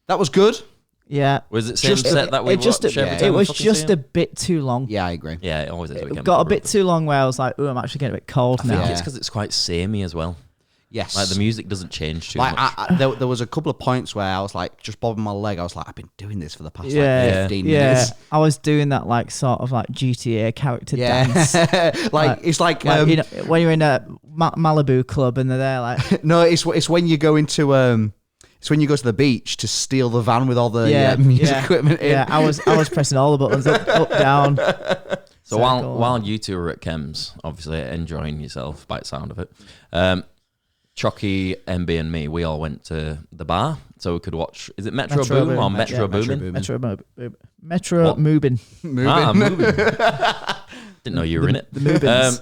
[SPEAKER 3] That was good.
[SPEAKER 2] Yeah.
[SPEAKER 1] Was it same
[SPEAKER 3] Just-
[SPEAKER 1] set that we
[SPEAKER 2] It just
[SPEAKER 1] watch every
[SPEAKER 3] yeah.
[SPEAKER 1] time
[SPEAKER 2] it
[SPEAKER 1] we
[SPEAKER 2] was
[SPEAKER 1] fucking
[SPEAKER 2] just
[SPEAKER 1] see
[SPEAKER 2] a
[SPEAKER 1] 'em?
[SPEAKER 2] bit too long.
[SPEAKER 3] Yeah, I agree.
[SPEAKER 1] Yeah, it always is.
[SPEAKER 2] It got a bit too long where I was like, oh, I'm actually getting a bit cold
[SPEAKER 1] I think
[SPEAKER 2] now.
[SPEAKER 1] it's because it's quite samey as well.
[SPEAKER 3] Yes.
[SPEAKER 1] Like the music doesn't change too
[SPEAKER 3] Like
[SPEAKER 1] much.
[SPEAKER 3] there was a couple of points where I was like just bobbing my leg. I was like, I've been doing this for the past
[SPEAKER 2] Yeah.
[SPEAKER 3] like 15
[SPEAKER 2] Yeah.
[SPEAKER 3] minutes.
[SPEAKER 2] I was doing that like sort of like GTA character dance.
[SPEAKER 3] like it's like,
[SPEAKER 2] Like, when you're in a Malibu club and they're there like
[SPEAKER 3] no, it's when you go into it's when you go to the beach to steal the van with all the music equipment in.
[SPEAKER 2] Yeah, I was pressing all the buttons up, down.
[SPEAKER 1] So
[SPEAKER 2] circle.
[SPEAKER 1] while you two were at Chems, obviously enjoying yourself by the sound of it, Chucky, MB, and me, we all went to the bar so we could watch. Is it Metro Boom or Metro Boomin?
[SPEAKER 2] Metro Moobin.
[SPEAKER 1] Moving. Didn't know you were in it.
[SPEAKER 2] The Moobins.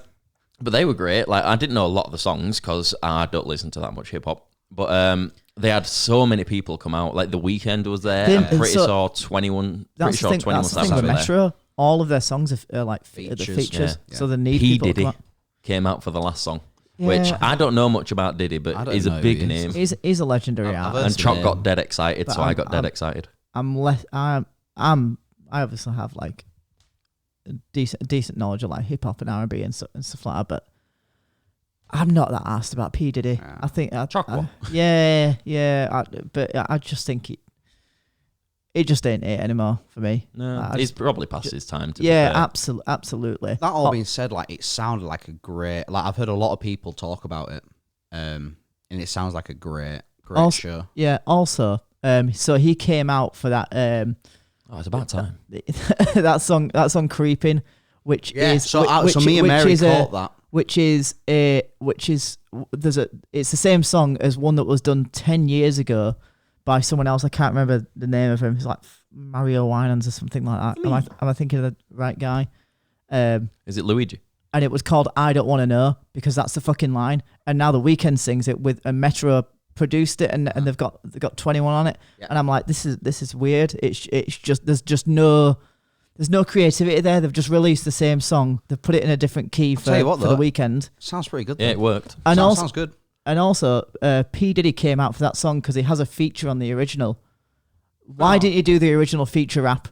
[SPEAKER 1] But they were great. Like I didn't know a lot of the songs because I don't listen to that much hip hop. But they had so many people come out. Like The Weeknd was there.
[SPEAKER 2] They-
[SPEAKER 1] I'm pretty
[SPEAKER 2] so-
[SPEAKER 1] sure 21.
[SPEAKER 2] That's
[SPEAKER 1] Pretty
[SPEAKER 2] the
[SPEAKER 1] sure
[SPEAKER 2] thing.
[SPEAKER 1] 21
[SPEAKER 2] That's the thing
[SPEAKER 1] Savage
[SPEAKER 2] with
[SPEAKER 1] were there.
[SPEAKER 2] Metro. All of their songs are like the
[SPEAKER 3] Features.
[SPEAKER 2] features,
[SPEAKER 1] Yeah.
[SPEAKER 2] so they need
[SPEAKER 1] P
[SPEAKER 2] people to
[SPEAKER 1] Diddy
[SPEAKER 2] come out.
[SPEAKER 1] came out for the last song, which
[SPEAKER 2] Yeah.
[SPEAKER 1] I don't know much about Diddy,
[SPEAKER 3] I
[SPEAKER 1] but
[SPEAKER 3] don't
[SPEAKER 1] he's
[SPEAKER 3] know
[SPEAKER 1] a
[SPEAKER 3] who
[SPEAKER 1] big
[SPEAKER 3] he is.
[SPEAKER 1] name.
[SPEAKER 2] He's a legendary
[SPEAKER 3] I've heard
[SPEAKER 2] artist.
[SPEAKER 1] And
[SPEAKER 3] some
[SPEAKER 1] Chuck
[SPEAKER 3] name.
[SPEAKER 1] got dead excited,
[SPEAKER 2] But
[SPEAKER 1] so I got dead excited.
[SPEAKER 2] I obviously have like a decent knowledge of like hip hop and R&B and stuff like that, but I'm not that asked about P Diddy.
[SPEAKER 3] Yeah.
[SPEAKER 2] I think
[SPEAKER 1] Chuck one.
[SPEAKER 2] but I just think it just ain't it anymore for me.
[SPEAKER 1] No,
[SPEAKER 2] I
[SPEAKER 1] he's
[SPEAKER 2] just-
[SPEAKER 1] probably past his time. To be
[SPEAKER 2] Yeah,
[SPEAKER 1] fair.
[SPEAKER 2] absolutely.
[SPEAKER 3] That all being said, like it sounded like a great. Like I've heard a lot of people talk about it, and it sounds like a great
[SPEAKER 2] Also-
[SPEAKER 3] show.
[SPEAKER 2] Yeah. Also, so he came out for that
[SPEAKER 1] Oh, it's about time.
[SPEAKER 2] that song "Creeping," which is
[SPEAKER 3] So
[SPEAKER 2] which,
[SPEAKER 3] me and
[SPEAKER 2] which
[SPEAKER 3] Mary
[SPEAKER 2] is
[SPEAKER 3] caught that.
[SPEAKER 2] it's the same song as one that was done 10 years ago by someone else. I can't remember the name of him. It's like Mario Winans or something like that. Am I thinking of the right guy?
[SPEAKER 1] Is it Luigi?
[SPEAKER 2] And it was called "I Don't Want to Know" because that's the fucking line. And now The Weeknd sings it with a Metro produced it, and they've got 21 on it, and I'm like, this is weird. It's just there's no creativity there. They've just released the same song. They've put it in a different key for the weekend.
[SPEAKER 3] Sounds pretty good.
[SPEAKER 1] Yeah, it worked.
[SPEAKER 2] And
[SPEAKER 3] sounds good.
[SPEAKER 2] And also, P Diddy came out for that song because he has a feature on the original. Why didn't you do the original feature rap?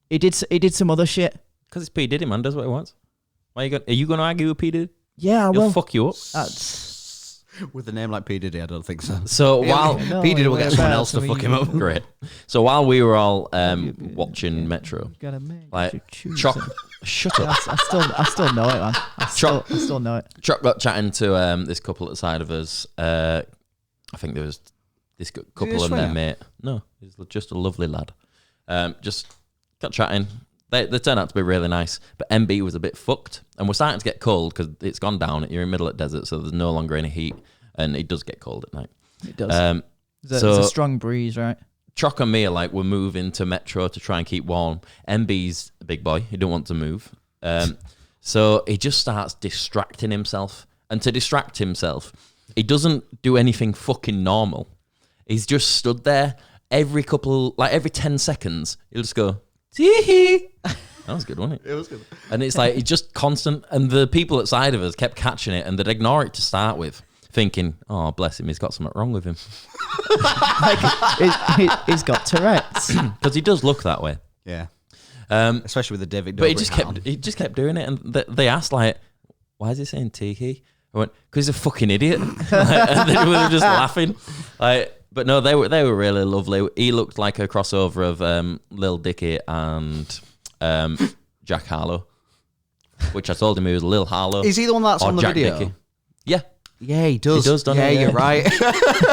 [SPEAKER 2] He did some other shit.
[SPEAKER 1] Because it's P Diddy, man. Does what he wants. Are you going to argue with P Diddy?
[SPEAKER 2] Yeah, I
[SPEAKER 1] He'll
[SPEAKER 2] will.
[SPEAKER 1] fuck you up.
[SPEAKER 3] With a name like P Diddy, I don't think so.
[SPEAKER 1] So while
[SPEAKER 3] P Diddy will get someone else to fuck him up.
[SPEAKER 1] Great. So while we were all watching Metro, like Choc, shut up.
[SPEAKER 2] I still know it, man. I still know it.
[SPEAKER 1] Choc got chatting to this couple at the side of us. I think there was this couple and their mate. No, he's just a lovely lad. Just got chatting. They turned out to be really nice, but MB was a bit fucked, and we're starting to get cold because it's gone down. You're in the middle of the desert, so there's no longer any heat, and it does get cold at night.
[SPEAKER 2] It does. There's a strong breeze, right?
[SPEAKER 1] Choc and me are like, we're moving to Metro to try and keep warm. MB's a big boy. He don't want to move. So he just starts distracting himself. And to distract himself, he doesn't do anything fucking normal. He's just stood there every 10 seconds. He'll just go, tee-hee. That was good, wasn't it?
[SPEAKER 3] It was good.
[SPEAKER 1] And it's like, it's just constant. And the people outside of us kept catching it, and they'd ignore it to start with, thinking, oh, bless him, he's got something wrong with him.
[SPEAKER 2] He's got Tourette's.
[SPEAKER 1] Because he does look that way.
[SPEAKER 3] Yeah. Especially with the David Dobrik.
[SPEAKER 1] But he just kept doing it, and they asked, like, why is he saying tiki? I went, because he's a fucking idiot. And they were just laughing. But no, they were really lovely. He looked like a crossover of Lil Dicky and Jack Harlow, which I told him he was Lil Harlow.
[SPEAKER 3] Is he the one that's on the
[SPEAKER 1] Jack
[SPEAKER 3] video?
[SPEAKER 1] Dickey. Yeah.
[SPEAKER 3] Yeah, he does.
[SPEAKER 1] He does, doesn't he?
[SPEAKER 3] Yeah, you're right.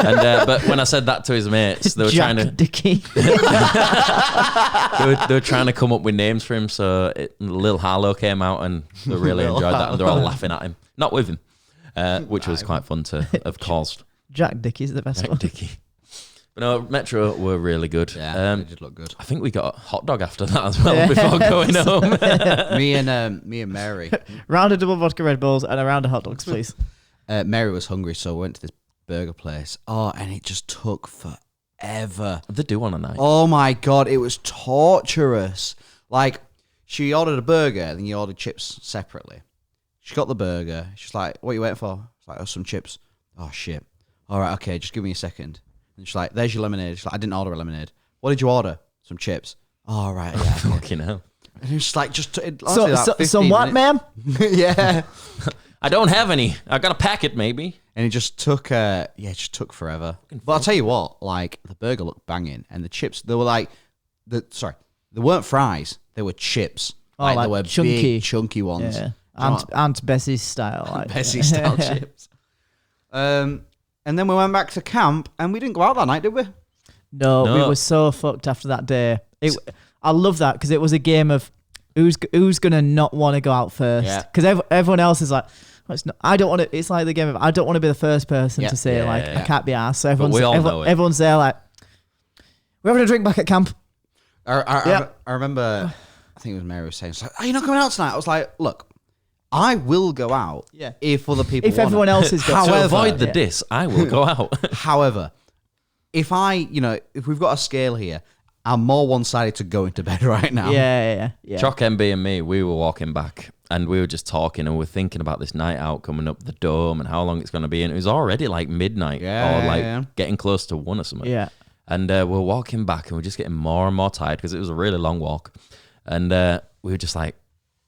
[SPEAKER 1] And but when I said that to his mates, they were
[SPEAKER 2] Jack
[SPEAKER 1] trying to
[SPEAKER 2] Dickey.
[SPEAKER 1] they were trying to come up with names for him. So Lil Harlow came out, and they really enjoyed that, and they're all laughing at him, not with him, which was quite fun to have caused.
[SPEAKER 2] Jack Dickey's the best one.
[SPEAKER 1] Dickey. But no, Metro were really good.
[SPEAKER 3] Yeah, they did look good.
[SPEAKER 1] I think we got a hot dog after that as well before going home.
[SPEAKER 3] me and Mary.
[SPEAKER 2] Round of double vodka Red Bulls and a round of hot dogs, please.
[SPEAKER 3] Mary was hungry, so we went to this burger place. Oh, and it just took forever.
[SPEAKER 1] They do on a night.
[SPEAKER 3] Oh my God, it was torturous. Like, she ordered a burger, then you ordered chips separately. She got the burger. She's like, what are you waiting for? It's like, oh, some chips. Oh, shit. All right, okay, just give me a second. And she's like, there's your lemonade. She's like, I didn't order a lemonade. What did you order? Some chips. Oh, all right, yeah. Okay.
[SPEAKER 1] Fucking hell.
[SPEAKER 3] And it was like,
[SPEAKER 2] some what, ma'am?
[SPEAKER 3] Yeah.
[SPEAKER 1] I don't have any. I got a packet, maybe.
[SPEAKER 3] And it just took, forever. But I'll tell you what, like, the burger looked banging, and the chips, they were like, they weren't fries, they were chips.
[SPEAKER 2] Oh,
[SPEAKER 3] like
[SPEAKER 2] like
[SPEAKER 3] they were
[SPEAKER 2] chunky.
[SPEAKER 3] big, chunky ones.
[SPEAKER 2] Yeah. Aunt Bessie's style. Like.
[SPEAKER 3] Bessie style chips. And then we went back to camp, and we didn't go out that night, did we?
[SPEAKER 2] No, we were so fucked after that day. I love that because it was a game of who's gonna not want to go out first. Because everyone else is like, well, it's not. I don't want to. It's like the game of I don't want to be the first person to say I can't be asked. So everyone's there like, we're having a drink back at camp.
[SPEAKER 3] I remember. I think it was Mary was saying, "Are you not coming out tonight?" I was like, "Look, I will go out if other people.
[SPEAKER 2] If everyone else is going
[SPEAKER 1] to avoid the diss, I will go out.
[SPEAKER 3] However, if we've got a scale here, I'm more one-sided to going to bed right now.
[SPEAKER 2] Yeah.
[SPEAKER 1] Choc, MB, and me, we were walking back, and we were just talking, and we were thinking about this night out coming up the Dome and how long it's going to be, and it was already like midnight getting close to 1 or something.
[SPEAKER 2] Yeah.
[SPEAKER 1] And we're walking back, and we're just getting more and more tired because it was a really long walk, and we were just like,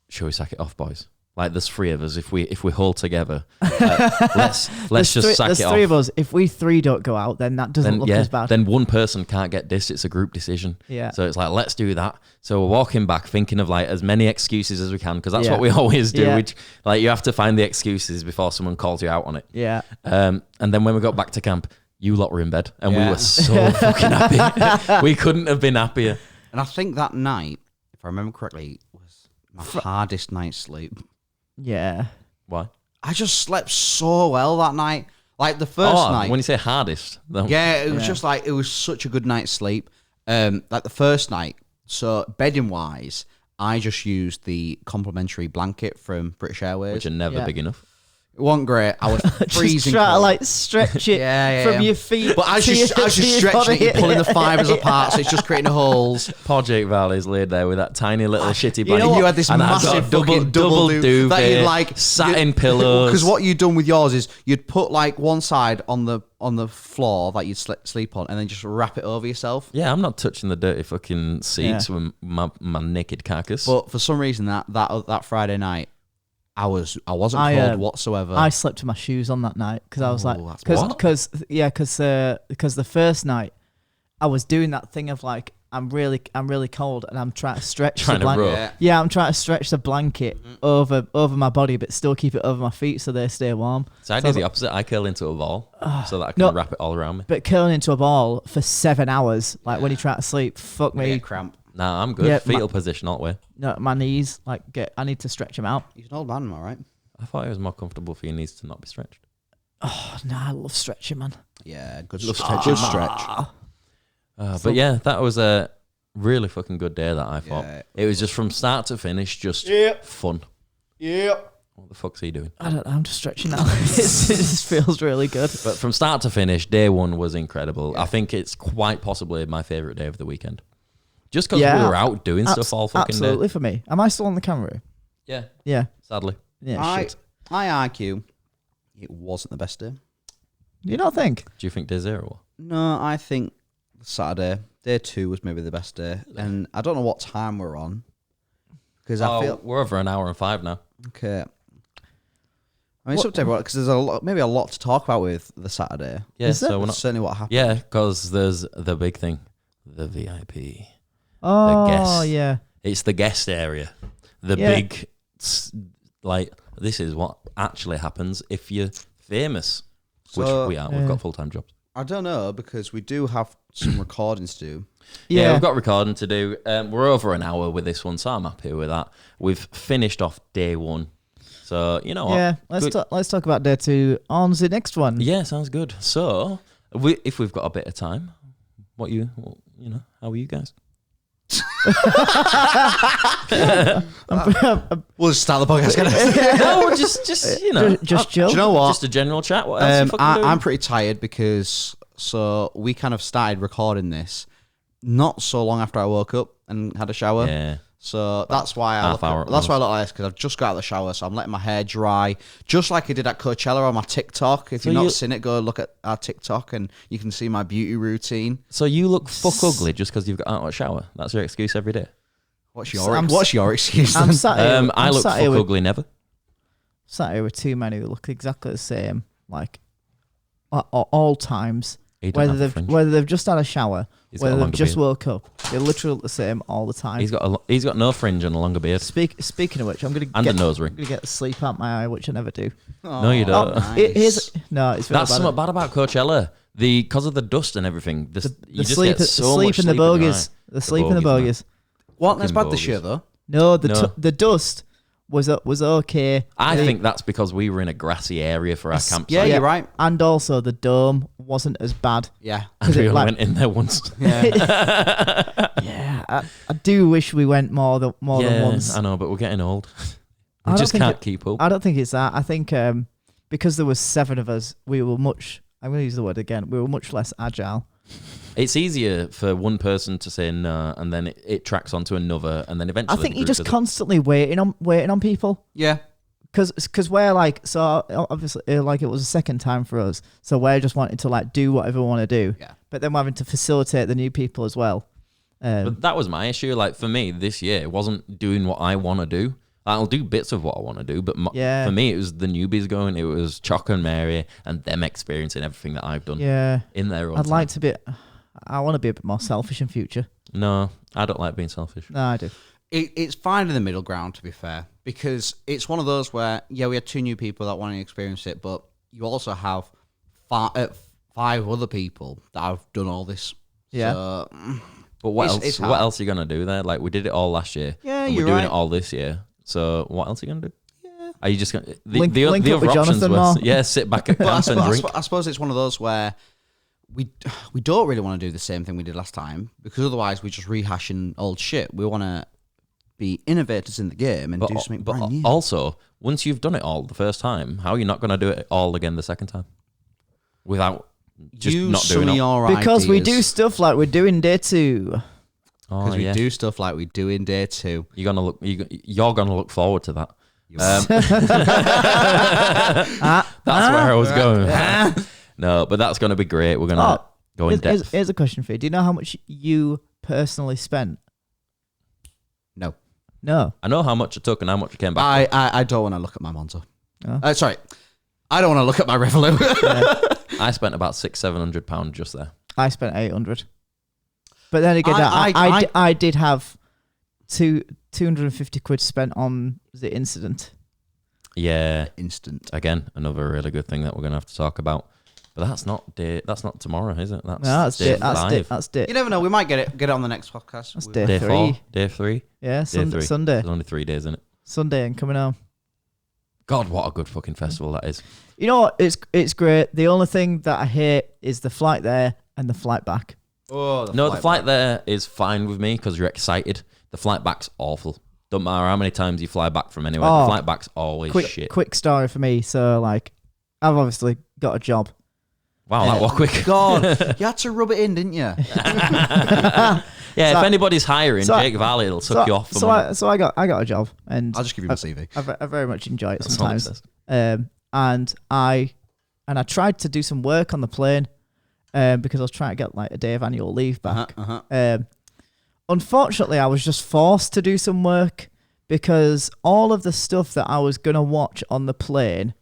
[SPEAKER 1] "Shall we sack it off, boys? Like, there's 3 of us. If we hold together, let's just sack it off."
[SPEAKER 2] There's 3 of us. If we 3 don't go out, then that doesn't look as bad.
[SPEAKER 1] Then one person can't get dissed. It's a group decision.
[SPEAKER 2] Yeah.
[SPEAKER 1] So it's like, let's do that. So we're walking back, thinking of like as many excuses as we can, because that's what we always do.
[SPEAKER 2] Yeah.
[SPEAKER 1] Which, like, you have to find the excuses before someone calls you out on it.
[SPEAKER 2] Yeah.
[SPEAKER 1] And then when we got back to camp, you lot were in bed, and we were so fucking happy. We couldn't have been happier.
[SPEAKER 3] And I think that night, if I remember correctly, was my hardest night's sleep.
[SPEAKER 2] Yeah.
[SPEAKER 1] Why?
[SPEAKER 3] I just slept so well that night. Like the first night.
[SPEAKER 1] When you say hardest.
[SPEAKER 3] It was just like, it was such a good night's sleep. Like the first night. So bedding wise, I just used the complimentary blanket from British Airways.
[SPEAKER 1] Which are never big enough.
[SPEAKER 3] It wasn't great. I was
[SPEAKER 2] Just
[SPEAKER 3] freezing
[SPEAKER 2] try to
[SPEAKER 3] cold.
[SPEAKER 2] like stretch it from your feet.
[SPEAKER 3] But as
[SPEAKER 2] to
[SPEAKER 3] you're
[SPEAKER 2] your
[SPEAKER 3] stretching it, you're
[SPEAKER 2] body.
[SPEAKER 3] pulling the fibres apart, so it's just creating holes.
[SPEAKER 1] Poor Jake Valley's laid there with that tiny little shitty
[SPEAKER 3] You
[SPEAKER 1] body.
[SPEAKER 3] know what? You had this
[SPEAKER 1] and I've got
[SPEAKER 3] massive
[SPEAKER 1] a double
[SPEAKER 3] fucking double
[SPEAKER 1] duvet
[SPEAKER 3] that you'd like
[SPEAKER 1] satin pillows.
[SPEAKER 3] Because what you'd done with yours is you'd put like one side on the floor that you'd sleep on, and then just wrap it over yourself.
[SPEAKER 1] Yeah, I'm not touching the dirty fucking seats
[SPEAKER 2] Yeah.
[SPEAKER 1] with my naked carcass.
[SPEAKER 3] But for some reason, that Friday night, I wasn't
[SPEAKER 2] I,
[SPEAKER 3] cold whatsoever.
[SPEAKER 2] I slept with my shoes on that night because I was like,
[SPEAKER 3] that's
[SPEAKER 2] because the first night I was doing that thing of like I'm really cold and I'm trying to stretch
[SPEAKER 1] Trying
[SPEAKER 2] the
[SPEAKER 1] to
[SPEAKER 2] blanket.
[SPEAKER 1] row.
[SPEAKER 2] Yeah, I'm trying to stretch the blanket over my body, but still keep it over my feet so they stay warm.
[SPEAKER 1] So I do the opposite. I curl into a ball so that I can
[SPEAKER 2] no.
[SPEAKER 1] wrap it all around me.
[SPEAKER 2] But curling into a ball for 7 hours, like when you try to sleep, fuck
[SPEAKER 3] I get
[SPEAKER 2] me.
[SPEAKER 3] cramp.
[SPEAKER 1] Nah, I'm good.
[SPEAKER 2] Yeah,
[SPEAKER 1] Fetal position all the way.
[SPEAKER 2] No, my knees, like I need to stretch them out.
[SPEAKER 3] He's an old man, am I right?
[SPEAKER 1] I thought it was more comfortable for your knees to not be stretched.
[SPEAKER 2] Oh, no, I love stretching, man.
[SPEAKER 3] Yeah, good
[SPEAKER 1] Love
[SPEAKER 3] stretch.
[SPEAKER 1] stretching.
[SPEAKER 3] Good stretch.
[SPEAKER 1] But yeah, that was a really fucking good day that I thought.
[SPEAKER 3] Yeah.
[SPEAKER 1] It was just from start to finish, just fun.
[SPEAKER 2] Yep.
[SPEAKER 1] What the fuck's he doing?
[SPEAKER 2] I don't know, I'm just stretching now. It just feels really good.
[SPEAKER 1] But from start to finish, day one was incredible. I think it's quite possibly my favourite day of the weekend. Just because we were out doing stuff all fucking
[SPEAKER 2] absolutely
[SPEAKER 1] day.
[SPEAKER 2] for me. Am I still on the camera?
[SPEAKER 1] Yeah,
[SPEAKER 2] Yeah.
[SPEAKER 1] sadly.
[SPEAKER 2] Yeah, shit.
[SPEAKER 3] I argue it wasn't the best day.
[SPEAKER 2] Do you not think?
[SPEAKER 1] Do you think day zero?
[SPEAKER 3] No, I think Saturday, day 2 was maybe the best day. And I don't know what time we're on. Because I feel...
[SPEAKER 1] we're over an hour and 5 now.
[SPEAKER 3] Okay. I mean, it's up to everyone, because there's maybe a lot to talk about with the Saturday.
[SPEAKER 1] Yeah,
[SPEAKER 2] Is
[SPEAKER 1] so
[SPEAKER 2] there?
[SPEAKER 1] we're
[SPEAKER 3] That's
[SPEAKER 1] not.
[SPEAKER 3] certainly what happened.
[SPEAKER 1] Yeah, because there's the big thing, the VIP.
[SPEAKER 2] Oh,
[SPEAKER 1] guest.
[SPEAKER 2] yeah.
[SPEAKER 1] It's the guest area. The
[SPEAKER 2] Yeah.
[SPEAKER 1] big, like, this is what actually happens if you're famous, which
[SPEAKER 3] So-
[SPEAKER 1] we are. We've got full-time jobs.
[SPEAKER 3] I don't know, because we do have some recordings to do.
[SPEAKER 1] Yeah, we've got recording to do. We're over an hour with this one, so I'm happy with that. We've finished off day 1. So, you know what?
[SPEAKER 2] Yeah,
[SPEAKER 1] Good.
[SPEAKER 2] let's talk about day 2 on the next one.
[SPEAKER 1] Yeah, sounds good. So, if we've got a bit of time, how are you guys?
[SPEAKER 3] We'll just start the podcast.
[SPEAKER 1] No, just you know,
[SPEAKER 2] Just chill.
[SPEAKER 3] Do you know what?
[SPEAKER 1] just a general chat. What else you fucking doing?
[SPEAKER 3] I'm pretty tired because we kind of started recording this not so long after I woke up and had a shower.
[SPEAKER 1] Yeah.
[SPEAKER 3] So that's why I
[SPEAKER 1] Half hour
[SPEAKER 3] look, that's why I look like this, because I've just got out of the shower, so I'm letting my hair dry, just like I did at Coachella on my TikTok. If
[SPEAKER 1] So
[SPEAKER 3] you've not
[SPEAKER 1] you-
[SPEAKER 3] seen it, go look at our TikTok and you can see my beauty routine.
[SPEAKER 1] So you look fuck ugly just because you've got out of a shower. That's your excuse every day.
[SPEAKER 3] What's
[SPEAKER 2] I'm
[SPEAKER 3] your excuse?
[SPEAKER 2] I'm
[SPEAKER 3] then?
[SPEAKER 2] sat here,
[SPEAKER 1] I
[SPEAKER 2] I'm
[SPEAKER 1] look
[SPEAKER 2] sat
[SPEAKER 1] fuck
[SPEAKER 2] here with,
[SPEAKER 1] ugly never.
[SPEAKER 2] sat here with 2 men who look exactly the same, like at all times.
[SPEAKER 1] He don't have a fringe.
[SPEAKER 2] Whether they've just had a shower,
[SPEAKER 1] He's got a
[SPEAKER 2] whether they've
[SPEAKER 1] longer
[SPEAKER 2] just
[SPEAKER 1] beard.
[SPEAKER 2] woke up, they literally look the same all the time.
[SPEAKER 1] He's got no fringe and a longer beard
[SPEAKER 2] Speaking of which, I'm gonna
[SPEAKER 1] and
[SPEAKER 2] get
[SPEAKER 1] a nose ring.
[SPEAKER 2] I'm gonna get the sleep out my eye, which I never do.
[SPEAKER 1] No, you don't.
[SPEAKER 3] nice.
[SPEAKER 2] It's really
[SPEAKER 1] That's
[SPEAKER 2] bad.
[SPEAKER 1] something bad about Coachella. Because of the dust and everything. You
[SPEAKER 2] The
[SPEAKER 1] just
[SPEAKER 2] sleep,
[SPEAKER 1] get so
[SPEAKER 2] sleep
[SPEAKER 1] much
[SPEAKER 2] in the
[SPEAKER 1] sleep in your
[SPEAKER 2] bogies.
[SPEAKER 1] eye.
[SPEAKER 2] The sleep in the
[SPEAKER 1] bogies, man.
[SPEAKER 2] bogies.
[SPEAKER 3] Wasn't as
[SPEAKER 1] Fucking
[SPEAKER 3] bad this year,
[SPEAKER 1] bogies.
[SPEAKER 3] though.
[SPEAKER 2] No,
[SPEAKER 1] No.
[SPEAKER 2] the dust was okay.
[SPEAKER 1] I think that's because we were in a grassy area for our campsite.
[SPEAKER 3] Yeah, you're right.
[SPEAKER 2] And also the dome wasn't as bad.
[SPEAKER 3] Yeah.
[SPEAKER 1] And we
[SPEAKER 2] it
[SPEAKER 1] only
[SPEAKER 2] like-
[SPEAKER 1] went in there once.
[SPEAKER 2] Yeah, I do wish we went more than once.
[SPEAKER 1] I know, but we're getting old.
[SPEAKER 2] I
[SPEAKER 1] We
[SPEAKER 2] don't
[SPEAKER 1] just
[SPEAKER 2] think
[SPEAKER 1] can't keep up.
[SPEAKER 2] I don't think it's that. I think because there was 7 of us, we were much. I'm going to use the word again. We were much less agile.
[SPEAKER 1] It's easier for one person to say no, and then it tracks onto another, and then eventually.
[SPEAKER 2] I think
[SPEAKER 1] the
[SPEAKER 2] you're
[SPEAKER 1] group
[SPEAKER 2] just
[SPEAKER 1] does it.
[SPEAKER 2] constantly waiting on people.
[SPEAKER 3] Yeah.
[SPEAKER 2] Because we're like, so obviously like it was a second time for us, so we're just wanting to like do whatever we want to do.
[SPEAKER 3] Yeah.
[SPEAKER 2] But then we're having to facilitate the new people as well.
[SPEAKER 1] But that was my issue. Like for me, this year it wasn't doing what I want to do. I'll do bits of what I want to do, but
[SPEAKER 2] Yeah.
[SPEAKER 1] for me, it was the newbies going. It was Choc and Mary and them experiencing everything that I've done
[SPEAKER 2] Yeah.
[SPEAKER 1] in their own
[SPEAKER 2] I'd
[SPEAKER 1] time.
[SPEAKER 2] like to be. I want to be a bit more selfish in future.
[SPEAKER 1] No, I don't like being selfish.
[SPEAKER 2] No, I do.
[SPEAKER 3] It's finding the middle ground, to be fair, because it's one of those where, yeah, we had 2 new people that want to experience it, but you also have 5 other people that have done all this.
[SPEAKER 2] Yeah.
[SPEAKER 3] So,
[SPEAKER 1] But what
[SPEAKER 3] It's-
[SPEAKER 1] else?
[SPEAKER 3] it's
[SPEAKER 1] What
[SPEAKER 3] hard.
[SPEAKER 1] else are you gonna do there? Like we did it all last year.
[SPEAKER 3] Yeah,
[SPEAKER 1] and
[SPEAKER 3] you're
[SPEAKER 1] we're doing
[SPEAKER 3] right.
[SPEAKER 1] it all this year. So what else are you gonna do?
[SPEAKER 3] Yeah.
[SPEAKER 1] Are you just gonna
[SPEAKER 2] Link
[SPEAKER 1] the
[SPEAKER 2] up
[SPEAKER 1] other
[SPEAKER 2] with
[SPEAKER 1] options
[SPEAKER 2] Jonathan
[SPEAKER 1] were
[SPEAKER 2] more.
[SPEAKER 1] sit back at
[SPEAKER 3] But
[SPEAKER 1] camp and drink?
[SPEAKER 3] I suppose it's one of those where we don't really want to do the same thing we did last time, because otherwise we're just rehashing old shit. We want to be innovators in the game and do something brand new.
[SPEAKER 1] Also, once you've done it all the first time, how are you not going to do it all again the second time? Without just
[SPEAKER 3] Use
[SPEAKER 1] not
[SPEAKER 3] some
[SPEAKER 1] doing
[SPEAKER 3] of
[SPEAKER 1] it.
[SPEAKER 3] your
[SPEAKER 2] Because we do
[SPEAKER 3] ideas.
[SPEAKER 2] stuff like we're doing day 2.
[SPEAKER 3] Because we do stuff like we do in day 2.
[SPEAKER 1] You're gonna look forward to that. That's where I was going. No, but that's gonna be great. We're gonna go in depth.
[SPEAKER 2] Here's a question for you. Do you know how much you personally spent? No.
[SPEAKER 1] I know how much it took and how much it came back.
[SPEAKER 3] I don't want to look at my Monzo.
[SPEAKER 2] Oh.
[SPEAKER 3] Sorry. I don't want to look at my Revolut.
[SPEAKER 1] I spent about £600-700 just there.
[SPEAKER 2] I spent 800. But then again, I did have 250 quid spent on the incident.
[SPEAKER 1] Yeah.
[SPEAKER 3] Instant.
[SPEAKER 1] Again, another really good thing that we're gonna have to talk about. But that's not tomorrow, is it?
[SPEAKER 2] That's day 5. That's day.
[SPEAKER 3] You never know. We might get it on the next podcast.
[SPEAKER 2] That's
[SPEAKER 1] day
[SPEAKER 2] 3.
[SPEAKER 1] 4. Day 3.
[SPEAKER 2] Yeah,
[SPEAKER 1] Day 3.
[SPEAKER 2] Sunday.
[SPEAKER 1] There's only 3 days, isn't it?
[SPEAKER 2] Sunday and coming home.
[SPEAKER 1] God, what a good fucking festival that is.
[SPEAKER 2] You know what? It's great. The only thing that I hate is the flight there and the flight back.
[SPEAKER 3] Oh,
[SPEAKER 1] the flight there is fine with me because you're excited. The flight back's awful. Don't matter how many times you fly back from anywhere. The flight back's always shit.
[SPEAKER 2] Quick story for me. So, like, I've obviously got a job.
[SPEAKER 1] Wow, that was quick.
[SPEAKER 3] God, you had to rub it in, didn't you?
[SPEAKER 1] If anybody's hiring, Jake Valley will suck you off.
[SPEAKER 2] So I got a job, and
[SPEAKER 3] I'll just give you my CV.
[SPEAKER 2] I very much enjoy it
[SPEAKER 1] That's
[SPEAKER 2] sometimes. And I tried to do some work on the plane, because I was trying to get like a day of annual leave back. Unfortunately, I was just forced to do some work because all of the stuff that I was gonna watch on the plane.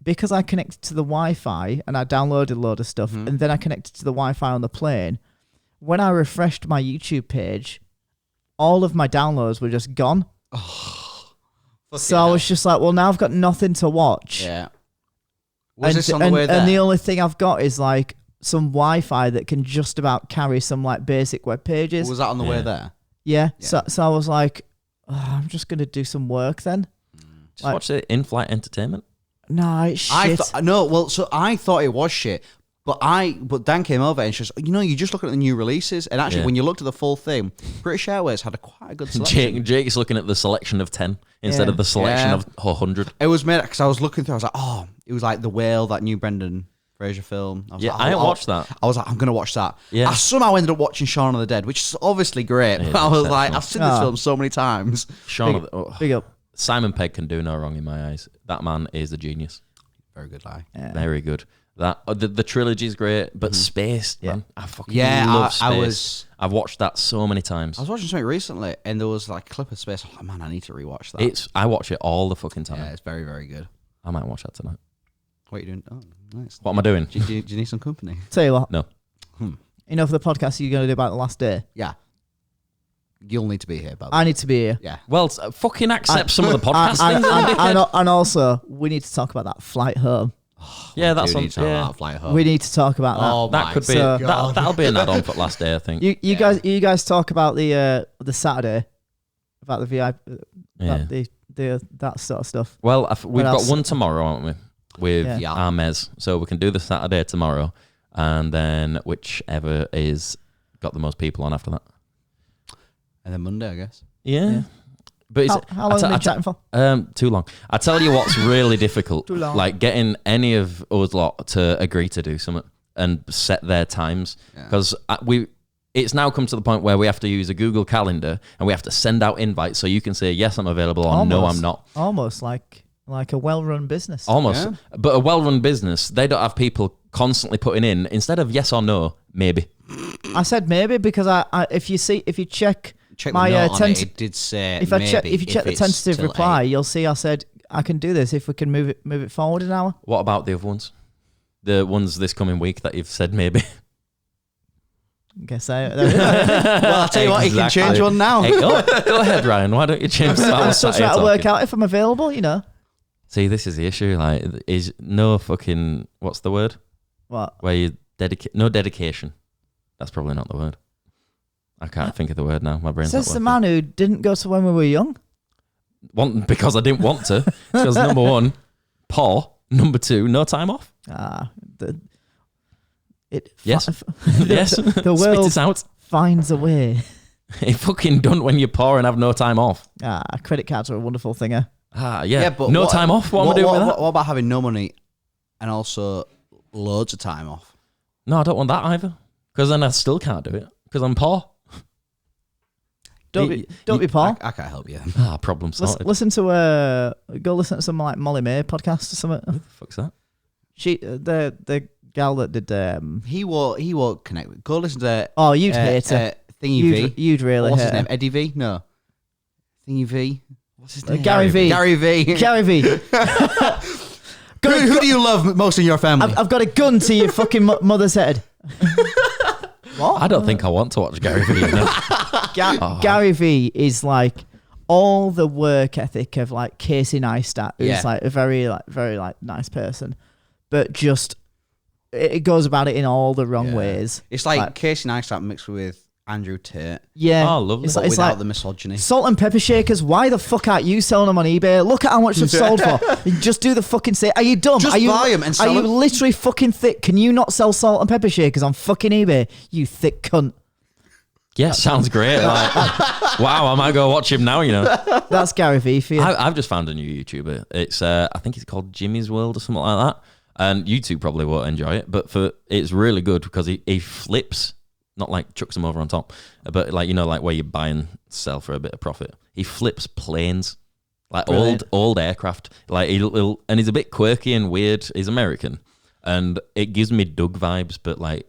[SPEAKER 2] Because I connected to the Wi-Fi and I downloaded a load of stuff, and then I connected to the Wi-Fi on the plane. When I refreshed my YouTube page, all of my downloads were just gone. So I was just like, well, now I've got nothing to watch.
[SPEAKER 3] Yeah. Was this on the way there?
[SPEAKER 2] And the only thing I've got is like some Wi-Fi that can just about carry some like basic web pages.
[SPEAKER 3] Was that on the way there?
[SPEAKER 2] Yeah. So I was like, I'm just going to do some work then.
[SPEAKER 1] Just watch the in-flight entertainment.
[SPEAKER 2] No, it's shit.
[SPEAKER 3] So I thought it was shit, but Dan came over and she was, you just look at the new releases, and actually when you looked at the full thing, British Airways had quite a good selection.
[SPEAKER 1] Jake's looking at the selection of 10 instead of the selection of 100.
[SPEAKER 3] It was made because I was looking through. I was like, it was like The Whale, that new Brendan Fraser film. I
[SPEAKER 1] haven't watched that.
[SPEAKER 3] I was like, I'm gonna watch that.
[SPEAKER 1] Yeah.
[SPEAKER 3] I somehow ended up watching Shaun of the Dead, which is obviously great. But I was like, I've seen this film so many times.
[SPEAKER 2] Big up.
[SPEAKER 1] Simon Pegg can do no wrong in my eyes. That man is a genius.
[SPEAKER 3] Very good lie.
[SPEAKER 2] Yeah.
[SPEAKER 1] Very good. That the trilogy is great, but Space, man, I fucking love Space. I've watched that so many times.
[SPEAKER 3] I was watching something recently, and there was like a clip of Space. I was like, man, I need to rewatch that.
[SPEAKER 1] I watch it all the fucking time.
[SPEAKER 3] Yeah, it's very, very good.
[SPEAKER 1] I might watch that tonight.
[SPEAKER 3] What are you doing? Oh, nice.
[SPEAKER 1] What am I doing?
[SPEAKER 3] Do you need some company?
[SPEAKER 2] Tell you what.
[SPEAKER 1] No.
[SPEAKER 2] You know, for the podcast you're going to do about the last day.
[SPEAKER 3] Yeah. You'll need to be here, by the way.
[SPEAKER 2] I need to be here.
[SPEAKER 3] Yeah.
[SPEAKER 1] Well, fucking accept some of the podcast things.
[SPEAKER 2] And also, we need to talk about that flight home.
[SPEAKER 1] Yeah, that's on.
[SPEAKER 3] Flight home.
[SPEAKER 2] We need to talk about that.
[SPEAKER 3] Oh,
[SPEAKER 1] that could be.
[SPEAKER 2] So-
[SPEAKER 1] That'll be an add-on for last day, I think.
[SPEAKER 2] You guys talk about the Saturday, about the VIP, about the that sort of stuff.
[SPEAKER 1] Well, we've got
[SPEAKER 2] else?
[SPEAKER 1] one tomorrow, haven't we? With Armez, so we can do the Saturday tomorrow, and then whichever is got the most people on after that.
[SPEAKER 3] And then Monday, I guess.
[SPEAKER 1] Yeah. But
[SPEAKER 2] How long have you been chatting for?
[SPEAKER 1] Too long. I tell you what's really difficult.
[SPEAKER 2] Too long.
[SPEAKER 1] Like getting any of us lot to agree to do something and set their times. Because it's now come to the point where we have to use a Google Calendar and we have to send out invites so you can say, yes, I'm available, or no, I'm not.
[SPEAKER 2] Almost like a well-run business.
[SPEAKER 1] Almost. Yeah. But a well-run business, they don't have people constantly putting in, instead of yes or no, maybe.
[SPEAKER 2] I said maybe because if you check my
[SPEAKER 3] it did say
[SPEAKER 2] if you check the tentative reply, you'll see I said I can do this if we can move it forward an hour.
[SPEAKER 1] What about the other ones? The ones this coming week that you've said maybe.
[SPEAKER 2] Guess I.
[SPEAKER 3] Well, I'll tell you what, you can change one now.
[SPEAKER 1] Hey, go ahead, Ryan. Why don't you change that?
[SPEAKER 2] I'm still trying to work out if I'm available.
[SPEAKER 1] See, this is the issue. Like, is no fucking what's the word?
[SPEAKER 2] What?
[SPEAKER 1] Where you no dedication. That's probably not the word. I can't think of the word now. My brain's not working.
[SPEAKER 2] Says the man who didn't go to when we were young.
[SPEAKER 1] Because I didn't want to. Because number one, poor. Number two, no time off.
[SPEAKER 2] Yes.
[SPEAKER 1] Yes.
[SPEAKER 2] The world
[SPEAKER 1] Spit it out.
[SPEAKER 2] finds a way.
[SPEAKER 1] He fucking done when you're poor and have no time off.
[SPEAKER 2] Credit cards are a wonderful thinger.
[SPEAKER 1] Yeah, but no time off? What am I doing with that?
[SPEAKER 3] What about having no money and also loads of time off?
[SPEAKER 1] No, I don't want that either. Because then I still can't do it. Because I'm poor.
[SPEAKER 2] Don't be poor.
[SPEAKER 3] I can't help you.
[SPEAKER 1] Problem sorted.
[SPEAKER 2] Listen to go listen to some like Molly May podcast or something.
[SPEAKER 1] Who the fuck's that?
[SPEAKER 2] She the gal that did
[SPEAKER 3] He won't connect with. Go listen to.
[SPEAKER 2] Oh, you'd hate her.
[SPEAKER 3] Thingy V.
[SPEAKER 2] You'd really
[SPEAKER 3] What's
[SPEAKER 2] hate
[SPEAKER 3] his name?
[SPEAKER 2] her.
[SPEAKER 3] Eddie V? No. Thingy V. What's his name?
[SPEAKER 2] Gary V.
[SPEAKER 3] Gary V.
[SPEAKER 2] Gary V.
[SPEAKER 3] Who do you love most in your family?
[SPEAKER 2] I've got a gun to your fucking mother's head. What?
[SPEAKER 1] I don't think I want to watch Gary Vee. You know?
[SPEAKER 2] Gary V is like all the work ethic of like Casey Neistat, who's like a very nice person, but just it goes about it in all the wrong ways.
[SPEAKER 3] It's like Casey Neistat mixed with Andrew Tate.
[SPEAKER 2] Yeah.
[SPEAKER 1] Oh, lovely.
[SPEAKER 2] It's
[SPEAKER 3] Without
[SPEAKER 2] like
[SPEAKER 3] the misogyny.
[SPEAKER 2] salt and pepper shakers. Why the fuck aren't you selling them on eBay? Look at how much they've sold for. Just do the fucking sale. Are you dumb?
[SPEAKER 3] Just
[SPEAKER 2] are you,
[SPEAKER 3] buy 'em and sell
[SPEAKER 2] Are you
[SPEAKER 3] 'em.
[SPEAKER 2] literally fucking thick? Can you not sell salt and pepper shakers on fucking eBay? You thick cunt.
[SPEAKER 1] Yeah, sounds great. Like, wow, I might go watch him now, you know.
[SPEAKER 2] That's Gary Vee for you.
[SPEAKER 1] I've just found a new YouTuber. It's I think it's called Jimmy's World or something like that. And you two probably won't enjoy it, but it's really good because he flips, not like chucks them over on top, but like, you know, like where you buy and sell for a bit of profit. He flips planes, like old aircraft. Like he'll and he's a bit quirky and weird. He's American, and it gives me Doug vibes, but like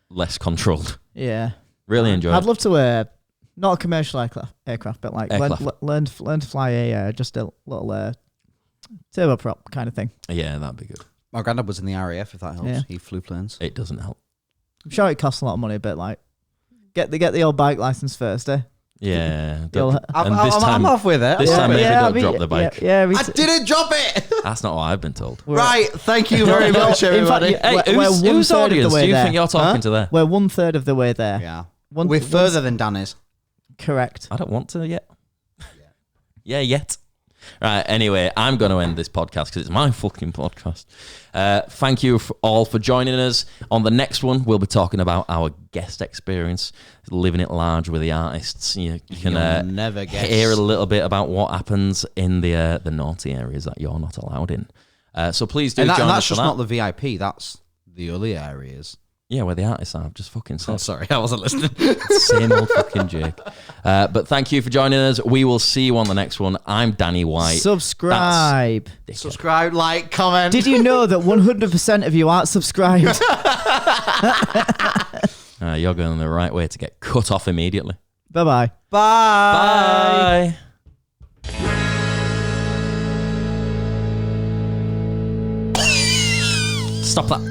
[SPEAKER 1] less controlled.
[SPEAKER 2] Yeah.
[SPEAKER 1] Really enjoy it.
[SPEAKER 2] I'd love to not a commercial aircraft, but like learn to fly just a little turboprop kind of thing.
[SPEAKER 1] Yeah, that'd be good.
[SPEAKER 3] My granddad was in the RAF, if that helps.
[SPEAKER 2] Yeah.
[SPEAKER 3] He flew planes.
[SPEAKER 1] It doesn't help.
[SPEAKER 2] I'm sure it costs a lot of money, but like get the old bike license first, eh?
[SPEAKER 1] Yeah.
[SPEAKER 3] I'm halfway there.
[SPEAKER 1] This time maybe don't
[SPEAKER 2] I mean,
[SPEAKER 1] drop the bike.
[SPEAKER 2] Yeah,
[SPEAKER 3] I didn't drop it.
[SPEAKER 1] That's not what I've been told.
[SPEAKER 3] Right. Thank you very much, everybody.
[SPEAKER 2] In fact,
[SPEAKER 1] Hey,
[SPEAKER 2] we're
[SPEAKER 1] whose
[SPEAKER 2] 1/3 of the
[SPEAKER 1] audience
[SPEAKER 2] way
[SPEAKER 1] do you
[SPEAKER 2] there.
[SPEAKER 1] think you're talking to there?
[SPEAKER 2] We're 1/3 of the way there.
[SPEAKER 3] Yeah.
[SPEAKER 2] One-
[SPEAKER 3] We're
[SPEAKER 2] one-
[SPEAKER 3] further than Dan is.
[SPEAKER 2] Correct.
[SPEAKER 1] I don't want to yet. Yeah, yet. Right, anyway, I'm going to end this podcast because it's my fucking podcast. Thank you all for joining us. On the next one, we'll be talking about our guest experience, living it large with the artists. You can
[SPEAKER 3] never guess.
[SPEAKER 1] hear a little bit about what happens in the naughty areas that you're not allowed in. So please do join
[SPEAKER 3] and
[SPEAKER 1] us
[SPEAKER 3] that's
[SPEAKER 1] for
[SPEAKER 3] just
[SPEAKER 1] that.
[SPEAKER 3] not the VIP. That's the other areas.
[SPEAKER 1] Yeah, where the artists are. Just fucking said.
[SPEAKER 3] Oh, sorry, I wasn't listening.
[SPEAKER 1] Same old fucking Jake. But thank you for joining us. We will see you on the next one. I'm Danny White.
[SPEAKER 2] Subscribe.
[SPEAKER 3] Subscribe, like, comment.
[SPEAKER 2] Did you know that 100% of you aren't subscribed?
[SPEAKER 1] You're going the right way to get cut off immediately.
[SPEAKER 2] Bye-bye.
[SPEAKER 3] Bye.
[SPEAKER 1] Stop that.